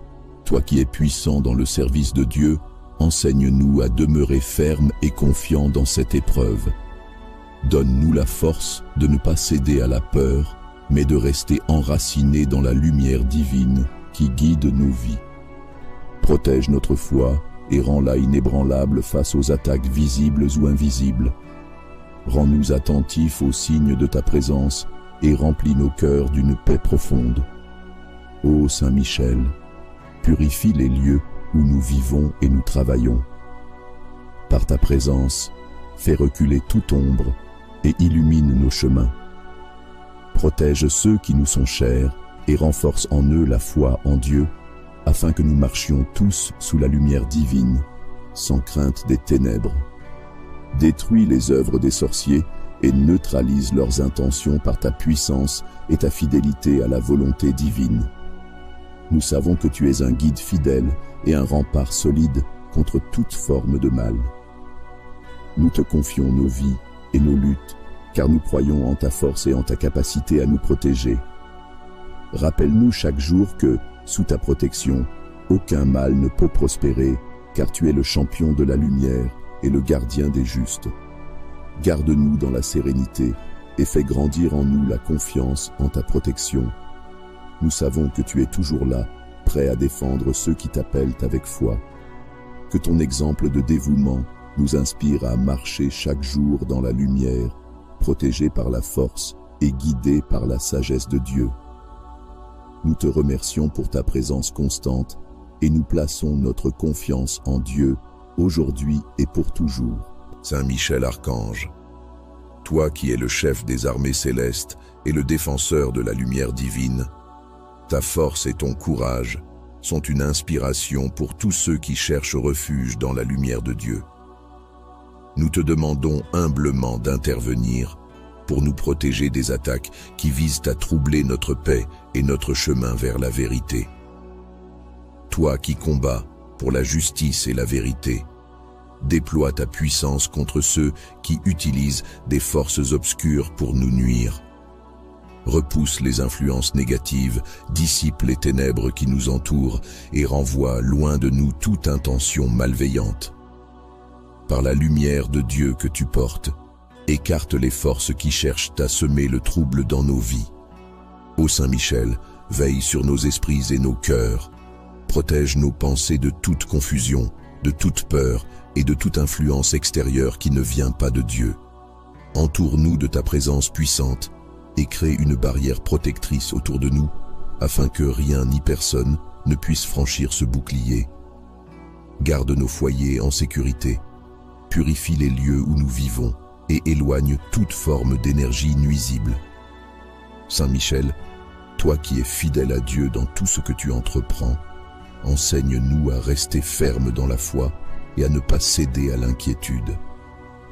toi qui es puissant dans le service de Dieu, enseigne-nous à demeurer fermes et confiants dans cette épreuve. Donne-nous la force de ne pas céder à la peur, mais de rester enracinés dans la lumière divine qui guide nos vies. Protège notre foi et rends-la inébranlable face aux attaques visibles ou invisibles. Rends-nous attentifs aux signes de ta présence et remplis nos cœurs d'une paix profonde. Ô Saint Michel, purifie les lieux où nous vivons et nous travaillons. Par ta présence, fais reculer toute ombre et illumine nos chemins. Protège ceux qui nous sont chers et renforce en eux la foi en Dieu, afin que nous marchions tous sous la lumière divine, sans crainte des ténèbres. Détruis les œuvres des sorciers et neutralise leurs intentions par ta puissance et ta fidélité à la volonté divine. Nous savons que tu es un guide fidèle et un rempart solide contre toute forme de mal. Nous te confions nos vies et nos luttes, car nous croyons en ta force et en ta capacité à nous protéger. Rappelle-nous chaque jour que, sous ta protection, aucun mal ne peut prospérer, car tu es le champion de la lumière et le gardien des justes. Garde-nous dans la sérénité et fais grandir en nous la confiance en ta protection. Nous savons que tu es toujours là, prêt à défendre ceux qui t'appellent avec foi. Que ton exemple de dévouement nous inspire à marcher chaque jour dans la lumière, protégés par la force et guidés par la sagesse de Dieu. Nous te remercions pour ta présence constante et nous plaçons notre confiance en Dieu aujourd'hui et pour toujours. Saint Michel Archange, toi qui es le chef des armées célestes et le défenseur de la lumière divine, ta force et ton courage sont une inspiration pour tous ceux qui cherchent refuge dans la lumière de Dieu. Nous te demandons humblement d'intervenir pour nous protéger des attaques qui visent à troubler notre paix et notre chemin vers la vérité. Toi qui combats pour la justice et la vérité, déploie ta puissance contre ceux qui utilisent des forces obscures pour nous nuire. Repousse les influences négatives, dissipe les ténèbres qui nous entourent et renvoie loin de nous toute intention malveillante. Par la lumière de Dieu que tu portes, écarte les forces qui cherchent à semer le trouble dans nos vies. Ô Saint Michel, veille sur nos esprits et nos cœurs. Protège nos pensées de toute confusion, de toute peur et de toute influence extérieure qui ne vient pas de Dieu. Entoure-nous de ta présence puissante et crée une barrière protectrice autour de nous, afin que rien ni personne ne puisse franchir ce bouclier. Garde nos foyers en sécurité, purifie les lieux où nous vivons et éloigne toute forme d'énergie nuisible. Saint Michel, toi qui es fidèle à Dieu dans tout ce que tu entreprends, enseigne-nous à rester fermes dans la foi et à ne pas céder à l'inquiétude.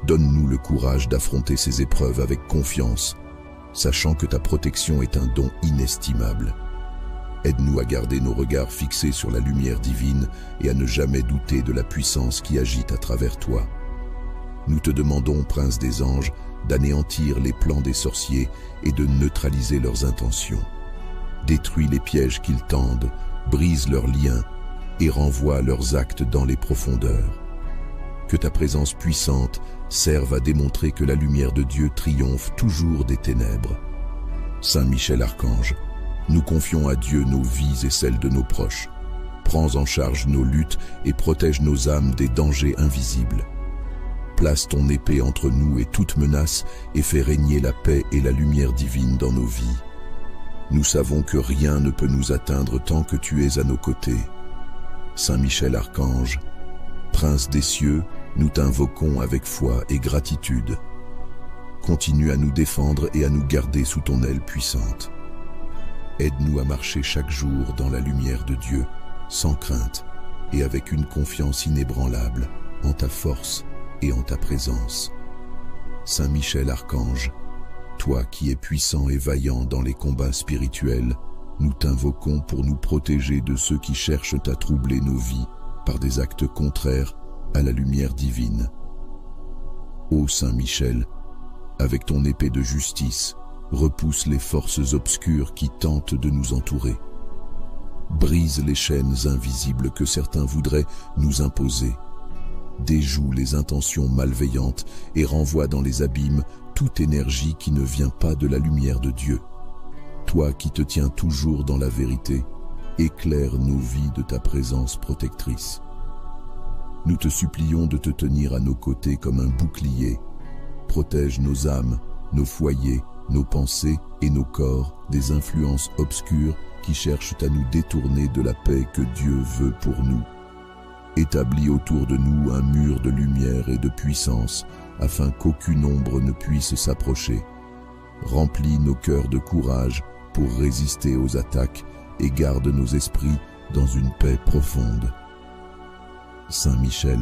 Donne-nous le courage d'affronter ces épreuves avec confiance, sachant que ta protection est un don inestimable. Aide-nous à garder nos regards fixés sur la lumière divine et à ne jamais douter de la puissance qui agite à travers toi. Nous te demandons, Prince des anges, d'anéantir les plans des sorciers et de neutraliser leurs intentions. Détruis les pièges qu'ils tendent, brise leurs liens et renvoie leurs actes dans les profondeurs. Que ta présence puissante serve à démontrer que la lumière de Dieu triomphe toujours des ténèbres. Saint Michel Archange, nous confions à Dieu nos vies et celles de nos proches. Prends en charge nos luttes et protège nos âmes des dangers invisibles. Place ton épée entre nous et toute menace et fais régner la paix et la lumière divine dans nos vies. Nous savons que rien ne peut nous atteindre tant que tu es à nos côtés. Saint Michel Archange, Prince des cieux, nous t'invoquons avec foi et gratitude. Continue à nous défendre et à nous garder sous ton aile puissante. Aide-nous à marcher chaque jour dans la lumière de Dieu, sans crainte et avec une confiance inébranlable en ta force et en ta présence. Saint Michel Archange, toi qui es puissant et vaillant dans les combats spirituels, nous t'invoquons pour nous protéger de ceux qui cherchent à troubler nos vies par des actes contraires à la lumière divine. Ô Saint Michel, avec ton épée de justice, repousse les forces obscures qui tentent de nous entourer. Brise les chaînes invisibles que certains voudraient nous imposer. Déjoue les intentions malveillantes et renvoie dans les abîmes toute énergie qui ne vient pas de la lumière de Dieu. Toi qui te tiens toujours dans la vérité, éclaire nos vies de ta présence protectrice. Nous te supplions de te tenir à nos côtés comme un bouclier. Protège nos âmes, nos foyers, nos pensées et nos corps des influences obscures qui cherchent à nous détourner de la paix que Dieu veut pour nous. Établis autour de nous un mur de lumière et de puissance afin qu'aucune ombre ne puisse s'approcher. Remplis nos cœurs de courage pour résister aux attaques et garde nos esprits dans une paix profonde. Saint Michel,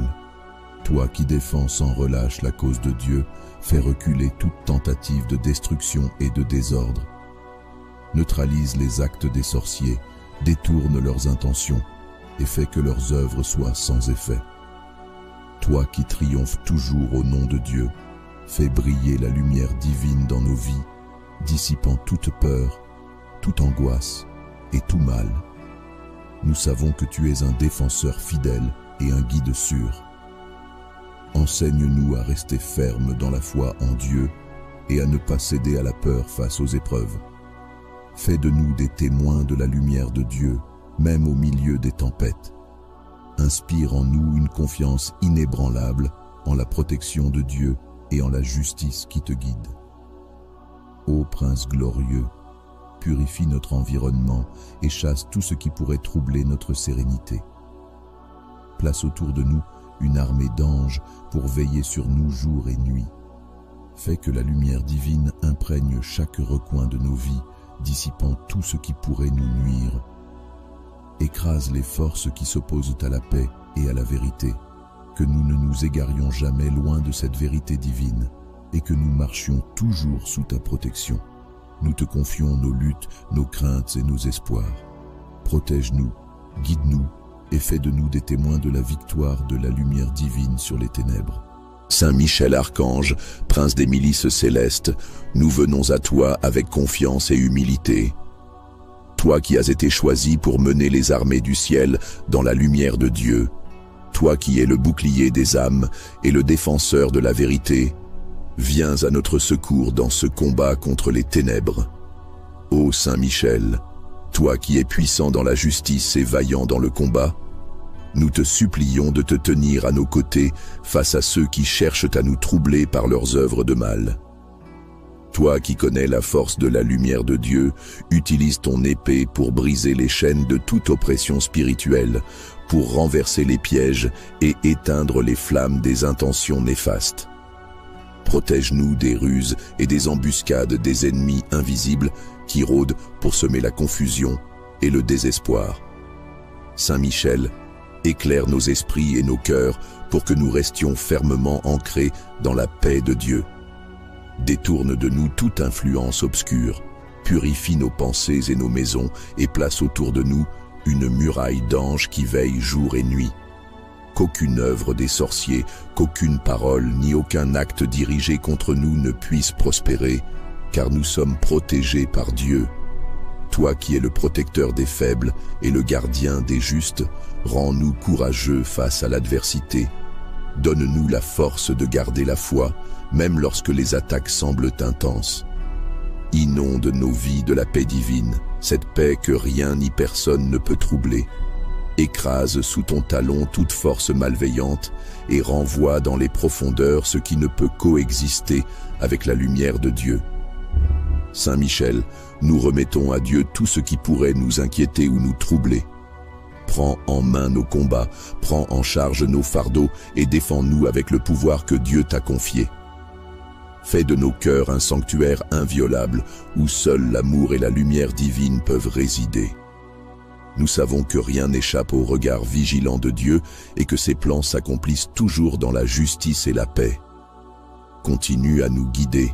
toi qui défends sans relâche la cause de Dieu, fais reculer toute tentative de destruction et de désordre. Neutralise les actes des sorciers, détourne leurs intentions et fais que leurs œuvres soient sans effet. Toi qui triomphes toujours au nom de Dieu, fais briller la lumière divine dans nos vies, dissipant toute peur, toute angoisse et tout mal. Nous savons que tu es un défenseur fidèle et un guide sûr. Enseigne-nous à rester fermes dans la foi en Dieu et à ne pas céder à la peur face aux épreuves. Fais de nous des témoins de la lumière de Dieu, même au milieu des tempêtes. Inspire en nous une confiance inébranlable en la protection de Dieu et en la justice qui te guide. Ô Prince glorieux, purifie notre environnement et chasse tout ce qui pourrait troubler notre sérénité. Place autour de nous une armée d'anges pour veiller sur nous jour et nuit. Fais que la lumière divine imprègne chaque recoin de nos vies, dissipant tout ce qui pourrait nous nuire. Écrase les forces qui s'opposent à la paix et à la vérité, que nous ne nous égarions jamais loin de cette vérité divine et que nous marchions toujours sous ta protection. Nous te confions nos luttes, nos craintes et nos espoirs. Protège-nous, guide-nous et fais de nous des témoins de la victoire de la lumière divine sur les ténèbres. Saint Michel Archange, Prince des milices célestes, nous venons à toi avec confiance et humilité. Toi qui as été choisi pour mener les armées du ciel dans la lumière de Dieu, toi qui es le bouclier des âmes et le défenseur de la vérité, viens à notre secours dans ce combat contre les ténèbres. Ô Saint Michel, toi qui es puissant dans la justice et vaillant dans le combat, nous te supplions de te tenir à nos côtés face à ceux qui cherchent à nous troubler par leurs œuvres de mal. Toi qui connais la force de la lumière de Dieu, utilise ton épée pour briser les chaînes de toute oppression spirituelle, pour renverser les pièges et éteindre les flammes des intentions néfastes. Protège-nous des ruses et des embuscades des ennemis invisibles qui rôdent pour semer la confusion et le désespoir. Saint Michel, éclaire nos esprits et nos cœurs pour que nous restions fermement ancrés dans la paix de Dieu. Détourne de nous toute influence obscure, purifie nos pensées et nos maisons et place autour de nous une muraille d'anges qui veille jour et nuit. Qu'aucune œuvre des sorciers, qu'aucune parole ni aucun acte dirigé contre nous ne puisse prospérer, car nous sommes protégés par Dieu. Toi qui es le protecteur des faibles et le gardien des justes, rends-nous courageux face à l'adversité. Donne-nous la force de garder la foi, même lorsque les attaques semblent intenses. Inonde nos vies de la paix divine, cette paix que rien ni personne ne peut troubler. Écrase sous ton talon toute force malveillante et renvoie dans les profondeurs ce qui ne peut coexister avec la lumière de Dieu. Saint Michel, nous remettons à Dieu tout ce qui pourrait nous inquiéter ou nous troubler. Prends en main nos combats, prends en charge nos fardeaux et défends-nous avec le pouvoir que Dieu t'a confié. Fais de nos cœurs un sanctuaire inviolable où seul l'amour et la lumière divine peuvent résider. Nous savons que rien n'échappe au regard vigilant de Dieu et que ses plans s'accomplissent toujours dans la justice et la paix. Continue à nous guider,